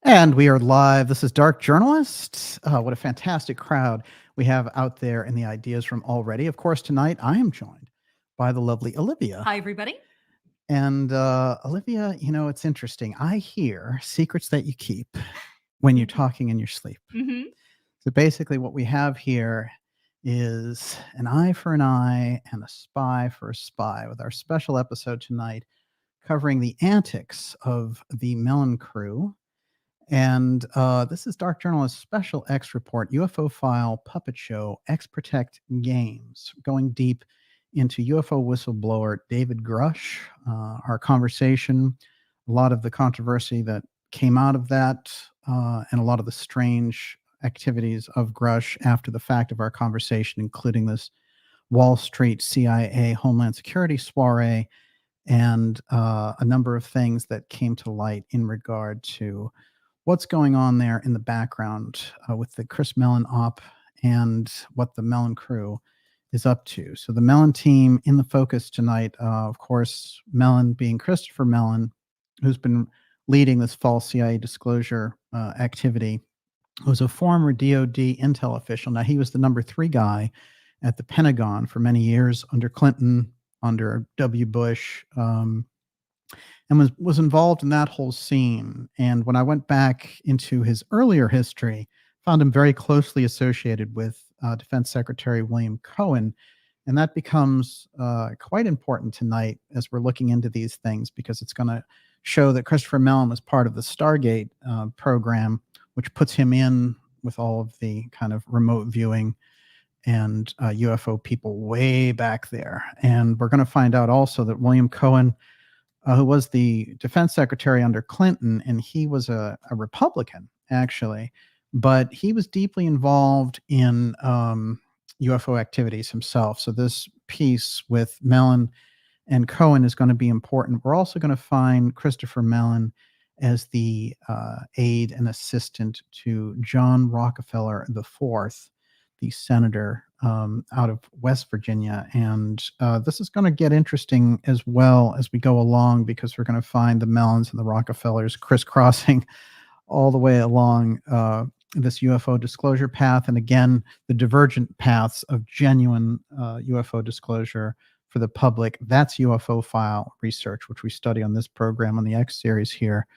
And we are live. This is Dark Journalist. What a fantastic crowd we have out there in the Ideas Room already. Of course, tonight I am joined by the lovely Olivia. Hi, everybody. And Olivia, you know, it's interesting. I hear secrets that you keep when you're talking in your sleep. Mm-hmm. So basically what we have here is an eye for an eye and a spy for a spy, with our special episode tonight covering the antics of the Mellon crew. And this is Dark Journalist's Special X Report, UFO File, Puppetshow, X Protect Games, going deep into UFO whistleblower David Grusch. Our conversation, a lot of the controversy that came out of that, and a lot of the strange activities of Grusch after the fact of our conversation, including this Wall Street CIA Homeland Security soiree, and a number of things that came to light in regard to what's going on there in the background with the Chris Mellon op and what the Mellon crew is up to. So the Mellon team in the focus tonight, of course, Mellon being Christopher Mellon, who's been leading this false CIA disclosure activity, was a former DOD intel official. Now, he was the number 3 guy at the Pentagon for many years under Clinton, under W. Bush, and was involved in that whole scene. And when I went back into his earlier history, found him very closely associated with Defense Secretary William Cohen. And that becomes quite important tonight as we're looking into these things, because it's going to show that Christopher Mellon was part of the Stargate program, which puts him in with all of the kind of remote viewing and UFO people way back there. And we're going to find out also that William Cohen, who was the defense secretary under Clinton, and he was a Republican, actually, but he was deeply involved in UFO activities himself. So this piece with Mellon and Cohen is going to be important. We're also going to find Christopher Mellon as the aide and assistant to John Rockefeller IV, the senator out of West Virginia. And this is going to get interesting as well as we go along, because we're going to find the Mellons and the Rockefellers crisscrossing all the way along this UFO disclosure path. And again, the divergent paths of genuine UFO disclosure for the public. That's UFO file research, which we study on this program on the X series here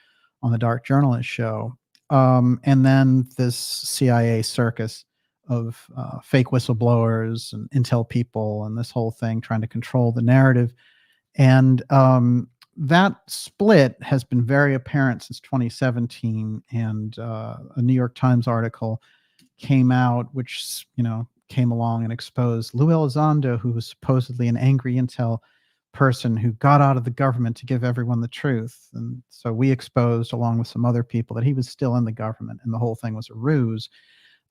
on the Dark Journalist Show. And then this CIA circus of fake whistleblowers and intel people and this whole thing trying to control the narrative. And that split has been very apparent since 2017. And a New York Times article came out, which, you know, came along and exposed Lou Elizondo, who was supposedly an angry intel person who got out of the government to give everyone the truth. And so we exposed, along with some other people, that he was still in the government and the whole thing was a ruse.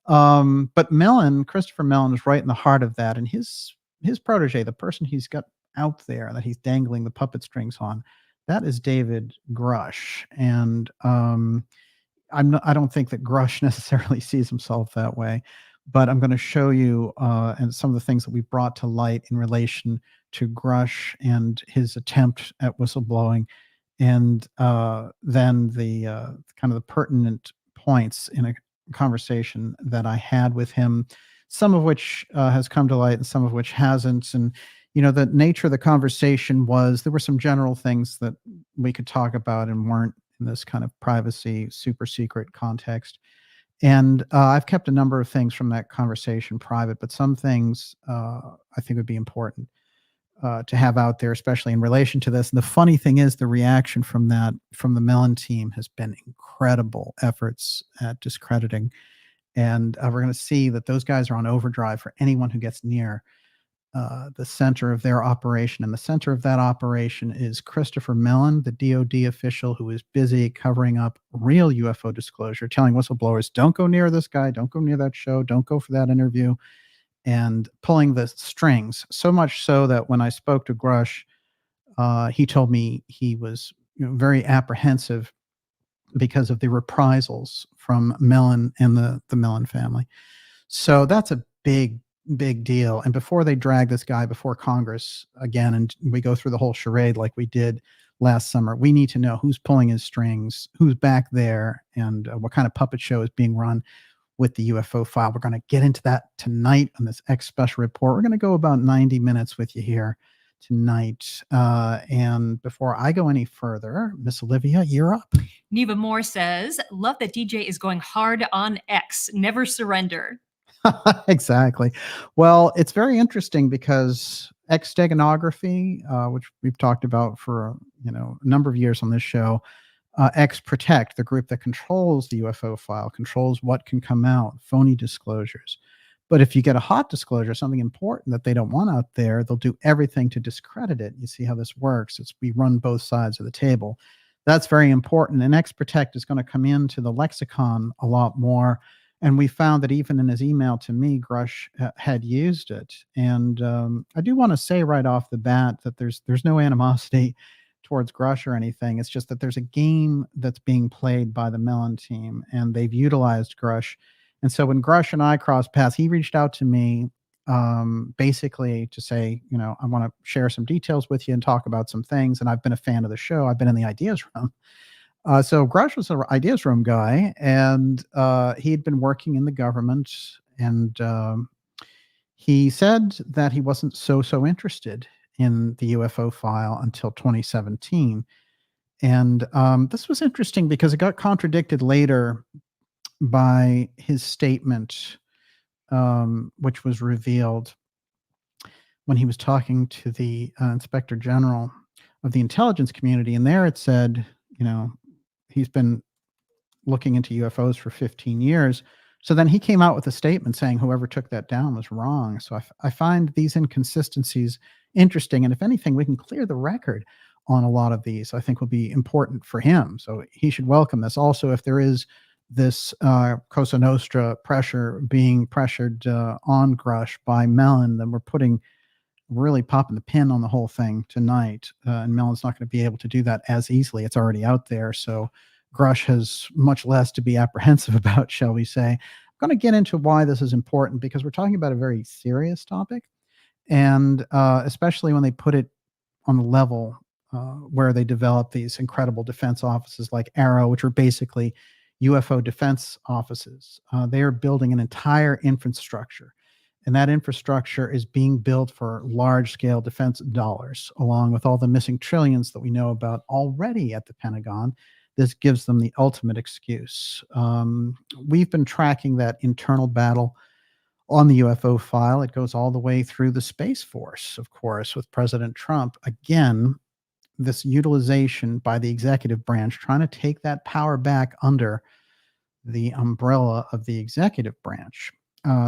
But Mellon, Christopher Mellon, is right in the heart of that. And his protege, the person he's got out there that he's dangling the puppet strings on, that is David Grusch. And I don't think that Grusch necessarily sees himself that way, but I'm going to show you and some of the things that we brought to light in relation to Grusch and his attempt at whistleblowing, and then the kind of the pertinent points in a conversation that I had with him, some of which has come to light and some of which hasn't. And, you know, the nature of the conversation was there were some general things that we could talk about and weren't in this kind of privacy, super secret context. And I've kept a number of things from that conversation private, but some things I think would be important to have out there, especially in relation to this. And the funny thing is, the reaction from the Mellon team has been incredible efforts at discrediting. And we're going to see that those guys are on overdrive for anyone who gets near the center of their operation. And the center of that operation is Christopher Mellon, the DOD official who is busy covering up real UFO disclosure, telling whistleblowers, don't go near this guy, don't go near that show, don't go for that interview, and pulling the strings. So much so that when I spoke to Grusch, he told me he was, you know, very apprehensive because of the reprisals from Mellon and the Mellon family. So that's a big deal. And before they drag this guy before Congress again, and we go through the whole charade like we did last summer. We need to know who's pulling his strings, who's back there, and what kind of puppet show is being run with the UFO file. We're going to get into that tonight on this X special report. We're going to go about 90 minutes with you here tonight. And before I go any further, Miss Olivia, you're up. Neva Moore says, love that DJ is going hard on X. Never surrender. Exactly. Well, it's very interesting because X steganography, which we've talked about for a number of years on this show, X Protect, the group that controls the UFO file, controls what can come out, phony disclosures. But if you get a hot disclosure, something important that they don't want out there, they'll do everything to discredit it. You see how this works. We run both sides of the table. That's very important. And X Protect is going to come into the lexicon a lot more. And we found that even in his email to me, Grusch had used it. And I do want to say right off the bat that there's no animosity towards Grusch or anything. It's just that there's a game that's being played by the Mellon team, and they've utilized Grusch. And so when Grusch and I crossed paths, he reached out to me basically to say, I want to share some details with you and talk about some things. And I've been a fan of the show. I've been in the ideas room. So Grusch was an ideas room guy, and he had been working in the government, and he said that he wasn't so interested in the UFO file until 2017. And this was interesting because it got contradicted later by his statement, which was revealed when he was talking to the Inspector General of the intelligence community. And there it said, he's been looking into UFOs for 15 years. So then he came out with a statement saying whoever took that down was wrong. So I find these inconsistencies interesting. And if anything, we can clear the record on a lot of these. I think will be important for him. So he should welcome this. Also, if there is this Cosa Nostra pressure being pressured on Grusch by Mellon, then we're really popping the pin on the whole thing tonight. And Mellon's not going to be able to do that as easily. It's already out there. So Grusch has much less to be apprehensive about, shall we say. I'm going to get into why this is important because we're talking about a very serious topic. And especially when they put it on the level where they develop these incredible defense offices like NRO, which are basically UFO defense offices. They are building an entire infrastructure. And that infrastructure is being built for large-scale defense dollars, along with all the missing trillions that we know about already at the Pentagon. This gives them the ultimate excuse. We've been tracking that internal battle on the UFO file. It goes all the way through the Space Force, of course, with President Trump. Again, this utilization by the executive branch, trying to take that power back under the umbrella of the executive branch.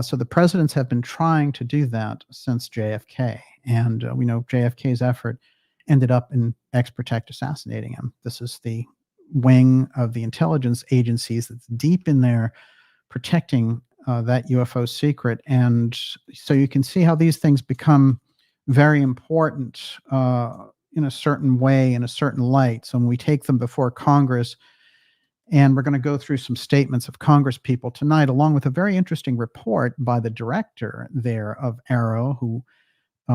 So the presidents have been trying to do that since JFK. And we know JFK's effort ended up in X Protect assassinating him. This is the wing of the intelligence agencies that's deep in there protecting that UFO secret. And so you can see how these things become very important in a certain way, in a certain light. So when we take them before Congress, and we're going to go through some statements of Congress people tonight, along with a very interesting report by the director there of NRO, who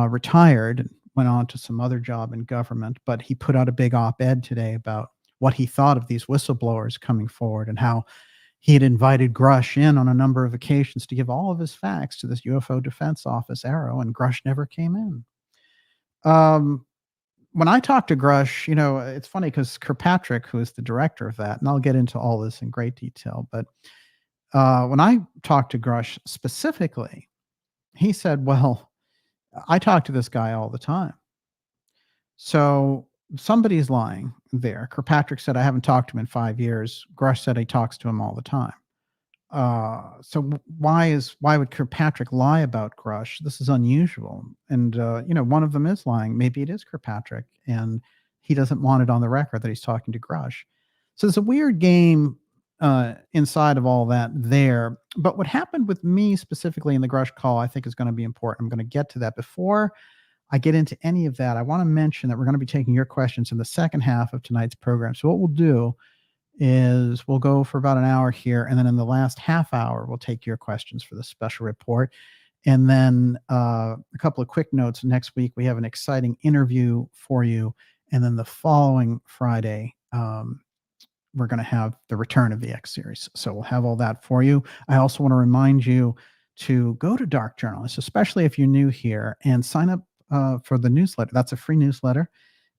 retired and went on to some other job in government. But he put out a big op-ed today about what he thought of these whistleblowers coming forward and how he had invited Grusch in on a number of occasions to give all of his facts to this UFO defense office, NRO, and Grusch never came in. When I talked to Grusch, it's funny because Kirkpatrick, who is the director of that, and I'll get into all this in great detail, but when I talked to Grusch specifically, he said, well, I talk to this guy all the time. So somebody's lying there. Kirkpatrick said, I haven't talked to him in 5 years. Grusch said he talks to him all the time. So why would Kirkpatrick lie about Grusch? This is unusual. And, one of them is lying. Maybe it is Kirkpatrick, and he doesn't want it on the record that he's talking to Grusch. So there's a weird game inside of all that there. But what happened with me specifically in the Grusch call, I think is going to be important. I'm going to get to that. Before I get into any of that, I want to mention that we're going to be taking your questions in the second half of tonight's program. So what we'll do is we'll go for about an hour here, and then in the last half hour, we'll take your questions for the special report. And then a couple of quick notes. Next week, we have an exciting interview for you, And then the following Friday, we're going to have the return of the X series. So we'll have all that for you. I also want to remind you to go to Dark Journalist, especially if you're new here, and sign up for the newsletter. That's a free newsletter,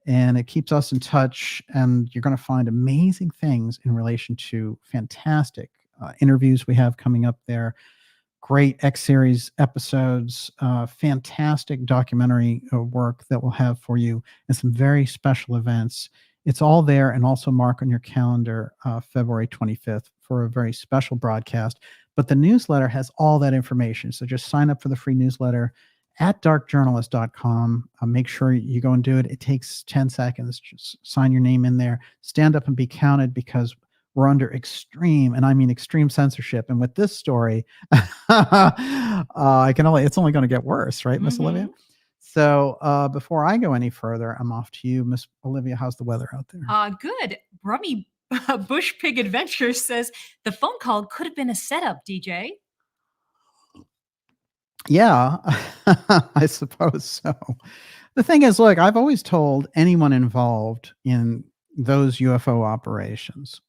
and it keeps us in touch. And you're going to find amazing things in relation to fantastic interviews we have coming up there, great X series episodes, fantastic documentary work that we'll have for you, and some very special events. It's all there, and also mark on your calendar February 25th for a very special broadcast. But the newsletter has all that information. So just sign up for the free newsletter at darkjournalist.com. Make sure you go and do it. It takes 10 seconds. Just sign your name in there. Stand up and be counted, because we're under extreme, and I mean extreme censorship. And with this story, it's only going to get worse, right, Miss Olivia? So before I go any further, I'm off to you, Miss Olivia. How's the weather out there? Good. Rummy Bush Pig Adventures says the phone call could have been a setup, DJ. Yeah, I suppose so. The thing is, look, I've always told anyone involved in those UFO operations,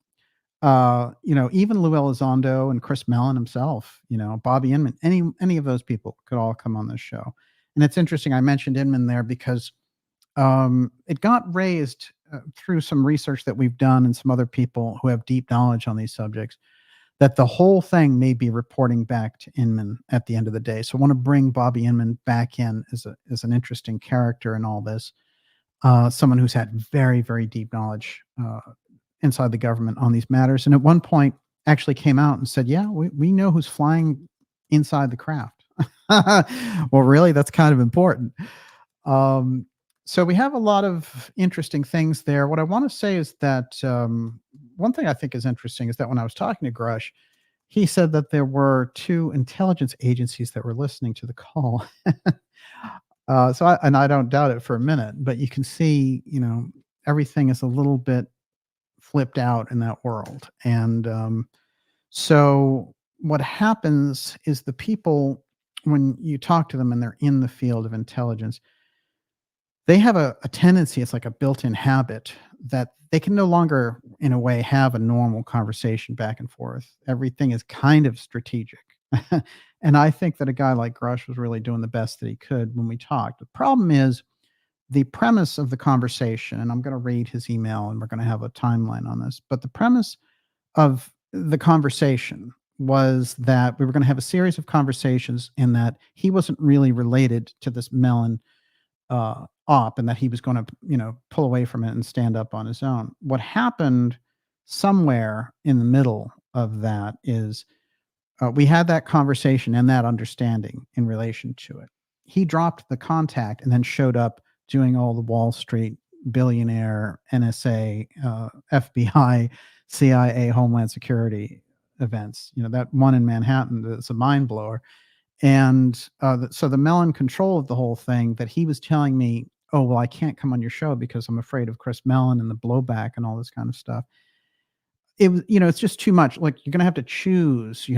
even Lou Elizondo and Chris Mellon himself, Bobby Inman, any of those people could all come on this show. And it's interesting, I mentioned Inman there because it got raised through some research that we've done and some other people who have deep knowledge on these subjects, that the whole thing may be reporting back to Inman at the end of the day. So I want to bring Bobby Inman back in as an interesting character in all this, someone who's had very, very deep knowledge inside the government on these matters. And at one point actually came out and said, yeah, we know who's flying inside the craft. Well, really, that's kind of important. So we have a lot of interesting things there. What I want to say is that one thing I think is interesting is that when I was talking to Grusch, he said that there were 2 intelligence agencies that were listening to the call. I don't doubt it for a minute, but you can see, everything is a little bit flipped out in that world. And so what happens is the people, when you talk to them and they're in the field of intelligence, they have a tendency, it's like a built-in habit, that they can no longer, in a way, have a normal conversation back and forth. Everything is kind of strategic. And I think that a guy like Grusch was really doing the best that he could when we talked. The problem is the premise of the conversation, and I'm going to read his email and we're going to have a timeline on this, but the premise of the conversation was that we were going to have a series of conversations, and that he wasn't really related to this Mellon op, and that he was going to, pull away from it and stand up on his own. What happened somewhere in the middle of that is we had that conversation and that understanding in relation to it. He dropped the contact and then showed up doing all the Wall Street billionaire, NSA, FBI, CIA, Homeland Security events. That one in Manhattan, that's a mind blower. And so the Mellon control of the whole thing, that he was telling me, oh, well, I can't come on your show because I'm afraid of Chris Mellon and the blowback and all this kind of stuff. It was, it's just too much. Like, you're going to have to choose,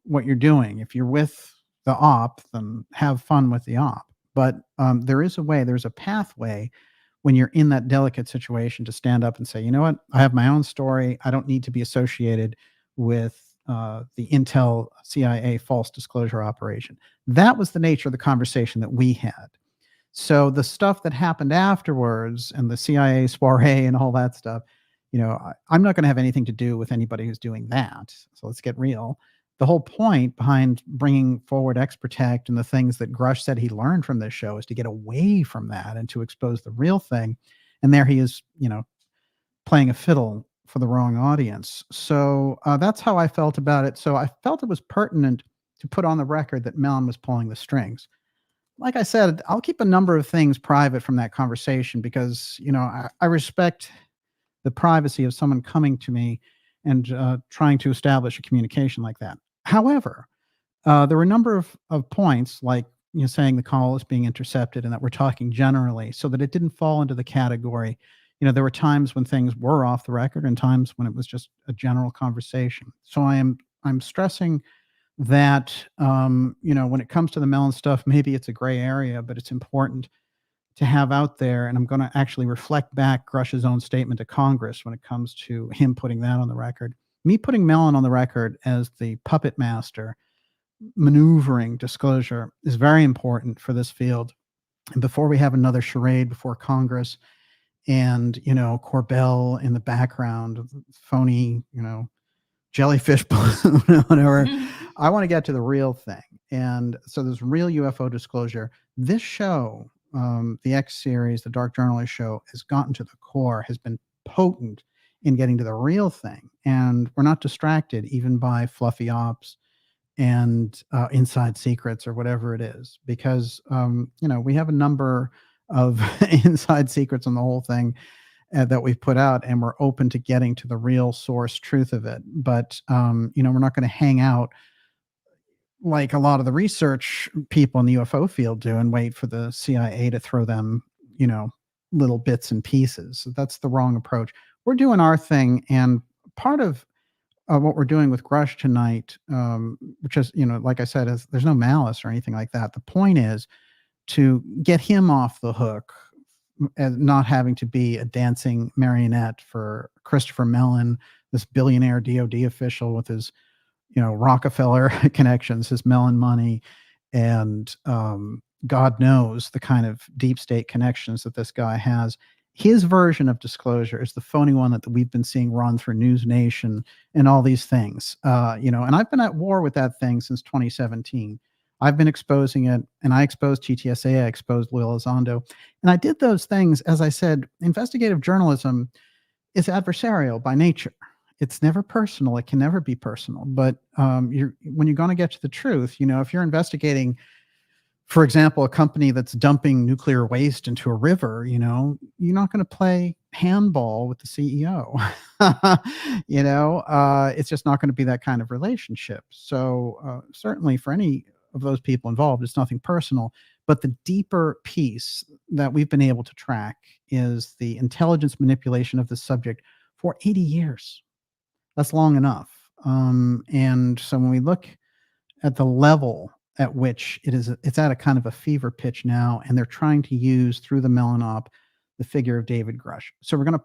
what you're doing. If you're with the op, then have fun with the op. But there is a way, there's a pathway when you're in that delicate situation to stand up and say, you know what, I have my own story. I don't need to be associated with the Intel CIA false disclosure operation. That was the nature of the conversation that we had. So the stuff that happened afterwards and the CIA soiree and all that stuff, I'm not going to have anything to do with anybody who's doing that. So let's get real. The whole point behind bringing forward X-Protect and the things that Grusch said he learned from this show is to get away from that and to expose the real thing. And there he is, playing a fiddle for the wrong audience. So that's how I felt about it. So I felt it was pertinent to put on the record that Mellon was pulling the strings. Like I said, I'll keep a number of things private from that conversation because, I respect the privacy of someone coming to me and trying to establish a communication like that. However, there were a number of points, like saying the call is being intercepted and that we're talking generally, so that it didn't fall into the category. There were times when things were off the record and times when it was just a general conversation. So I'm stressing that when it comes to the Mellon stuff, maybe it's a gray area, but it's important to have out there, and I'm going to actually reflect back Grusch's own statement to Congress when it comes to him putting that on the record. Me putting Mellon on the record as the puppet master maneuvering disclosure is very important for this field. And before we have another charade before Congress and, Corbell in the background, phony, jellyfish balloon, whatever, I want to get to the real thing. And so there's real UFO disclosure. This show, the X series, the Dark Journalist show, has gotten to the core, has been potent in getting to the real thing. And we're not distracted even by fluffy ops and inside secrets or whatever it is, because, we have a number of inside secrets on the whole thing that we've put out, and we're open to getting to the real source truth of it. But, we're not going to hang out like a lot of the research people in the UFO field do and wait for the CIA to throw them, little bits and pieces. That's the wrong approach. We're doing our thing. And part of what we're doing with Grusch tonight, which is, like I said, there's no malice or anything like that. The point is to get him off the hook and not having to be a dancing marionette for Christopher Mellon, this billionaire DOD official with his, Rockefeller connections, his Mellon money, and God knows the kind of deep state connections that this guy has. His version of disclosure is the phony one that we've been seeing run through News Nation and all these things, and I've been at war with that thing since 2017. I've been exposing it, and I exposed TTSA, I exposed Lil Elizondo, and I did those things. As I said, investigative journalism is adversarial by nature. It's never personal. It can never be personal. But when you're going to get to the truth, if you're investigating, for example, a company that's dumping nuclear waste into a river, you're not going to play handball with the CEO. It's just not going to be that kind of relationship. So certainly for any of those people involved, it's nothing personal. But the deeper piece that we've been able to track is the intelligence manipulation of the subject for 80 years. That's long enough. And so when we look at the level at which it's at a kind of a fever pitch now, and they're trying to use through the Mellon op the figure of David Grusch. So we're going to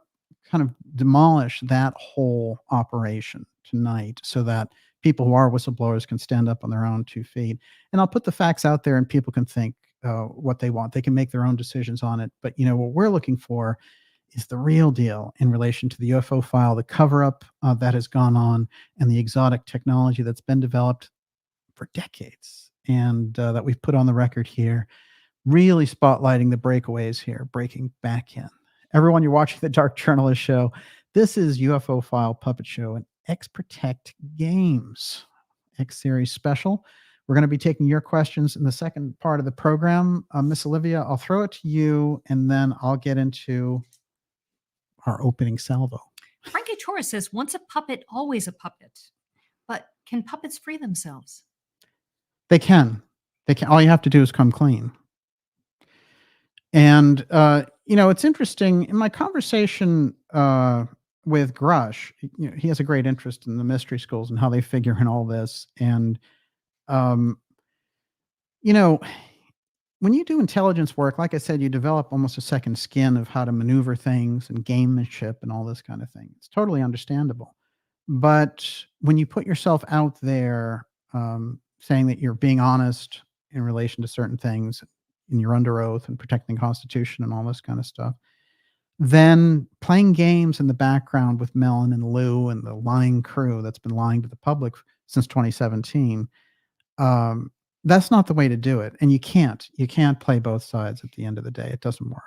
kind of demolish that whole operation tonight so that people who are whistleblowers can stand up on their own 2 feet. And I'll put the facts out there and people can think what they want. They can make their own decisions on it. But, what we're looking for is the real deal in relation to the UFO file, the cover-up that has gone on, and the exotic technology that's been developed for decades and that we've put on the record here, really spotlighting the breakaways here, breaking back in. Everyone, you're watching the Dark Journalist Show. This is UFO File Puppet Show and X Protect Games X Series special. We're going to be taking your questions in the second part of the program. Miss Olivia, I'll throw it to you, and then I'll get into our opening salvo. Frankie Torres says, once a puppet, always a puppet. But can puppets free themselves? They can. All you have to do is come clean. And, it's interesting. In my conversation with Grusch, he has a great interest in the mystery schools and how they figure in all this. And, when you do intelligence work, like I said, you develop almost a second skin of how to maneuver things and gamemanship and all this kind of thing. It's totally understandable. But when you put yourself out there saying that you're being honest in relation to certain things and you're under oath and protecting the Constitution and all this kind of stuff, then playing games in the background with Mellon and Lou and the lying crew that's been lying to the public since 2017, that's not the way to do it. And you can't play both sides at the end of the day. It doesn't work.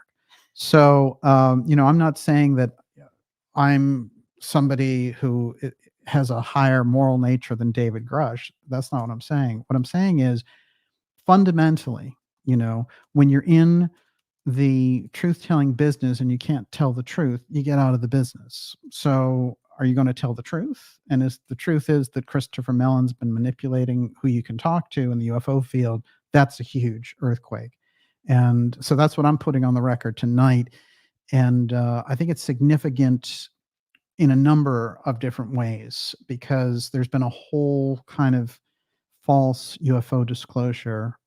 So, I'm not saying that I'm somebody who has a higher moral nature than David Grusch. That's not what I'm saying. What I'm saying is fundamentally, when you're in the truth-telling business and you can't tell the truth, you get out of the business. So are you going to tell the truth? And the truth is that Christopher Mellon's been manipulating who you can talk to in the UFO field. That's a huge earthquake. And so that's what I'm putting on the record tonight. And I think it's significant in a number of different ways, because there's been a whole kind of false UFO disclosure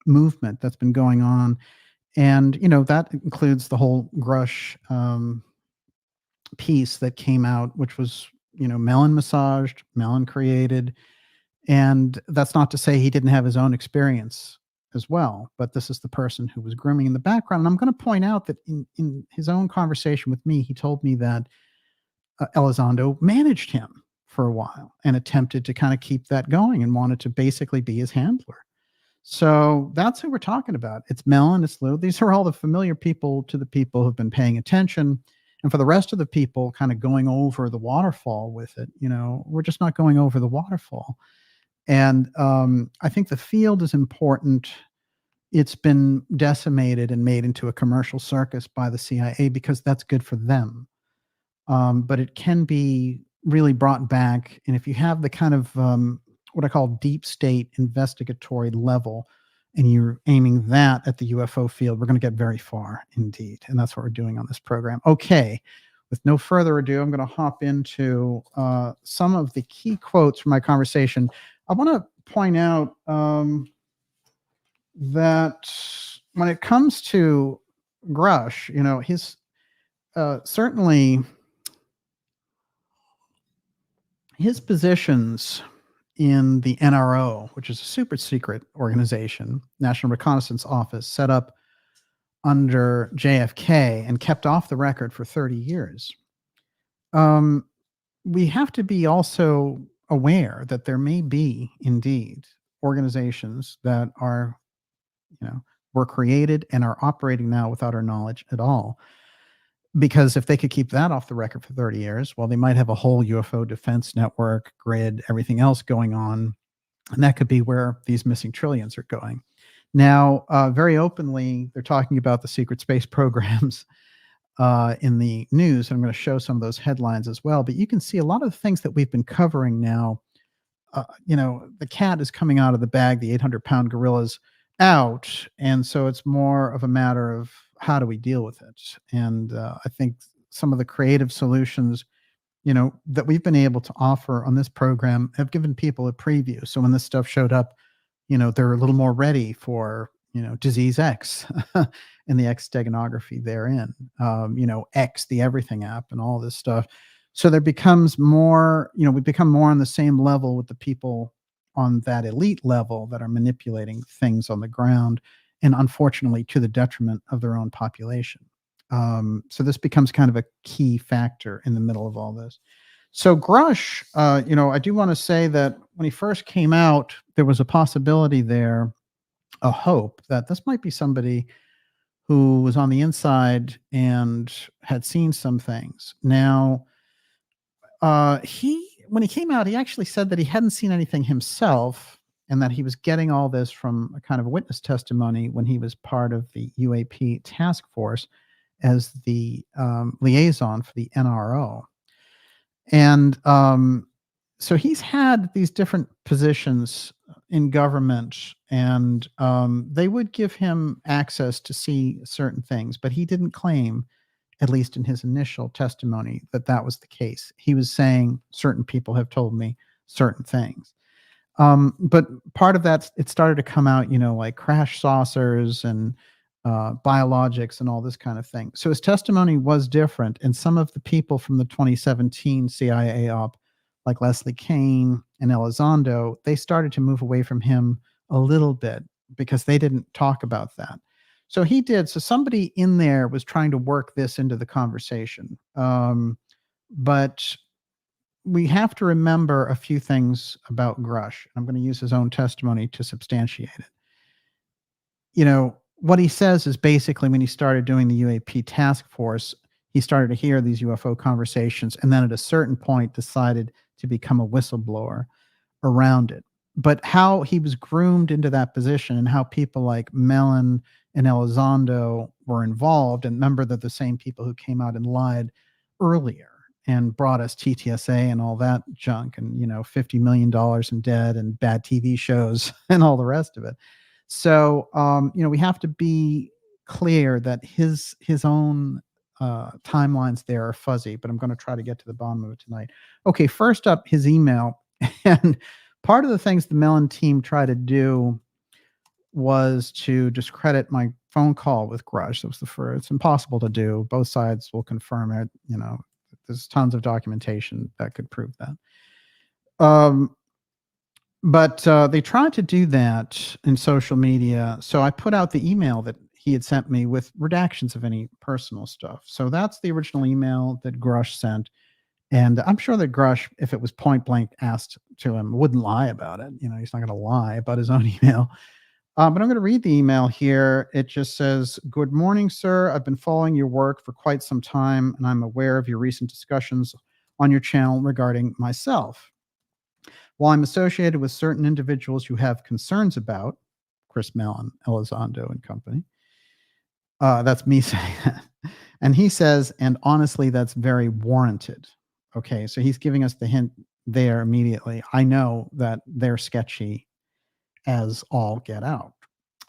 movement that's been going on. And, that includes the whole Grusch piece that came out, which was, Mellon massaged, Mellon created. And that's not to say he didn't have his own experience as well, but this is the person who was grooming in the background. And I'm going to point out that in his own conversation with me, he told me that Elizondo managed him for a while and attempted to kind of keep that going and wanted to basically be his handler. So that's who we're talking about. It's Mellon, it's Lou. These are all the familiar people to the people who've been paying attention. And for the rest of the people kind of going over the waterfall with it, we're just not going over the waterfall. And I think the field is important. It's been decimated and made into a commercial circus by the CIA because that's good for them. But it can be really brought back. And if you have the kind of what I call deep state investigatory level, and you're aiming that at the UFO field, we're going to get very far indeed. And that's what we're doing on this program. Okay. With no further ado, I'm going to hop into some of the key quotes from my conversation. I want to point out that when it comes to Grusch, his certainly his positions in the NRO, which is a super secret organization, National Reconnaissance Office, set up under JFK and kept off the record for 30 years. We have to be also aware that there may be indeed organizations that are, were created and are operating now without our knowledge at all. Because if they could keep that off the record for 30 years, well, they might have a whole UFO defense network, grid, everything else going on. And that could be where these missing trillions are going. Now, very openly, they're talking about the secret space programs in the news. And I'm going to show some of those headlines as well. But you can see a lot of the things that we've been covering now. The cat is coming out of the bag, the 800-pound gorilla's out. And so it's more of a matter of how do we deal with it? And I think some of the creative solutions, that we've been able to offer on this program have given people a preview. So when this stuff showed up, they're a little more ready for, disease X and the X steganography therein, X, the everything app and all this stuff. So there becomes more, we become more on the same level with the people on that elite level that are manipulating things on the ground, and unfortunately to the detriment of their own population. So this becomes kind of a key factor in the middle of all this. So Grusch, I do want to say that when he first came out, there was a possibility there, a hope that this might be somebody who was on the inside and had seen some things. Now, when he came out, he actually said that he hadn't seen anything himself, and that he was getting all this from a kind of witness testimony when he was part of the UAP task force as the liaison for the NRO. And so he's had these different positions in government, and they would give him access to see certain things, but he didn't claim, at least in his initial testimony, that that was the case. He was saying certain people have told me certain things. But part of that, it started to come out, like crash saucers and biologics and all this kind of thing. So his testimony was different. And some of the people from the 2017 CIA op, like Leslie Kane and Elizondo, they started to move away from him a little bit because they didn't talk about that. So he did. So somebody in there was trying to work this into the conversation. But we have to remember a few things about Grusch. I'm going to use his own testimony to substantiate it. What he says is basically when he started doing the UAP task force, he started to hear these UFO conversations, and then at a certain point decided to become a whistleblower around it. But how he was groomed into that position and how people like Mellon and Elizondo were involved, and remember that the same people who came out and lied earlier and brought us TTSA and all that junk and, $50 million in debt and bad TV shows and all the rest of it. So, we have to be clear that his own timelines there are fuzzy, but I'm going to try to get to the bottom of it tonight. Okay, first up, his email. And part of the things the Mellon team tried to do was to discredit my phone call with Grusch. That was the first. It's impossible to do. Both sides will confirm it. There's tons of documentation that could prove that. But they tried to do that in social media. So I put out the email that he had sent me with redactions of any personal stuff. So that's the original email that Grusch sent. And I'm sure that Grusch, if it was point blank asked to him, wouldn't lie about it. He's not going to lie about his own email. But I'm going to read the email here. It just says, "Good morning, sir. I've been following your work for quite some time, and I'm aware of your recent discussions on your channel regarding myself. While I'm associated with certain individuals you have concerns about," Chris Mellon, Elizondo and company. That's me saying that. And he says, "and honestly, that's very warranted." Okay, so he's giving us the hint there immediately. I know that they're sketchy as all get out.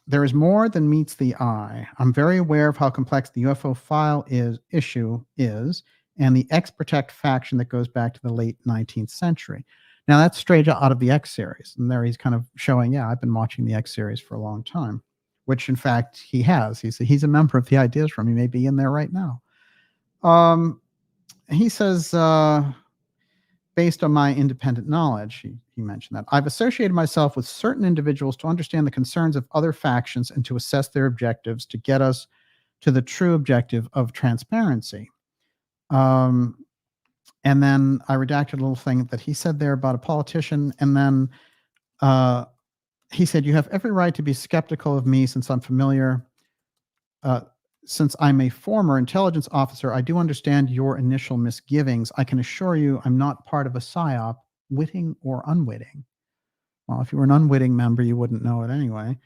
"There is more than meets the eye. I'm very aware of how complex the UFO file issue is, and the X-Protect faction that goes back to the late 19th century. Now, that's straight out of the X series. And there he's kind of showing, yeah, I've been watching the X series for a long time, which in fact he has. He's a member of the Ideas Room. He may be in there right now. He says, based on my independent knowledge, he mentioned that, "I've associated myself with certain individuals to understand the concerns of other factions and to assess their objectives to get us to the true objective of transparency." And then I redacted a little thing that he said there about a politician. And then he said, "You have every right to be skeptical of me since I'm familiar. Since I'm a former intelligence officer, I do understand your initial misgivings. I can assure you I'm not part of a PSYOP, witting or unwitting." Well, if you were an unwitting member, you wouldn't know it anyway.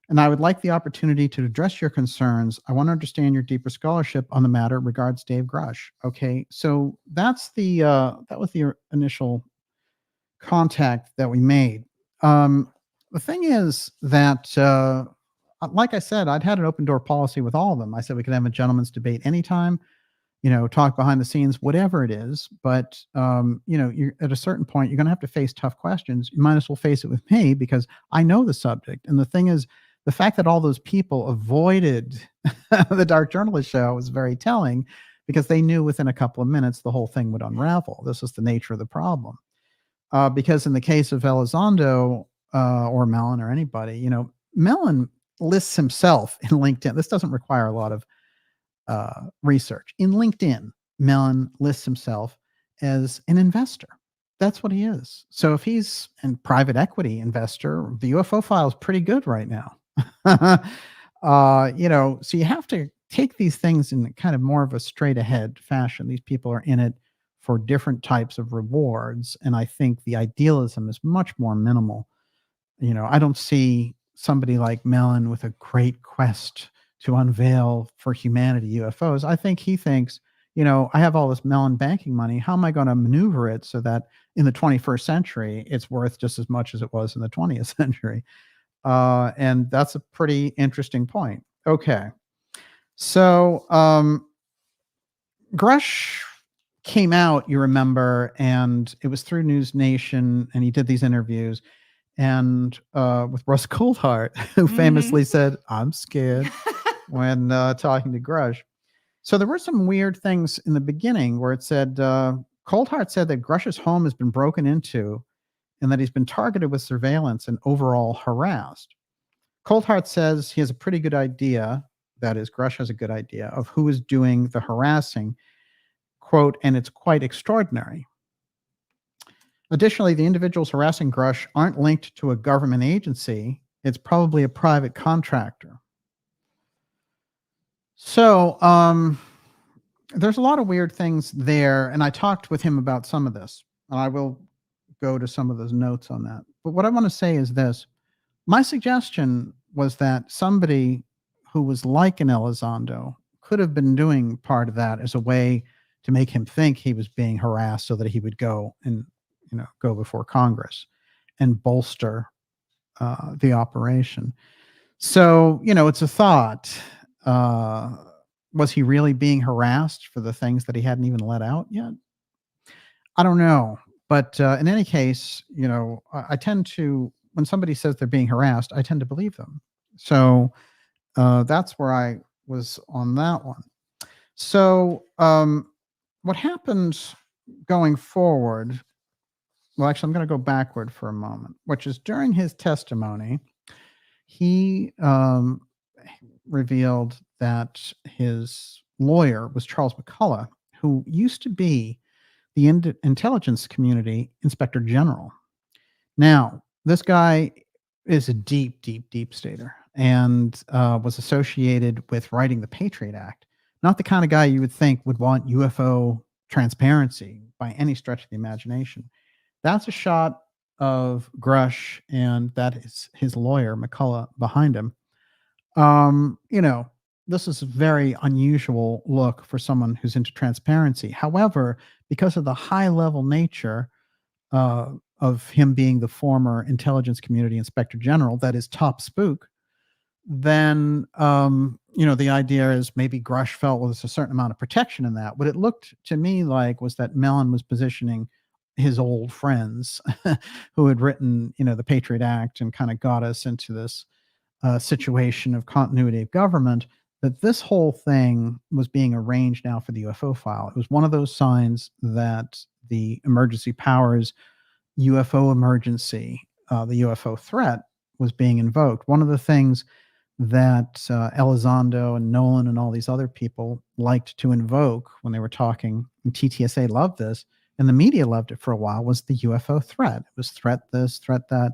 "And I would like the opportunity to address your concerns. I want to understand your deeper scholarship on the matter. Regards, Dave Grusch." Okay, so that was the initial contact that we made. The thing is that, like I said, I'd had an open door policy with all of them. I said we could have a gentleman's debate anytime, talk behind the scenes, whatever it is. But, you're at a certain point, you're going to have to face tough questions. You might as well face it with me because I know the subject. And the thing is, the fact that all those people avoided the Dark Journalist show was very telling because they knew within a couple of minutes the whole thing would unravel. This is the nature of the problem. Because in the case of Elizondo or Mellon or anybody, Mellon lists himself in LinkedIn. This doesn't require a lot of research. In LinkedIn, Mellon lists himself as an investor. That's what he is. So if he's a private equity investor, the UFO file is pretty good right now. So you have to take these things in kind of more of a straight ahead fashion. These people are in it for different types of rewards. And I think the idealism is much more minimal. I don't see somebody like Mellon with a great quest to unveil for humanity UFOs. I think he thinks, I have all this Mellon banking money. How am I going to maneuver it so that in the 21st century, it's worth just as much as it was in the 20th century? And that's a pretty interesting point. Okay. So Grusch came out, you remember, and it was through News Nation, and he did these interviews. And with Russ Coulthart, who famously said, "I'm scared," when talking to Grusch. So there were some weird things in the beginning where it said, Coulthart said that Grusch's home has been broken into and that he's been targeted with surveillance and overall harassed. Coulthart says he has a pretty good idea, that is, Grusch has a good idea, of who is doing the harassing, quote, "and it's quite extraordinary." Additionally, the individuals harassing Grusch aren't linked to a government agency. It's probably a private contractor. So there's a lot of weird things there, and I talked with him about some of this, and I will go to some of those notes on that. But what I want to say is this. My suggestion was that somebody who was like an Elizondo could have been doing part of that as a way to make him think he was being harassed so that he would go and go before Congress and bolster the operation. So, it's a thought. Was he really being harassed for the things that he hadn't even let out yet? I don't know. But in any case, I tend to, when somebody says they're being harassed, I tend to believe them. So That's where I was on that one. So what happened going forward? Well, actually, I'm going to go backward for a moment, which is during his testimony, he revealed that his lawyer was Charles McCullough, who used to be the intelligence community inspector general. Now, this guy is a deep, deep, deep stater and was associated with writing the Patriot Act. Not the kind of guy you would think would want UFO transparency by any stretch of the imagination. That's a shot of Grusch, and that is his lawyer, McCullough, behind him. This is a very unusual look for someone who's into transparency. However, because of the high level nature of him being the former intelligence community inspector general, that is top spook, then the idea is maybe Grusch felt there's a certain amount of protection in that. What it looked to me like was that Mellon was positioning his old friends who had written, the Patriot Act and kind of got us into this situation of continuity of government, that this whole thing was being arranged now for the UFO file. It was one of those signs that the emergency powers UFO emergency, the UFO threat, was being invoked. One of the things that Elizondo and Nolan and all these other people liked to invoke when they were talking, and TTSA loved this, and the media loved it for a while, was the UFO threat. It was threat this, threat that.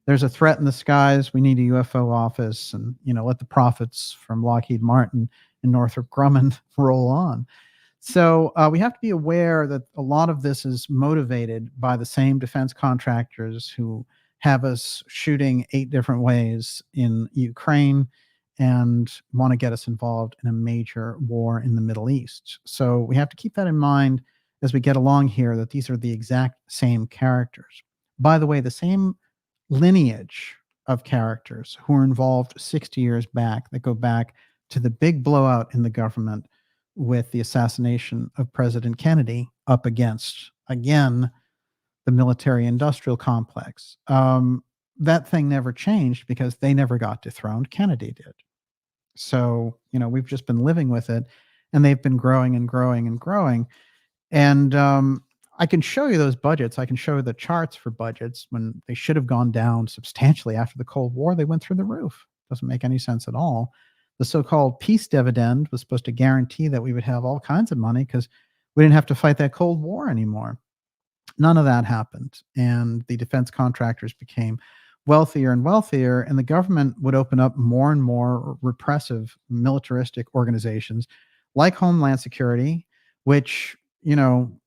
There's a threat in the skies. We need a UFO office, and let the profits from Lockheed Martin and Northrop Grumman roll on. So we have to be aware that a lot of this is motivated by the same defense contractors who have us shooting 8 different ways in Ukraine and want to get us involved in a major war in the Middle East. So we have to keep that in mind as we get along here, that these are the exact same characters. By the way, the same lineage of characters who were involved 60 years back, that go back to the big blowout in the government with the assassination of President Kennedy up against, again, the military-industrial complex. That thing never changed because they never got dethroned. Kennedy did. So, we've just been living with it, and they've been growing and growing and growing. And I can show you those budgets. I can show you the charts for budgets when they should have gone down substantially after the Cold War. They went through the roof. Doesn't make any sense at all. The so-called peace dividend was supposed to guarantee that we would have all kinds of money because we didn't have to fight that Cold War anymore. None of that happened. And the defense contractors became wealthier and wealthier, and the government would open up more and more repressive militaristic organizations like Homeland Security, which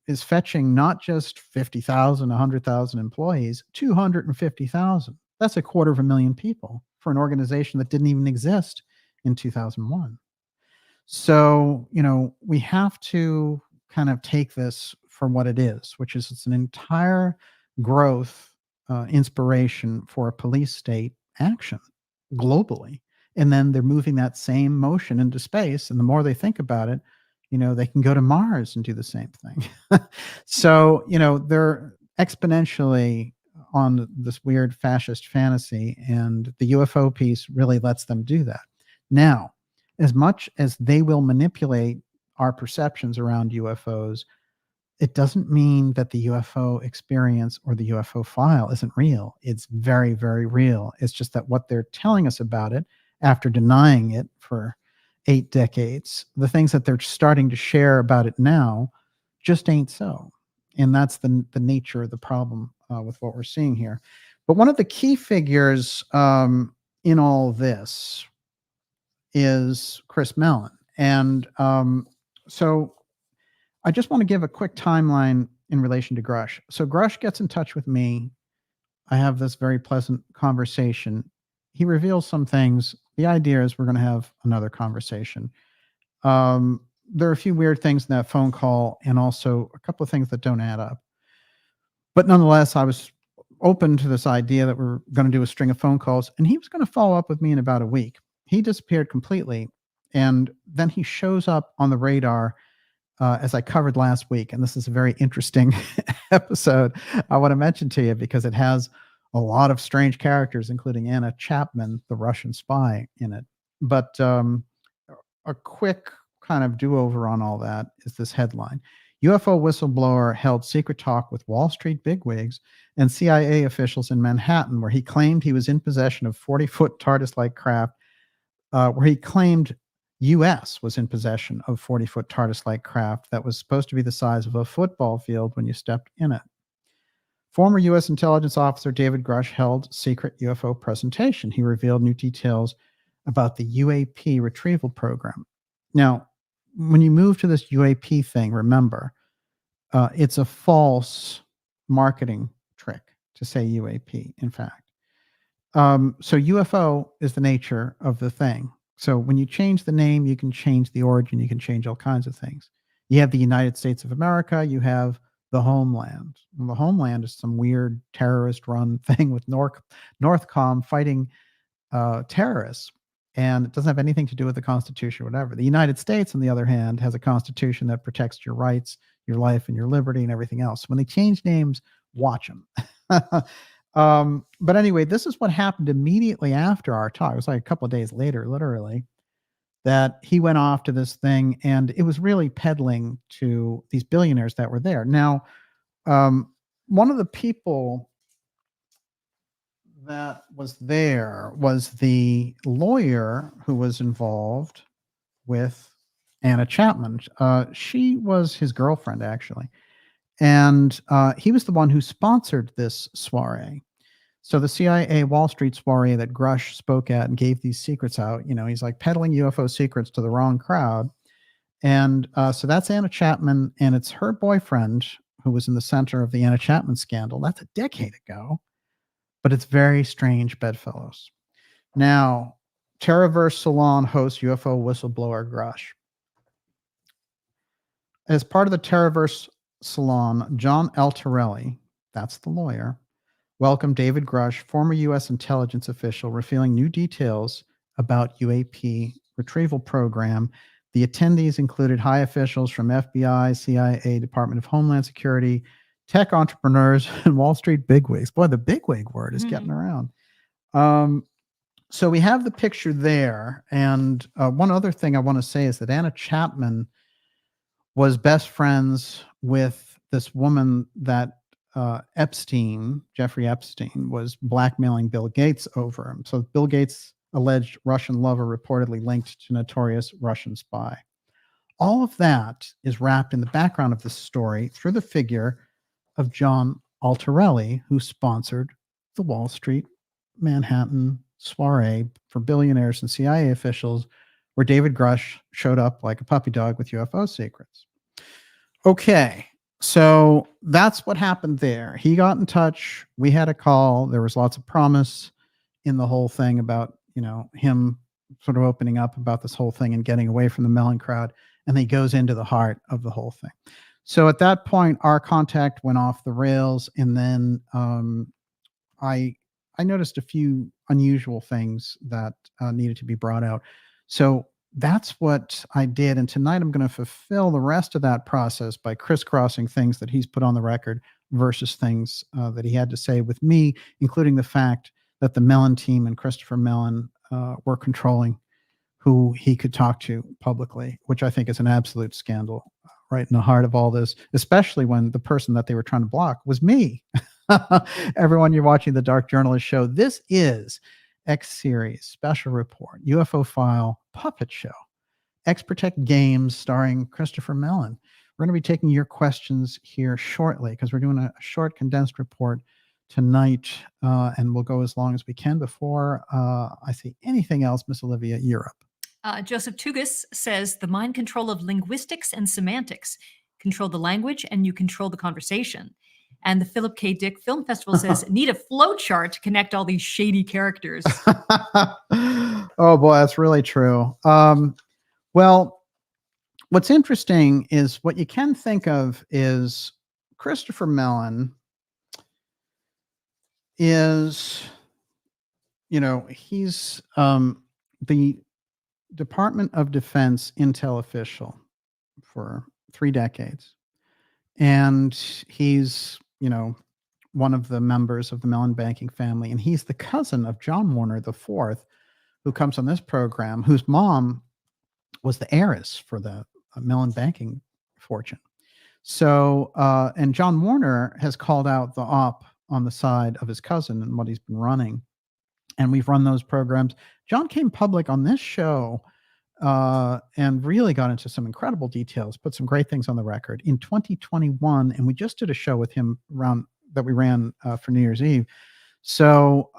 is fetching not just 50,000, 100,000 employees, 250,000. That's 250,000 people for an organization that didn't even exist in 2001. So, we have to kind of take this for what it is, which is it's an entire growth inspiration for a police state action globally. And then they're moving that same motion into space. And the more they think about it, they can go to Mars and do the same thing. So, they're exponentially on this weird fascist fantasy, and the UFO piece really lets them do that. Now, as much as they will manipulate our perceptions around UFOs, it doesn't mean that the UFO experience or the UFO file isn't real. It's very, very real. It's just that what they're telling us about it after denying it for 8 decades, the things that they're starting to share about it now just ain't so. And that's the nature of the problem with what we're seeing here. But one of the key figures in all this is Chris Mellon. And so I just want to give a quick timeline in relation to Grusch. So Grusch gets in touch with me. I have this very pleasant conversation. He reveals some things. The idea is we're going to have another conversation. There are a few weird things in that phone call and also a couple of things that don't add up. But nonetheless, I was open to this idea that we're going to do a string of phone calls, and he was going to follow up with me in about a week. He disappeared completely, and then he shows up on the radar as I covered last week. And this is a very interesting episode I want to mention to you because it has a lot of strange characters, including Anna Chapman, the Russian spy, in it. But a quick kind of do-over on all that is this headline. UFO whistleblower held secret talk with Wall Street bigwigs and CIA officials in Manhattan, where he claimed he was in possession of 40-foot TARDIS-like craft, where he claimed U.S. was in possession of 40-foot TARDIS-like craft that was supposed to be the size of a football field when you stepped in it. Former U.S. intelligence officer David Grusch held secret UFO presentation. He revealed new details about the UAP retrieval program. Now, when you move to this UAP thing, remember, it's a false marketing trick to say UAP, in fact. So UFO is the nature of the thing. So when you change the name, you can change the origin, you can change all kinds of things. You have the United States of America, you have the homeland. And the homeland is some weird terrorist-run thing with Northcom fighting terrorists. And it doesn't have anything to do with the Constitution or whatever. The United States, on the other hand, has a Constitution that protects your rights, your life, and your liberty and everything else. When they change names, watch them. But anyway, this is what happened immediately after our talk. It was like a couple of days later, literally, that he went off to this thing, and it was really peddling to these billionaires that were there. Now, one of the people that was there was the lawyer who was involved with Anna Chapman. She was his girlfriend, actually. And he was the one who sponsored this soiree. So the CIA Wall Street soiree that Grusch spoke at and gave these secrets out, he's like peddling UFO secrets to the wrong crowd. And so that's Anna Chapman, and it's her boyfriend who was in the center of the Anna Chapman scandal. That's a decade ago. But it's very strange bedfellows. Now, Terraverse Salon host UFO whistleblower Grusch. As part of the Terraverse Salon, John Altarelli, that's the lawyer, welcomed David Grusch, former U.S. intelligence official, revealing new details about UAP retrieval program. The attendees included high officials from FBI, CIA, Department of Homeland Security, tech entrepreneurs, and Wall Street bigwigs. Boy, the bigwig word is getting around. So we have the picture there. And one other thing I want to say is that Anna Chapman was best friends with this woman that Jeffrey Epstein, was blackmailing Bill Gates over him. So Bill Gates' alleged Russian lover reportedly linked to notorious Russian spy. All of that is wrapped in the background of this story through the figure of John Altarelli, who sponsored the Wall Street Manhattan soiree for billionaires and CIA officials, where David Grusch showed up like a puppy dog with UFO secrets. Okay, so that's what happened there. He got in touch. We had a call. There was lots of promise in the whole thing about, him sort of opening up about this whole thing and getting away from the Mellon crowd. And he goes into the heart of the whole thing. So at that point, our contact went off the rails, and then I noticed a few unusual things that needed to be brought out. So that's what I did, and tonight I'm going to fulfill the rest of that process by crisscrossing things that he's put on the record versus things that he had to say with me, including the fact that the Mellon team and Christopher Mellon were controlling who he could talk to publicly, which I think is an absolute scandal. Right in the heart of all this, especially when the person that they were trying to block was me. Everyone, you're watching the Dark Journalist Show. This is X Series Special Report, UFO File, Puppet Show, X Protect Games starring Christopher Mellon. We're going to be taking your questions here shortly because we're doing a short condensed report tonight, and we'll go as long as we can before I see anything else. Miss Olivia, you're up. Joseph Tugas says the mind control of linguistics and semantics. Control the language and you control the conversation. And the Philip K. Dick Film Festival says need a flow chart to connect all these shady characters. Oh boy, that's really true. Well, what's interesting is what you can think of is Christopher Mellon is, he's the Department of Defense intel official for 3 decades. And he's, one of the members of the Mellon banking family. And he's the cousin of John Warner IV, who comes on this program, whose mom was the heiress for the Mellon banking fortune. So, and John Warner has called out the op on the side of his cousin and what he's been running. And we've run those programs. John came public on this show and really got into some incredible details, put some great things on the record in 2021. And we just did a show with him around that we ran for New Year's Eve. So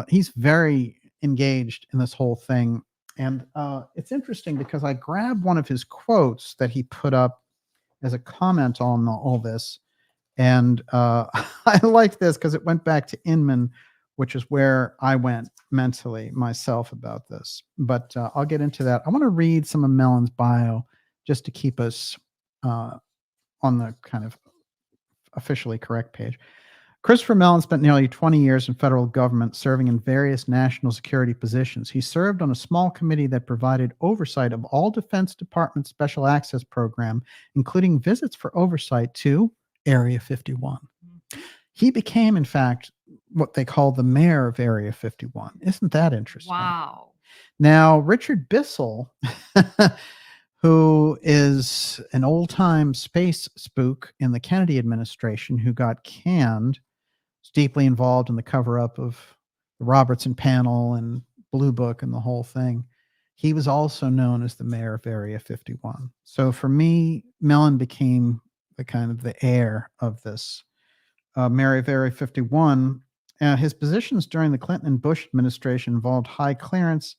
he's very engaged in this whole thing. And it's interesting because I grabbed one of his quotes that he put up as a comment on all this. And I liked this because it went back to Inman, which is where I went mentally myself about this. But I'll get into that. I want to read some of Mellon's bio just to keep us on the kind of officially correct page. Christopher Mellon spent nearly 20 years in federal government serving in various national security positions. He served on a small committee that provided oversight of all Defense Department Special Access Program, including visits for oversight to Area 51. He became, in fact, what they call the mayor of Area 51. Isn't that interesting? Wow. Now, Richard Bissell, who is an old-time space spook in the Kennedy administration who got canned, is deeply involved in the cover-up of the Robertson panel and Blue Book and the whole thing. He was also known as the mayor of Area 51. So for me, Mellon became the kind of the heir of this mayor of Area 51. His positions during the Clinton and Bush administration involved high clearance.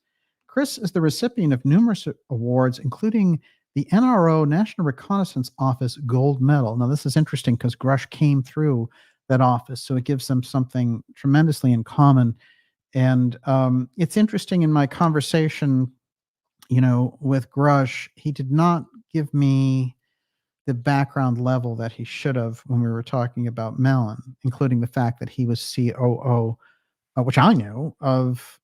Chris is the recipient of numerous awards, including the NRO National Reconnaissance Office Gold Medal. Now, this is interesting because Grusch came through that office, so it gives them something tremendously in common. And it's interesting in my conversation, with Grusch, he did not give me the background level that he should have when we were talking about Mellon, including the fact that he was COO, which I knew, of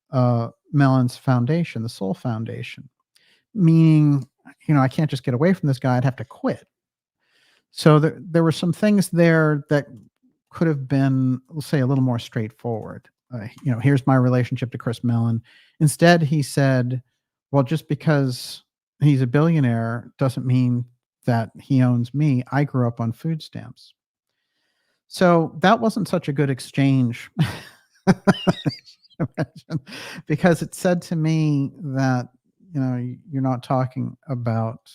Mellon's foundation, the Soul Foundation, meaning, I can't just get away from this guy. I'd have to quit. So there were some things there that could have been, let's say, a little more straightforward. Here's my relationship to Chris Mellon. Instead, he said, well, just because he's a billionaire doesn't mean that he owns me. I grew up on food stamps. So that wasn't such a good exchange because it said to me that, you're not talking about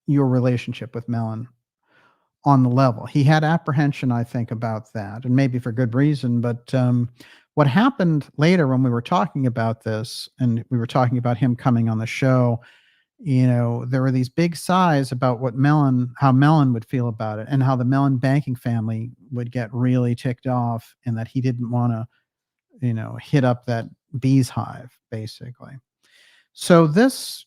your relationship with Mellon on the level. He had apprehension, I think, about that, and maybe for good reason. But what happened later when we were talking about this, and we were talking about him coming on the show, there were these big sighs about how Mellon would feel about it, and how the Mellon banking family would get really ticked off, and that he didn't want to, hit up that bee's hive, basically. So this,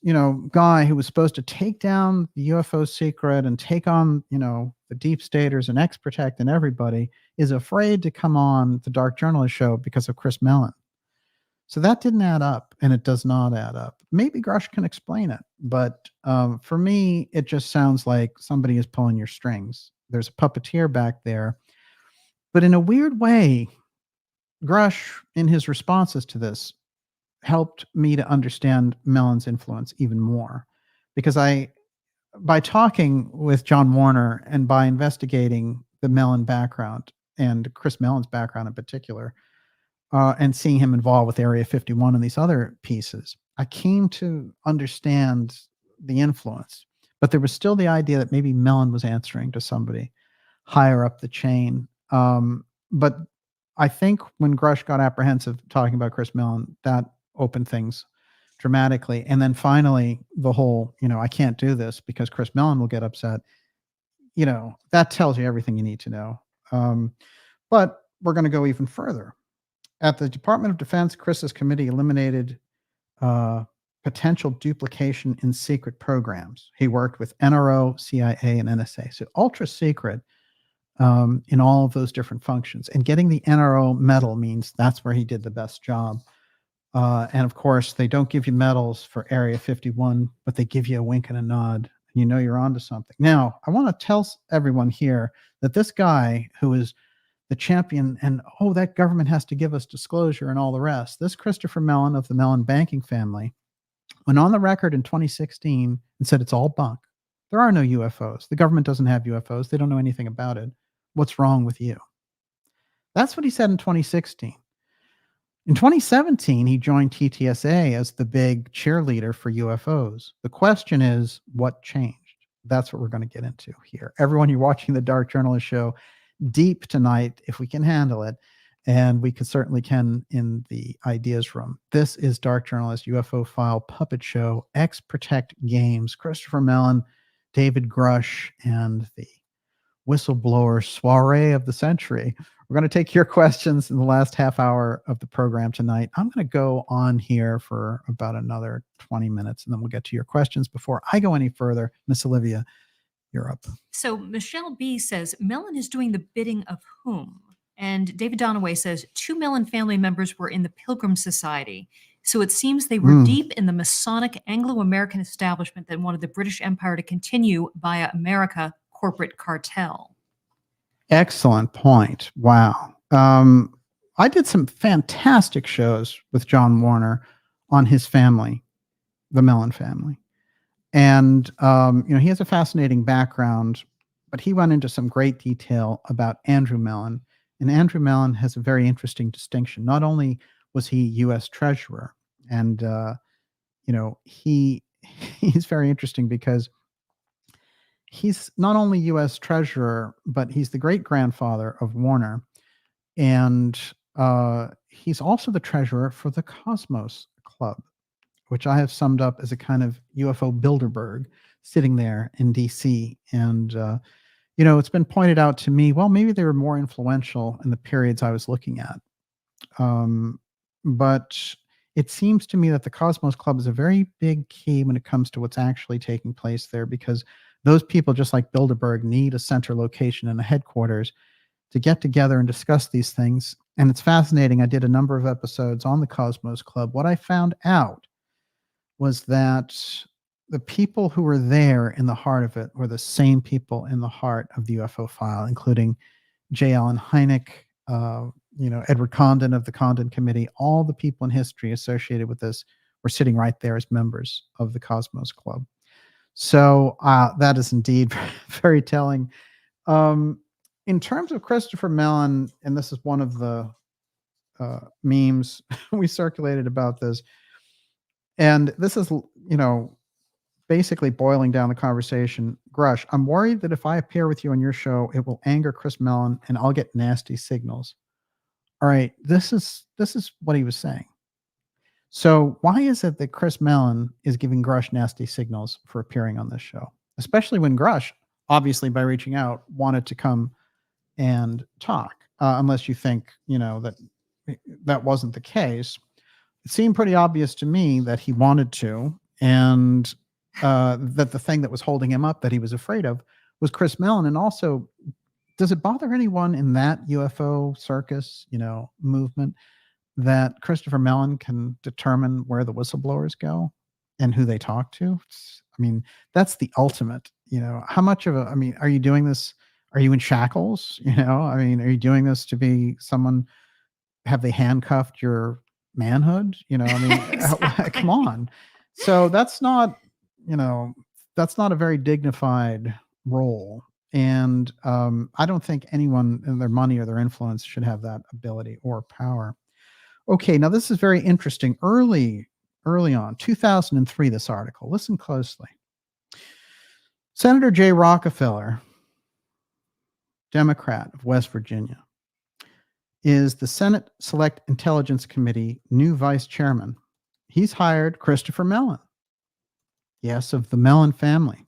guy who was supposed to take down the UFO secret and take on, the deep staters and X-Protect and everybody, is afraid to come on the Dark Journalist show because of Chris Mellon. So that didn't add up, and it does not add up. Maybe Grusch can explain it, but for me, it just sounds like somebody is pulling your strings. There's a puppeteer back there. But in a weird way, Grusch, in his responses to this, helped me to understand Mellon's influence even more, because by talking with John Warner and by investigating the Mellon background and Chris Mellon's background in particular, and seeing him involved with Area 51 and these other pieces, I came to understand the influence. But there was still the idea that maybe Mellon was answering to somebody higher up the chain. But I think when Grusch got apprehensive talking about Chris Mellon, that opened things dramatically. And then finally, the whole, I can't do this because Chris Mellon will get upset. That tells you everything you need to know. But we're going to go even further. At the Department of Defense, Chris's committee eliminated potential duplication in secret programs. He worked with NRO, CIA, and NSA. So ultra secret in all of those different functions. And getting the NRO medal means that's where he did the best job. And of course, they don't give you medals for Area 51, but they give you a wink and a nod, and you're onto something. Now, I want to tell everyone here that this guy who is the champion, and that government has to give us disclosure and all the rest. This Christopher Mellon of the Mellon banking family went on the record in 2016 and said it's all bunk. There are no UFOs. The government doesn't have UFOs. They don't know anything about it. What's wrong with you? That's what he said in 2016. In 2017, he joined TTSA as the big cheerleader for UFOs. The question is, what changed? That's what we're going to get into here. Everyone, you're watching the Dark Journalist Show deep tonight, if we can handle it. And we certainly can in the ideas room. This is Dark Journalist UFO File Puppet Show, X-Protect Games, Christopher Mellon, David Grusch, and the whistleblower soiree of the century. We're going to take your questions in the last half hour of the program tonight. I'm going to go on here for about another 20 minutes, and then we'll get to your questions. Before I go any further, Miss Olivia, you're up. So Michelle B says, Mellon is doing the bidding of whom? And David Donaway says, 2 Mellon family members were in the Pilgrim Society. So it seems they were deep in the Masonic Anglo-American establishment that wanted the British Empire to continue via America corporate cartel. Excellent point. Wow. I did some fantastic shows with John Warner on his family, the Mellon family. And, he has a fascinating background, but he went into some great detail about Andrew Mellon. And Andrew Mellon has a very interesting distinction. Not only was he U.S. Treasurer, and, he's very interesting because he's not only U.S. Treasurer, but he's the great-grandfather of Warner. And he's also the treasurer for the Cosmos Club, which I have summed up as a kind of UFO Bilderberg sitting there in D.C. And, it's been pointed out to me, well, maybe they were more influential in the periods I was looking at. But it seems to me that the Cosmos Club is a very big key when it comes to what's actually taking place there, because those people, just like Bilderberg, need a center location and a headquarters to get together and discuss these things. And it's fascinating. I did a number of episodes on the Cosmos Club. What I found out was that the people who were there in the heart of it were the same people in the heart of the UFO file, including J. Allen Hynek, Edward Condon of the Condon Committee. All the people in history associated with this were sitting right there as members of the Cosmos Club. So that is indeed very telling. In terms of Christopher Mellon, and this is one of the memes we circulated about this, and this is, basically boiling down the conversation. Grusch, I'm worried that if I appear with you on your show, it will anger Chris Mellon and I'll get nasty signals. All right, this is what he was saying. So why is it that Chris Mellon is giving Grusch nasty signals for appearing on this show? Especially when Grusch, obviously by reaching out, wanted to come and talk, unless you think, that wasn't the case. It seemed pretty obvious to me that he wanted to, and that the thing that was holding him up, that he was afraid of, was Chris Mellon. And also, does it bother anyone in that UFO circus, movement, that Christopher Mellon can determine where the whistleblowers go and who they talk to? That's the ultimate, how much of are you doing this? Are you in shackles? Are you doing this to be someone? Have they handcuffed your manhood? Exactly. Come on. So that's not a very dignified role. And I don't think anyone in their money or their influence should have that ability or power. Okay, now this is very interesting. Early on, 2003, this article. Listen closely. Senator Jay Rockefeller, Democrat of West Virginia, is the Senate Select Intelligence Committee new vice chairman. He's hired Christopher Mellon, yes, of the Mellon family,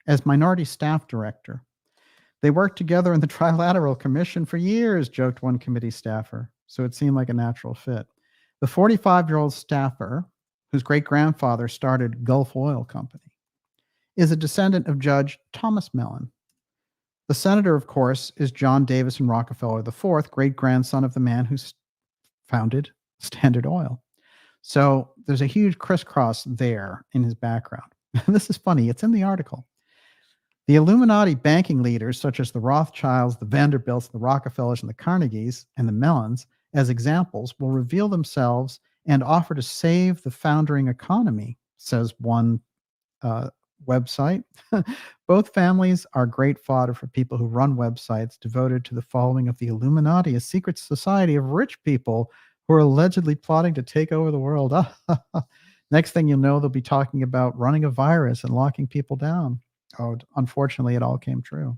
as minority staff director. They worked together in the Trilateral Commission for years, joked one committee staffer, so it seemed like a natural fit. The 45-year-old staffer, whose great-grandfather started Gulf Oil Company, is a descendant of Judge Thomas Mellon. The senator, of course, is John Davison Rockefeller IV, great-grandson of the man who founded Standard Oil. So there's a huge crisscross there in his background. This is funny. It's in the article. The Illuminati banking leaders, such as the Rothschilds, the Vanderbilts, the Rockefellers, and the Carnegies, and the Mellons, as examples, will reveal themselves and offer to save the foundering economy, says one website. Both families are great fodder for people who run websites devoted to the following of the Illuminati, a secret society of rich people who are allegedly plotting to take over the world. Next thing you'll know, they'll be talking about running a virus and locking people down. Oh, unfortunately, it all came true.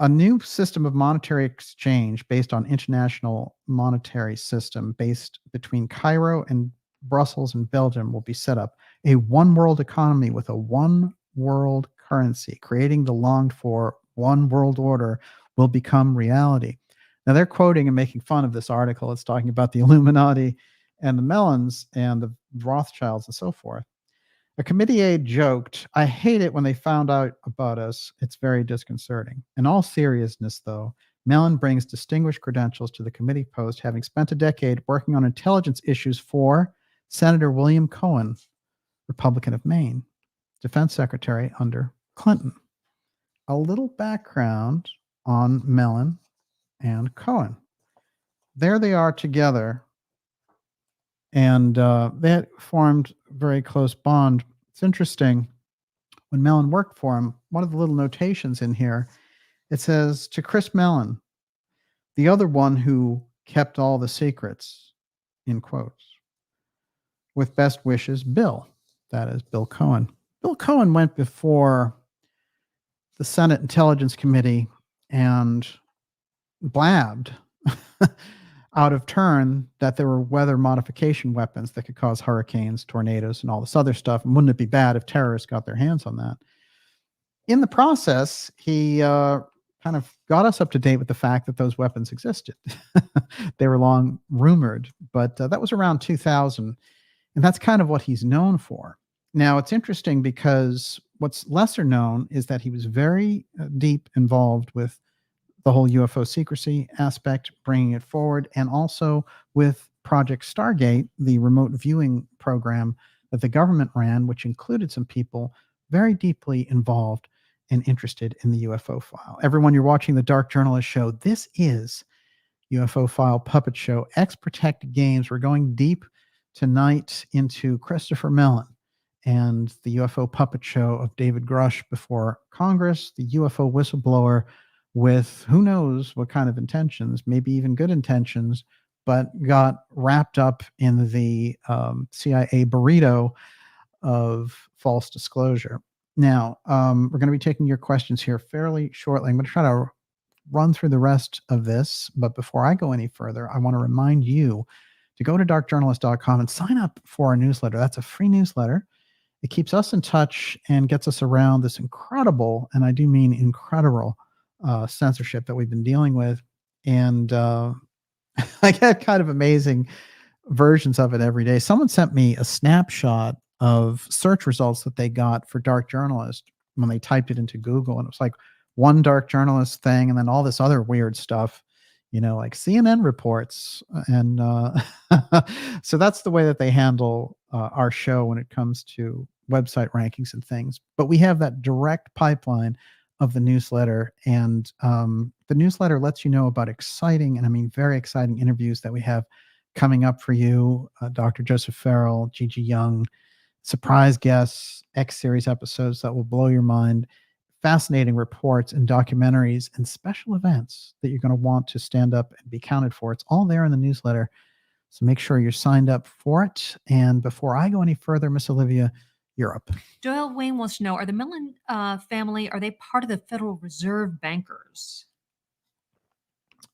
A new system of monetary exchange based on international monetary system based between Cairo and Brussels and Belgium will be set up. A one world economy with a one world currency, creating the longed for one world order, will become reality. Now, they're quoting and making fun of this article. It's talking about the Illuminati and the Mellons and the Rothschilds and so forth. A committee aide joked, "I hate it when they found out about us. It's very disconcerting." In all seriousness, though, Mellon brings distinguished credentials to the committee post, having spent a decade working on intelligence issues for Senator William Cohen, Republican of Maine, Defense Secretary under Clinton. A little background on Mellon and Cohen. There they are together, and they had formed a very close bond. It's interesting, when Mellon worked for him, one of the little notations in here, it says, "To Chris Mellon, the other one who kept all the secrets," in quotes. "With best wishes, Bill." That is Bill Cohen. Bill Cohen went before the Senate Intelligence Committee and blabbed out of turn that there were weather modification weapons that could cause hurricanes, tornadoes, and all this other stuff. And wouldn't it be bad if terrorists got their hands on that? In the process, he kind of got us up to date with the fact that those weapons existed. They were long rumored, but that was around 2000. And that's kind of what he's known for. Now, it's interesting because what's lesser known is that he was very deep involved with the whole UFO secrecy aspect, bringing it forward, and also with Project Stargate, the remote viewing program that the government ran, which included some people very deeply involved and interested in the UFO file. Everyone, you're watching the Dark Journalist Show. This is UFO File Puppet Show, X-Protected Games. We're going deep tonight into Christopher Mellon and the UFO Puppet Show of David Grusch before Congress, the UFO whistleblower with who knows what kind of intentions, maybe even good intentions, but got wrapped up in the CIA burrito of false disclosure. Now, we're going to be taking your questions here fairly shortly. I'm going to try to run through the rest of this, but before I go any further, I want to remind you to go to darkjournalist.com and sign up for our newsletter. That's a free newsletter. It keeps us in touch and gets us around this incredible, and I do mean incredible, censorship that we've been dealing with. And I get kind of amazing versions of it every day. Someone sent me a snapshot of search results that they got for Dark Journalist when they typed it into Google. And it was like one Dark Journalist thing and then all this other weird stuff, like CNN reports. And so that's the way that they handle our show when it comes to website rankings and things. But we have that direct pipeline of the newsletter, and the newsletter lets you know about exciting, and I mean very exciting, interviews that we have coming up for you. Dr. Joseph Farrell, Gigi Young, surprise guests, X-series episodes that will blow your mind, fascinating reports and documentaries and special events that you're going to want to stand up and be counted for. It's all there in the newsletter, so make sure you're signed up for it. And before I go any further, Miss Olivia, you're up. Doyle Wayne wants to know, are the Mellon family, are they part of the Federal Reserve bankers?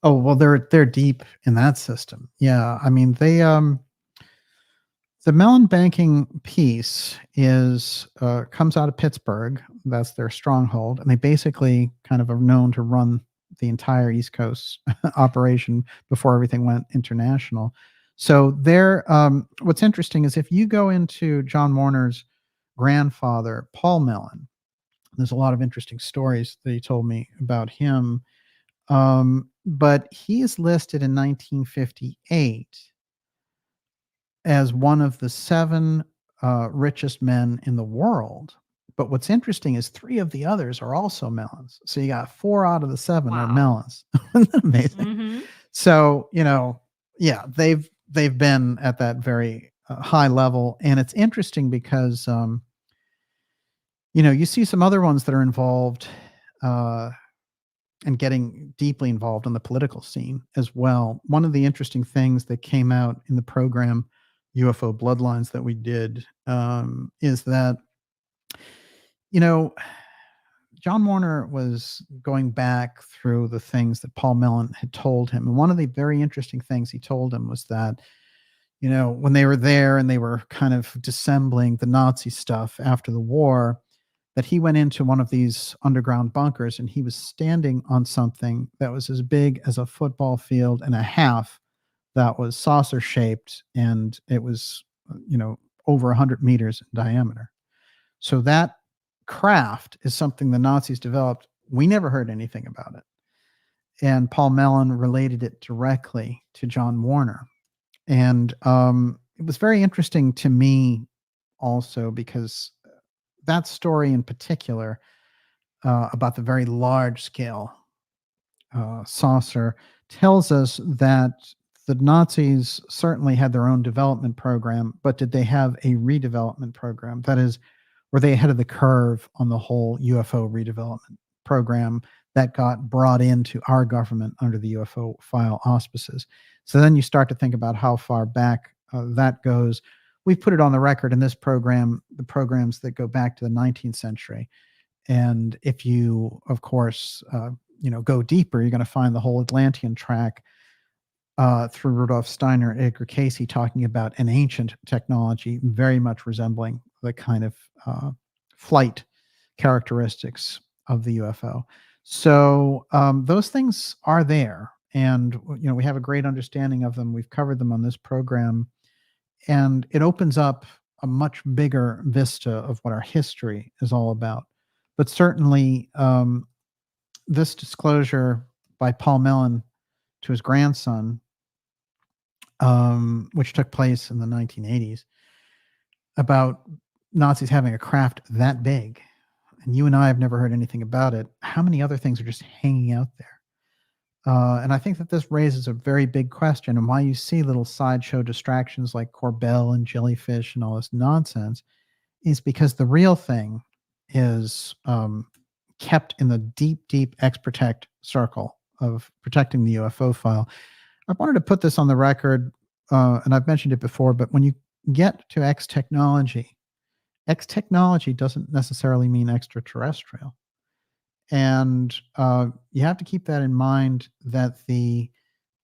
Oh, well, they're deep in that system. Yeah. I mean, they the Mellon banking piece is comes out of Pittsburgh. That's their stronghold. And they basically kind of are known to run the entire East Coast operation before everything went international. So they're what's interesting is if you go into John Warner's grandfather, Paul Mellon, there's a lot of interesting stories that he told me about him. But he is listed in 1958 as one of the 7 richest men in the world. But what's interesting is 3 of the others are also Mellons. So you got 4 out of the 7 are Wow. Mellons. Isn't that amazing? Mhm. So, yeah, they've been at that very high level. And it's interesting because, you see some other ones that are involved and getting deeply involved in the political scene as well. One of the interesting things that came out in the program UFO Bloodlines that we did is that, John Warner was going back through the things that Paul Mellon had told him. And one of the very interesting things he told him was that, when they were there and they were kind of dissembling the Nazi stuff after the war, that he went into one of these underground bunkers and he was standing on something that was as big as a football field and a half, that was saucer shaped, and it was, over 100 meters in diameter. So that craft is something the Nazis developed. We never heard anything about it. And Paul Mellon related it directly to John Warner. And it was very interesting to me also because that story in particular about the very large scale saucer tells us that the Nazis certainly had their own development program, but did they have a redevelopment program? That is, were they ahead of the curve on the whole UFO redevelopment program that got brought into our government under the UFO file auspices? So then you start to think about how far back that goes. We've put it on the record in this program, the programs that go back to the 19th century. And if you, of course, go deeper, you're going to find the whole Atlantean track through Rudolf Steiner and Edgar Cayce talking about an ancient technology very much resembling the kind of flight characteristics of the UFO. So those things are there, and we have a great understanding of them. We've covered them on this program, and it opens up a much bigger vista of what our history is all about. But certainly, this disclosure by Paul Mellon to his grandson, which took place in the 1980s, about Nazis having a craft that big, and you and I have never heard anything about it. How many other things are just hanging out there? And I think that this raises a very big question, and why you see little sideshow distractions like Corbell and jellyfish and all this nonsense is because the real thing is kept in the deep, deep X-Protect circle of protecting the UFO file. I wanted to put this on the record, and I've mentioned it before, but when you get to X technology doesn't necessarily mean extraterrestrial. And you have to keep that in mind, that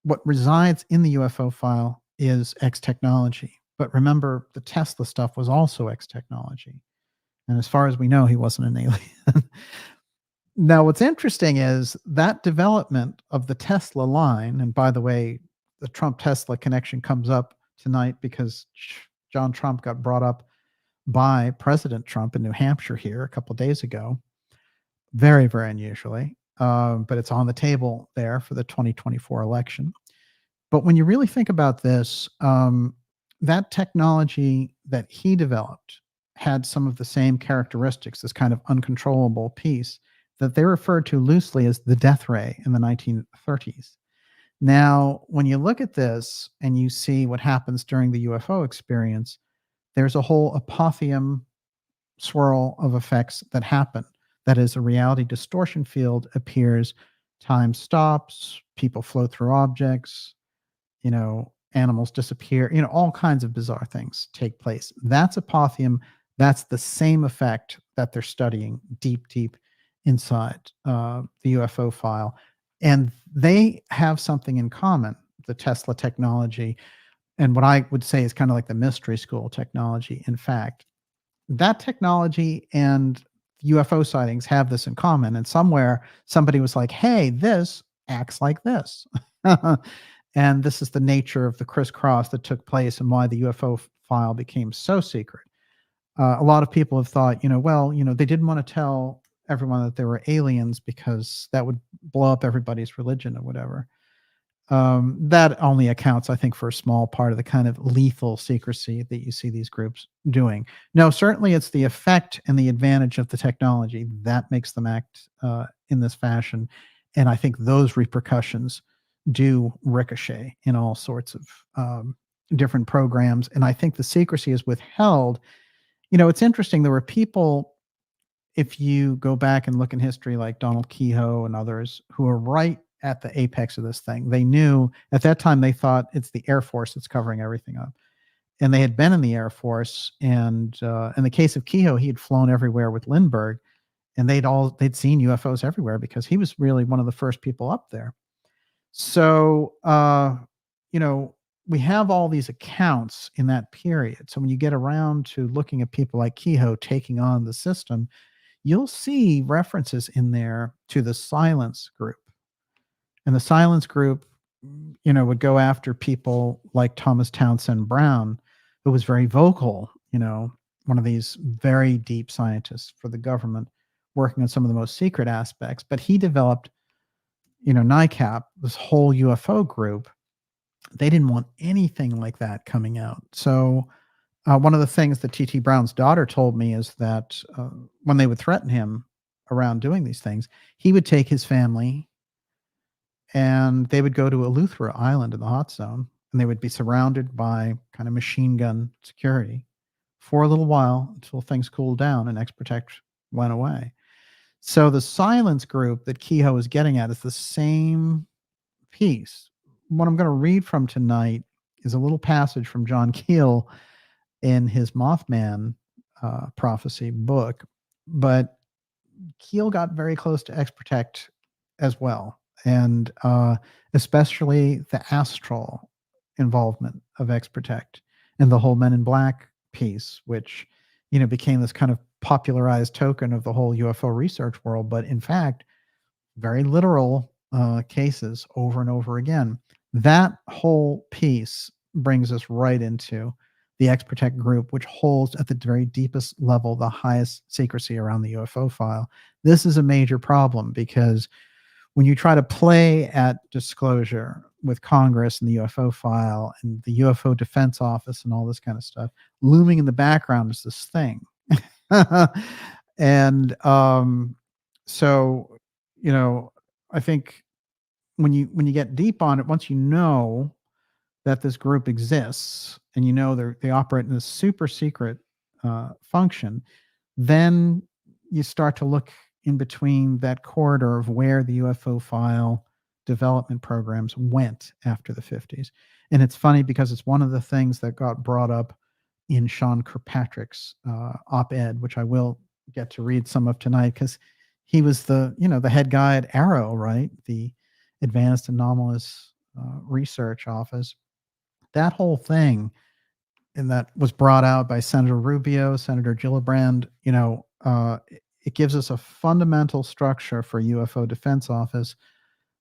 what resides in the UFO file is X technology. But remember, the Tesla stuff was also X technology. And as far as we know, he wasn't an alien. Now, what's interesting is that development of the Tesla line, and by the way, the Trump-Tesla connection comes up tonight because John Trump got brought up by President Trump in New Hampshire here a couple of days ago. Very, very unusually, but it's on the table there for the 2024 election. But when you really think about this, that technology that he developed had some of the same characteristics, this kind of uncontrollable piece that they referred to loosely as the death ray in the 1930s. Now, when you look at this and you see what happens during the UFO experience, there's a whole apotheum swirl of effects that happen. That is, a reality distortion field appears, time stops, people flow through objects, animals disappear, all kinds of bizarre things take place. That's apotheum. That's the same effect that they're studying deep, deep inside the UFO file. And they have something in common, the Tesla technology, and what I would say is kind of like the mystery school technology. In fact, that technology and UFO sightings have this in common. And somewhere somebody was like, hey, this acts like this. And this is the nature of the crisscross that took place and why the UFO file became so secret. A lot of people have thought, they didn't want to tell everyone that there were aliens because that would blow up everybody's religion or whatever. that only accounts, I think, for a small part of the kind of lethal secrecy that you see these groups doing. No, certainly it's the effect and the advantage of the technology that makes them act in this fashion. And I think those repercussions do ricochet in all sorts of different programs. And I think the secrecy is withheld. It's interesting. There were people, if you go back and look in history, like Donald Kehoe and others, who are right at the apex of this thing. They knew at that time, they thought it's the Air Force that's covering everything up. And they had been in the Air Force. And in the case of Kehoe, he had flown everywhere with Lindbergh, and they'd seen UFOs everywhere because he was really one of the first people up there. So, we have all these accounts in that period. So when you get around to looking at people like Kehoe taking on the system, you'll see references in there to the silence group. And the silence group, would go after people like Thomas Townsend Brown, who was very vocal, one of these very deep scientists for the government working on some of the most secret aspects. But he developed, NICAP, this whole UFO group. They didn't want anything like that coming out. So one of the things that T.T. Brown's daughter told me is that when they would threaten him around doing these things, he would take his family and they would go to Eleuthera Island in the hot zone, and they would be surrounded by kind of machine gun security for a little while until things cooled down and X-Protect went away. So the silence group that Kehoe is getting at is the same piece. What I'm going to read from tonight is a little passage from John Keel in his Mothman prophecy book, but Keel got very close to X-Protect as well, and especially the astral involvement of X-Protect and the whole Men in Black piece, which became this kind of popularized token of the whole UFO research world, but in fact, very literal cases over and over again. That whole piece brings us right into the X-Protect group, which holds at the very deepest level the highest secrecy around the UFO file. This is a major problem because when you try to play at disclosure with Congress and the UFO file and the UFO Defense Office and all this kind of stuff, looming in the background is this thing. And so, I think when you get deep on it, once you know that this group exists and they operate in this super secret function, then you start to look in between that corridor of where the UFO file development programs went after the 50s. And it's funny because it's one of the things that got brought up in Sean Kirkpatrick's op-ed, which I will get to read some of tonight, because he was the head guy at ARROW, right? The Advanced Anomalous Research Office. That whole thing, and that was brought out by Senator Rubio, Senator Gillibrand, it gives us a fundamental structure for UFO Defense Office.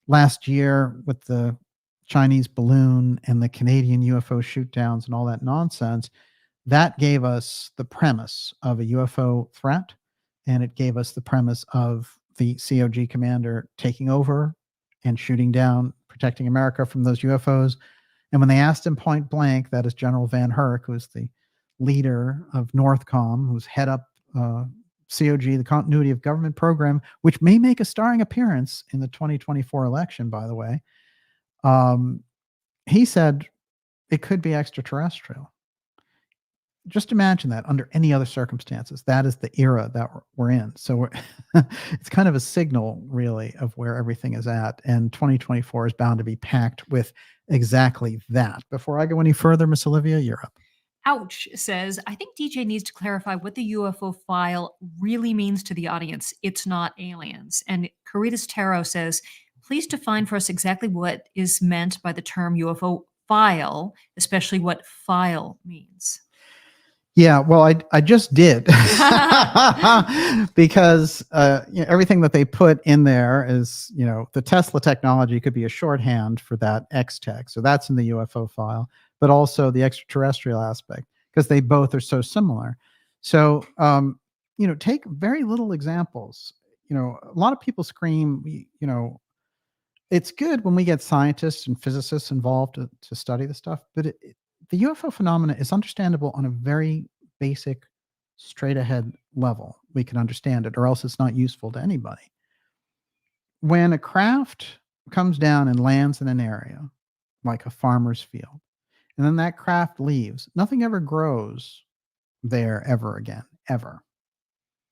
Last year, with the Chinese balloon and the Canadian UFO shootdowns and all that nonsense, that gave us the premise of a UFO threat, and it gave us the premise of the COG commander taking over and shooting down, protecting America from those UFOs. And when they asked him point blank, that is General Van Herk, who's the leader of Northcom, who's head up COG, the Continuity of Government Program, which may make a starring appearance in the 2024 election, by the way. He said it could be extraterrestrial. Just imagine that under any other circumstances. That is the era that we're in. So it's kind of a signal, really, of where everything is at. And 2024 is bound to be packed with exactly that. Before I go any further, Miss Olivia, you're up. Ouch says, I think DJ needs to clarify what the UFO file really means to the audience. It's not aliens. And Caritas Tarot says, please define for us exactly what is meant by the term UFO file, especially what file means. Yeah, well, I just did because everything that they put in there is, the Tesla technology could be a shorthand for that X-Tech. So that's in the UFO file, but also the extraterrestrial aspect, because they both are so similar. So, take very little examples. A lot of people scream, it's good when we get scientists and physicists involved to study the stuff, but the UFO phenomena is understandable on a very basic, straight ahead level. We can understand it, or else it's not useful to anybody. When a craft comes down and lands in an area, like a farmer's field, and then that craft leaves, nothing ever grows there ever again, ever.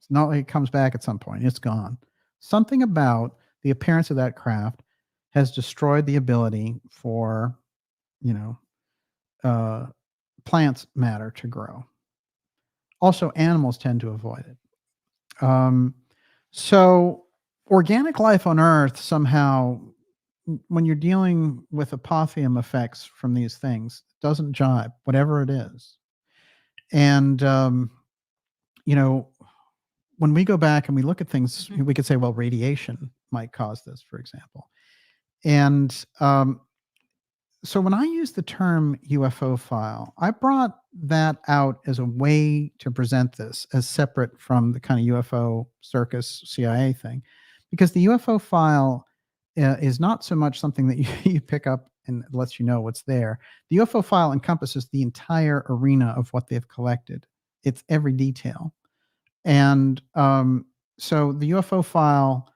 It's not like it comes back at some point, it's gone. Something about the appearance of that craft has destroyed the ability for, plant matter to grow. Also, animals tend to avoid it. So organic life on Earth somehow, when you're dealing with apotheum effects from these things, doesn't jibe, whatever it is. And, when we go back and we look at things, we could say, well, radiation might cause this, for example. And so when I use the term UFO file, I brought that out as a way to present this as separate from the kind of UFO circus CIA thing, because the UFO file is not so much something that you pick up and it lets you know what's there. The UFO file encompasses the entire arena of what they've collected. It's every detail. And so the UFO file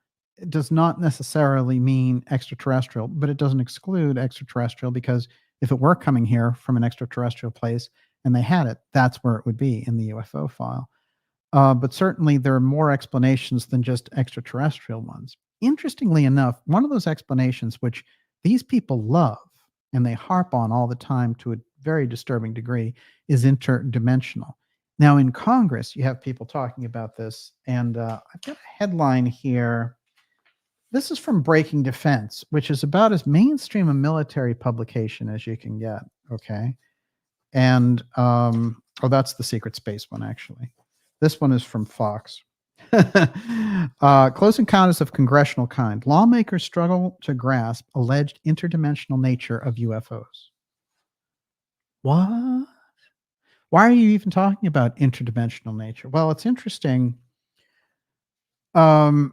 does not necessarily mean extraterrestrial, but it doesn't exclude extraterrestrial, because if it were coming here from an extraterrestrial place and they had it, that's where it would be in the UFO file. But certainly there are more explanations than just extraterrestrial ones. Interestingly enough, one of those explanations, which these people love and they harp on all the time to a very disturbing degree, is interdimensional. Now, in Congress, you have people talking about this, and I've got a headline here. This is from Breaking Defense, which is about as mainstream a military publication as you can get, okay? And, that's the secret space one, actually. This one is from Fox. Close Encounters of Congressional Kind. Lawmakers struggle to grasp alleged interdimensional nature of UFOs. What? Why are you even talking about interdimensional nature? Well, it's interesting. Something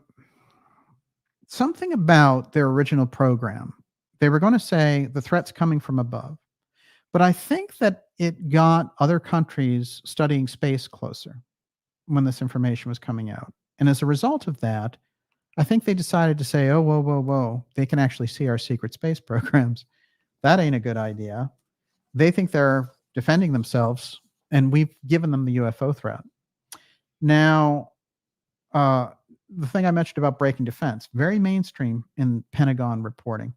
about their original program. They were going to say the threat's coming from above. But I think that it got other countries studying space closer when this information was coming out. And as a result of that, I think they decided to say, oh, whoa. They can actually see our secret space programs. That ain't a good idea. They think they're defending themselves, and we've given them the UFO threat. Now, the thing I mentioned about Breaking Defense, very mainstream in Pentagon reporting.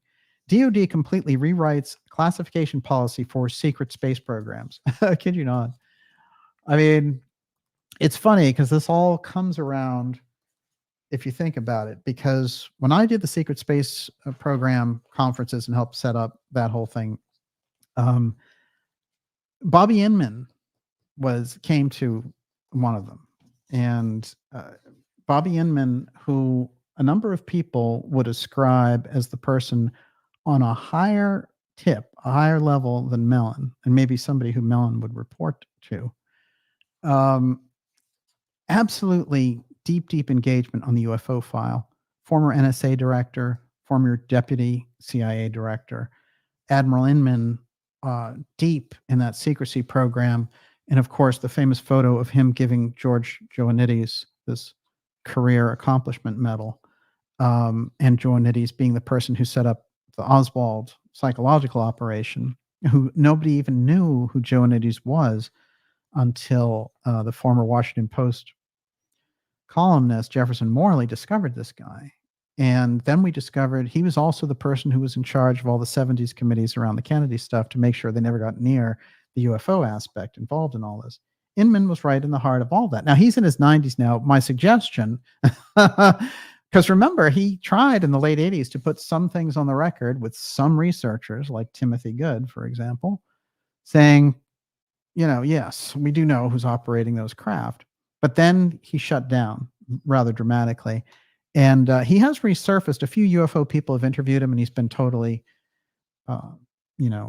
DoD completely rewrites classification policy for secret space programs. I kid you not. I mean, it's funny because this all comes around, if you think about it, because when I did the secret space program conferences and helped set up that whole thing, Bobby Inman came to one of them. And Bobby Inman, who a number of people would ascribe as the person on a higher level than Mellon, and maybe somebody who Mellon would report to, absolutely deep engagement on the UFO file. Former NSA director, former deputy CIA director, Admiral Inman, deep in that secrecy program. And of course, the famous photo of him giving George Ioannidis this career accomplishment medal, and Ioannidis being the person who set up the Oswald psychological operation, who nobody even knew who Ioannidis was until the former Washington Post columnist Jefferson Morley discovered this guy. And then we discovered he was also the person who was in charge of all the 70s committees around the Kennedy stuff to make sure they never got near the UFO aspect involved in all this. Inman was right in the heart of all that. Now, he's in his 90s now. My suggestion, because remember, he tried in the late 80s to put some things on the record with some researchers, like Timothy Good, for example, saying, yes, we do know who's operating those craft. But then he shut down rather dramatically. And he has resurfaced. A few UFO people have interviewed him, and he's been totally,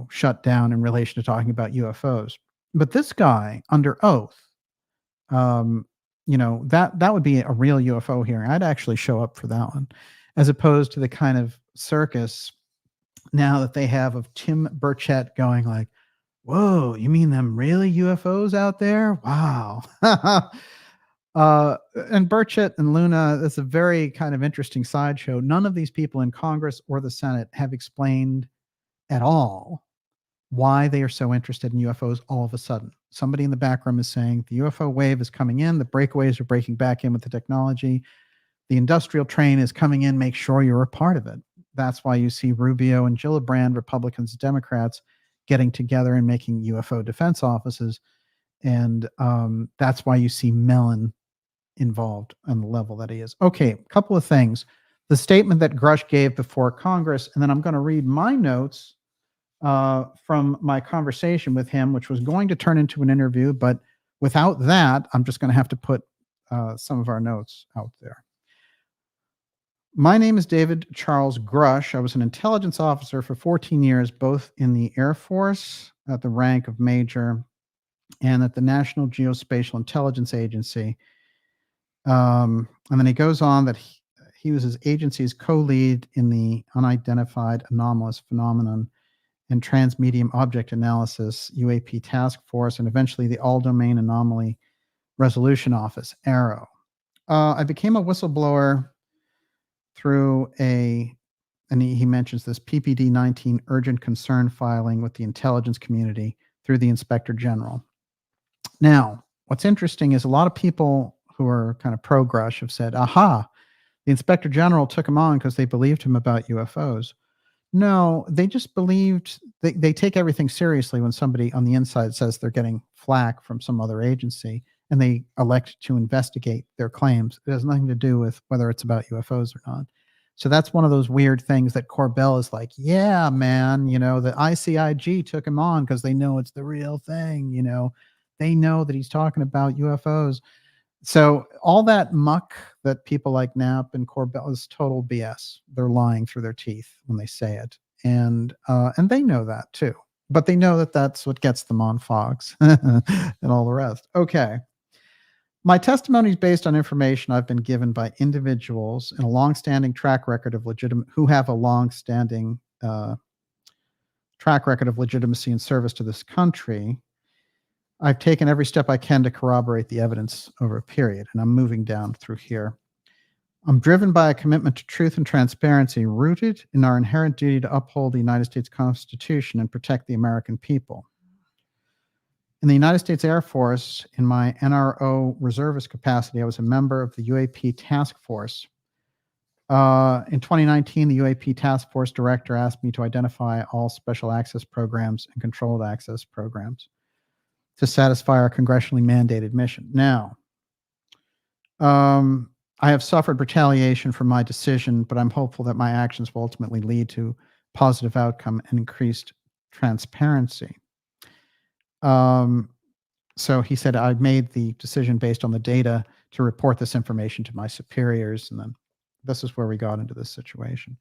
shut down in relation to talking about UFOs. But this guy, under oath, that would be a real UFO hearing. I'd actually show up for that one, as opposed to the kind of circus now that they have of Tim Burchett going like, whoa, you mean them really UFOs out there? Wow. And Burchett and Luna, that's a very kind of interesting sideshow. None of these people in Congress or the Senate have explained at all why they are so interested in UFOs all of a sudden. Somebody in the back room is saying the UFO wave is coming in, the breakaways are breaking back in with the technology, the industrial train is coming in, make sure you're a part of it. That's why you see Rubio and Gillibrand, Republicans and Democrats, getting together and making UFO defense offices. And that's why you see Mellon involved on the level that he is. Okay, a couple of things. The statement that Grusch gave before Congress, and then I'm going to read my notes from my conversation with him, which was going to turn into an interview, but without that, I'm just going to have to put some of our notes out there. My name is David Charles Grusch. I was an intelligence officer for 14 years, both in the Air Force at the rank of major and at the National Geospatial Intelligence Agency. And then he goes on that he was his agency's co-lead in the Unidentified Anomalous Phenomenon and Transmedium Object Analysis UAP Task Force, and eventually the All-Domain Anomaly Resolution Office, ARROW. I became a whistleblower through and he mentions this PPD 19 urgent concern filing with the intelligence community through the Inspector General. Now, what's interesting is a lot of people who are kind of pro-Grusch have said, aha, the Inspector General took him on because they believed him about UFOs. No, they just believed, they take everything seriously when somebody on the inside says they're getting flack from some other agency and they elect to investigate their claims. It has nothing to do with whether it's about UFOs or not. So that's one of those weird things that Corbell is like, yeah, man, the ICIG took him on because they know it's the real thing. They know that he's talking about UFOs. So all that muck that people like Knapp and Corbell is total BS. They're lying through their teeth when they say it. And they know that too. But they know that that's what gets them on Fox and all the rest. Okay. My testimony is based on information I've been given by individuals in a long-standing track record of track record of legitimacy and service to this country. I've taken every step I can to corroborate the evidence over a period, and I'm moving down through here. I'm driven by a commitment to truth and transparency rooted in our inherent duty to uphold the United States Constitution and protect the American people. In the United States Air Force, in my NRO reservist capacity, I was a member of the UAP Task Force. In 2019, the UAP Task Force director asked me to identify all special access programs and controlled access programs to satisfy our congressionally mandated mission. Now, I have suffered retaliation for my decision, but I'm hopeful that my actions will ultimately lead to positive outcome and increased transparency. So he said, I made the decision based on the data to report this information to my superiors. And then this is where we got into this situation.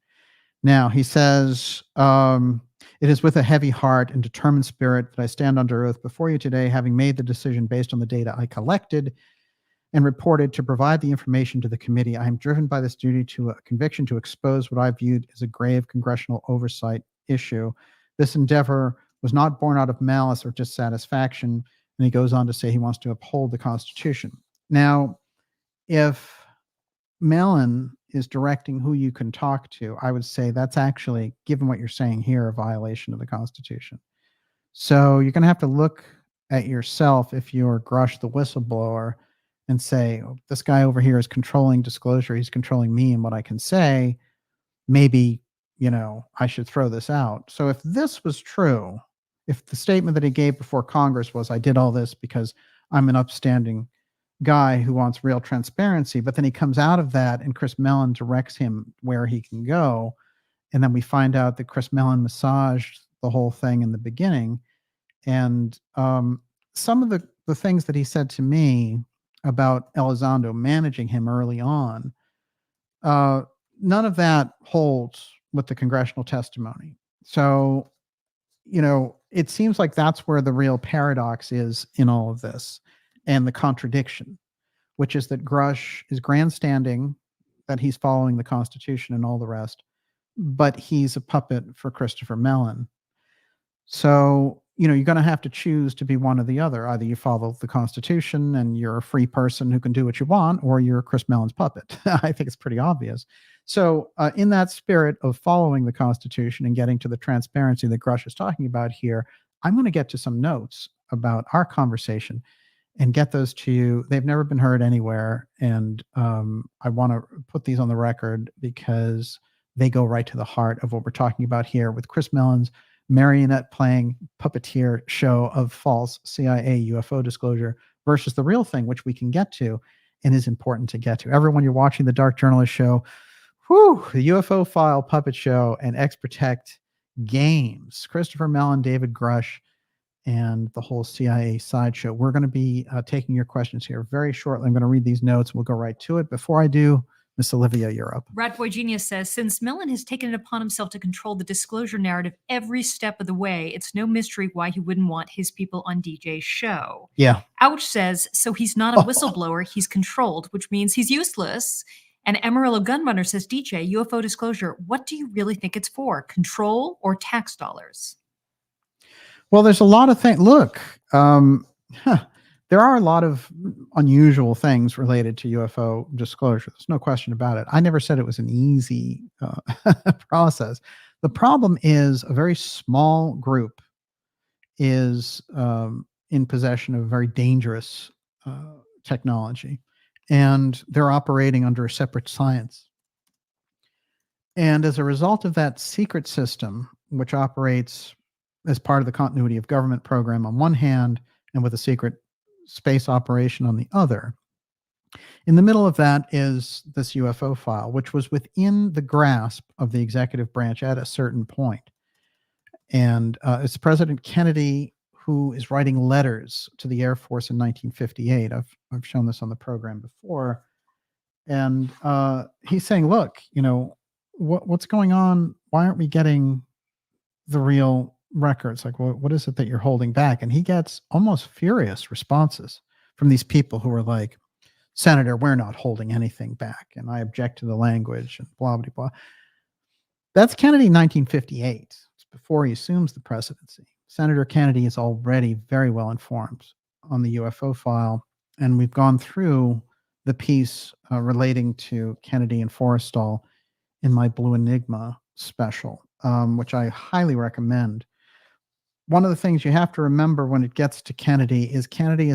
Now, he says, it is with a heavy heart and determined spirit that I stand under oath before you today, having made the decision based on the data I collected and reported to provide the information to the committee. I am driven by this duty to a conviction to expose what I viewed as a grave congressional oversight issue. This endeavor was not born out of malice or dissatisfaction. And he goes on to say he wants to uphold the Constitution. Now, if Mellon is directing who you can talk to, I would say that's actually, given what you're saying here, a violation of the Constitution. So you're going to have to look at yourself if you're Grusch the whistleblower and say, oh, this guy over here is controlling disclosure. He's controlling me and what I can say. Maybe, I should throw this out. So if this was true, if the statement that he gave before Congress was, I did all this because I'm an upstanding guy who wants real transparency, but then he comes out of that and Chris Mellon directs him where he can go. And then we find out that Chris Mellon massaged the whole thing in the beginning. And some of the things that he said to me about Elizondo managing him early on, none of that holds with the congressional testimony. So, it seems like that's where the real paradox is in all of this and the contradiction, which is that Grusch is grandstanding that he's following the Constitution and all the rest, but he's a puppet for Christopher Mellon. So, you're going to have to choose to be one or the other. Either you follow the Constitution and you're a free person who can do what you want, or you're Chris Mellon's puppet. I think it's pretty obvious. So, in that spirit of following the Constitution and getting to the transparency that Grusch is talking about here, I'm going to get to some notes about our conversation and get those to you. They've never been heard anywhere. And I want to put these on the record because they go right to the heart of what we're talking about here with Chris Mellon's marionette playing puppeteer show of false CIA UFO disclosure versus the real thing, which we can get to and is important to get to. Everyone, you're watching the Dark Journalist show, the UFO file puppet show and X Protect games. Christopher Mellon, David Grusch, and the whole CIA sideshow. We're going to be taking your questions here very shortly. I'm going to read these notes. We'll go right to it. Before I do, Miss Olivia, you're up. Ratboy Genius says, since Mellon has taken it upon himself to control the disclosure narrative every step of the way, it's no mystery why he wouldn't want his people on DJ's show. Yeah. Ouch says, so he's not a whistleblower, he's controlled, which means he's useless. And Amarillo Gunrunner says, DJ, UFO disclosure, what do you really think it's for? Control or tax dollars? Well, there's a lot of things. Look, there are a lot of unusual things related to UFO disclosure. There's no question about it. I never said it was an easy process. The problem is a very small group is in possession of very dangerous technology, and they're operating under a separate science. And as a result of that secret system, which operates as part of the continuity of government program on one hand, and with a secret space operation on the other. In the middle of that is this UFO file, which was within the grasp of the executive branch at a certain point. And it's President Kennedy who is writing letters to the Air Force in 1958. I've shown this on the program before. And he's saying, look, what's going on? Why aren't we getting the real records? Like, what is it that you're holding back? And he gets almost furious responses from these people who are like, Senator, we're not holding anything back, and I object to the language, and blah, blah, blah. That's Kennedy 1958. It's before he assumes the presidency. Senator Kennedy is already very well informed on the UFO file, and we've gone through the piece relating to Kennedy and Forrestal in my Blue Enigma special, which I highly recommend. One of the things you have to remember when it gets to Kennedy is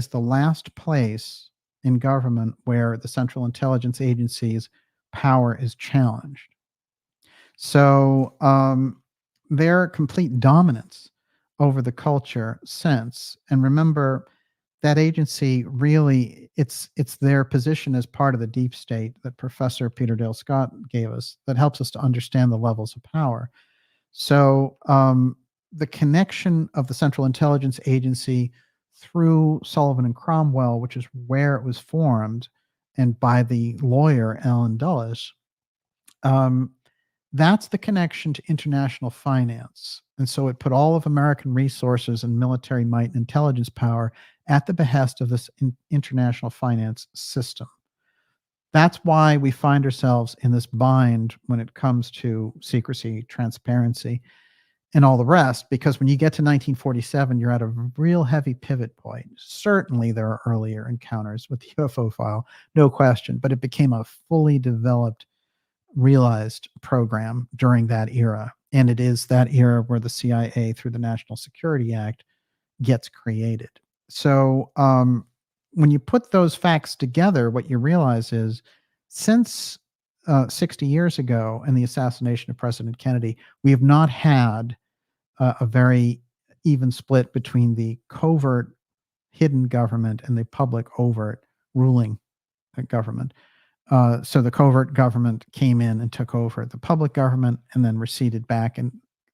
the last place in government where the Central Intelligence Agency's power is challenged. So their complete dominance over the culture since, and remember that agency really, it's their position as part of the deep state that Professor Peter Dale Scott gave us that helps us to understand the levels of power. So the connection of the Central Intelligence Agency through Sullivan and Cromwell, which is where it was formed, and by the lawyer Alan Dulles, that's the connection to international finance. And so it put all of American resources and military might and intelligence power at the behest of this international finance system. That's why we find ourselves in this bind when it comes to secrecy, transparency, and all the rest, because when you get to 1947, you're at a real heavy pivot point. Certainly there are earlier encounters with the UFO file, no question, but it became a fully developed, realized program during that era. And it is that era where the CIA, through the National Security Act, gets created. So when you put those facts together, what you realize is since 60 years ago and the assassination of President Kennedy, we have not had a very even split between the covert hidden government and the public overt ruling government. So the covert government came in and took over the public government and then receded back, and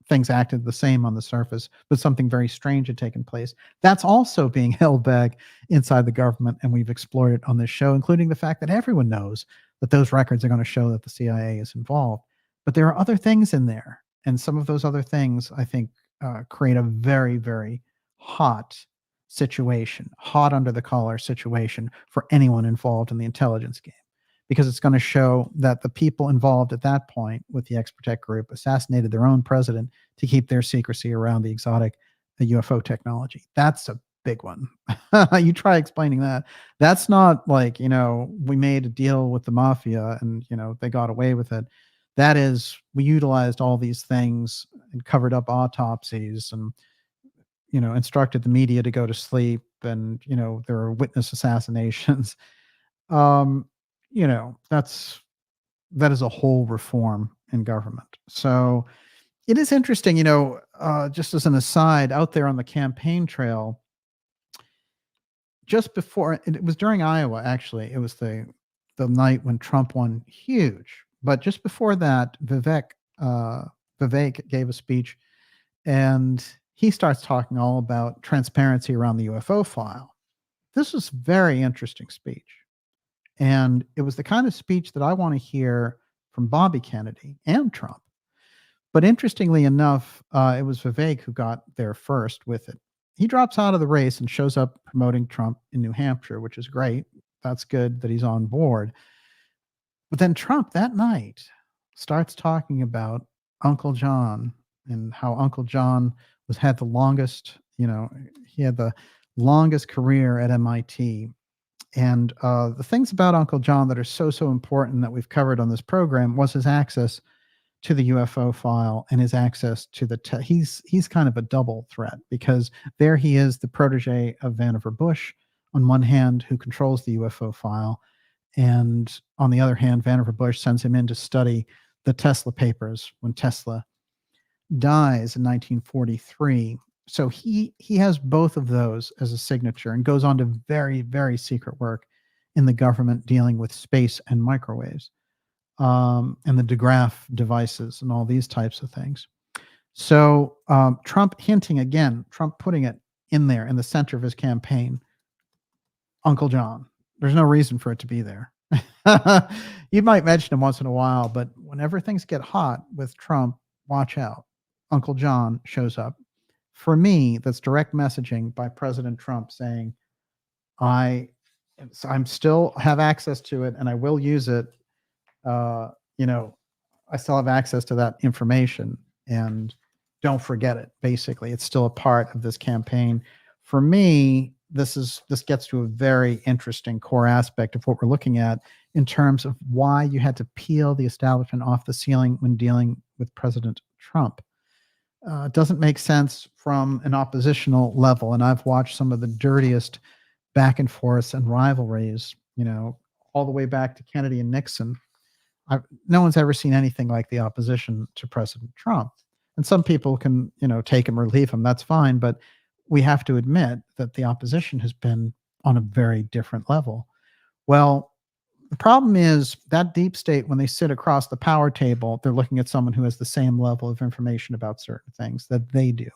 things acted the same on the surface, but something very strange had taken place. That's also being held back inside the government, and we've explored it on this show, including the fact that everyone knows that those records are going to show that the CIA is involved. But there are other things in there, and some of those other things, I think, create a very, very hot situation, hot under the collar situation for anyone involved in the intelligence game. because it's going to show that the people involved at that point with the X-Protect group assassinated their own president to keep their secrecy around the exotic UFO technology. That's a big one. You try explaining that. That's not like, we made a deal with the mafia and, they got away with it. That is, we utilized all these things and covered up autopsies and, instructed the media to go to sleep. And, there are witness assassinations. That is a whole reform in government. So it is interesting, just as an aside, out there on the campaign trail, just before, it was during Iowa, actually, it was the night when Trump won huge. But just before that, Vivek gave a speech, and he starts talking all about transparency around the UFO file. This was a very interesting speech. And it was the kind of speech that I want to hear from Bobby Kennedy and Trump. But interestingly enough, it was Vivek who got there first with it. He drops out of the race and shows up promoting Trump in New Hampshire, which is great. That's good that he's on board. But then Trump that night starts talking about Uncle John and how Uncle John had the longest, he had the longest career at MIT. And the things about Uncle John that are so important that we've covered on this program was his access to the UFO file and his access to the he's kind of a double threat, because there he is, the protege of Vannevar Bush on one hand, who controls the UFO file, and on the other hand, Vannevar Bush sends him in to study the Tesla papers when Tesla dies in 1943. So he has both of those as a signature and goes on to very, very secret work in the government dealing with space and microwaves, and the DeGraff devices and all these types of things. So Trump putting it in there in the center of his campaign, Uncle John. There's no reason for it to be there. You might mention him once in a while, but whenever things get hot with Trump, watch out. Uncle John shows up. For me, that's direct messaging by President Trump saying, I'm still have access to it and I will use it. I still have access to that information and don't forget it. Basically, it's still a part of this campaign. For me, this gets to a very interesting core aspect of what we're looking at in terms of why you had to peel the establishment off the ceiling when dealing with President Trump. It doesn't make sense from an oppositional level. And I've watched some of the dirtiest back and forths and rivalries, all the way back to Kennedy and Nixon. No one's ever seen anything like the opposition to President Trump. And some people can, take him or leave him. That's fine. But we have to admit that the opposition has been on a very different level. Well, the problem is that deep state, when they sit across the power table, they're looking at someone who has the same level of information about certain things that they do.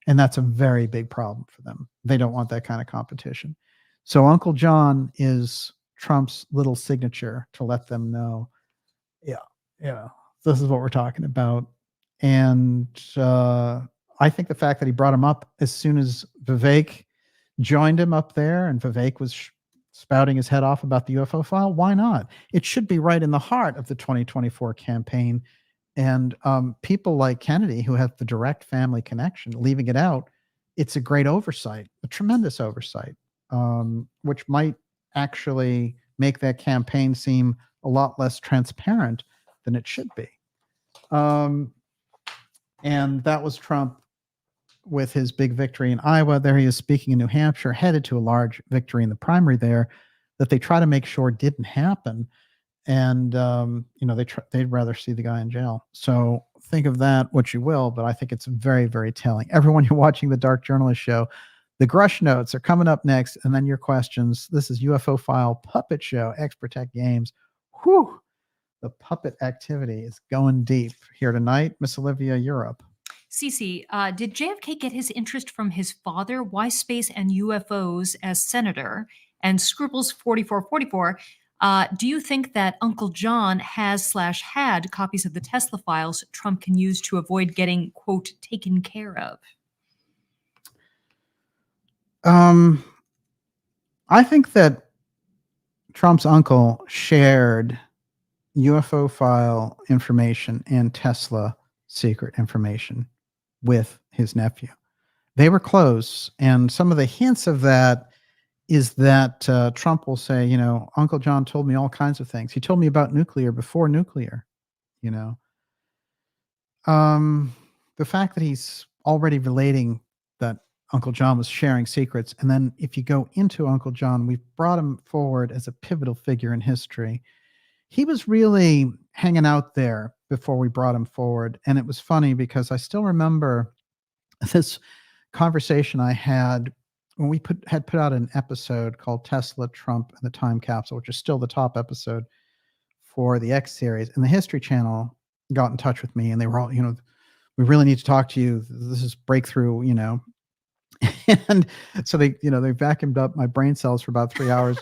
And that's a very big problem for them. They don't want that kind of competition. So Uncle John is Trump's little signature to let them know, this is what we're talking about. And I think the fact that he brought him up as soon as Vivek joined him up there and Vivek was spouting his head off about the UFO file, why not? It should be right in the heart of the 2024 campaign. And people like Kennedy, who have the direct family connection, leaving it out, it's a great oversight, a tremendous oversight, which might actually make that campaign seem a lot less transparent than it should be. And that was Trump with his big victory in Iowa. There he is speaking in New Hampshire, headed to a large victory in the primary there that they try to make sure didn't happen. And, they'd rather see the guy in jail. So think of that what you will, but I think it's very, very telling. Everyone, you're watching the Dark Journalist Show. The Grusch notes are coming up next, and then your questions. This is UFO File Puppet Show, X-Protect Games. Whew, the puppet activity is going deep here tonight. Miss Olivia, you're up. Cece, did JFK get his interest from his father? Why space and UFOs as senator? And Scruples 4444, do you think that Uncle John has/had copies of the Tesla files Trump can use to avoid getting, quote, taken care of? I think that Trump's uncle shared UFO file information and Tesla secret information with his nephew. They were close, and some of the hints of that is that Trump will say, you know, Uncle John told me all kinds of things. He told me about nuclear before nuclear, you know. The fact that he's already relating that Uncle John was sharing secrets, and then if you go into Uncle John, we've brought him forward as a pivotal figure in history. He was really hanging out there before we brought him forward, and it was funny because I still remember this conversation I had when we had put out an episode called Tesla, Trump, and the Time Capsule, which is still the top episode for the X series. And the History Channel got in touch with me, and they were all, you know, we really need to talk to you. This is breakthrough, you know. And so they, you know, they vacuumed up my brain cells for about 3 hours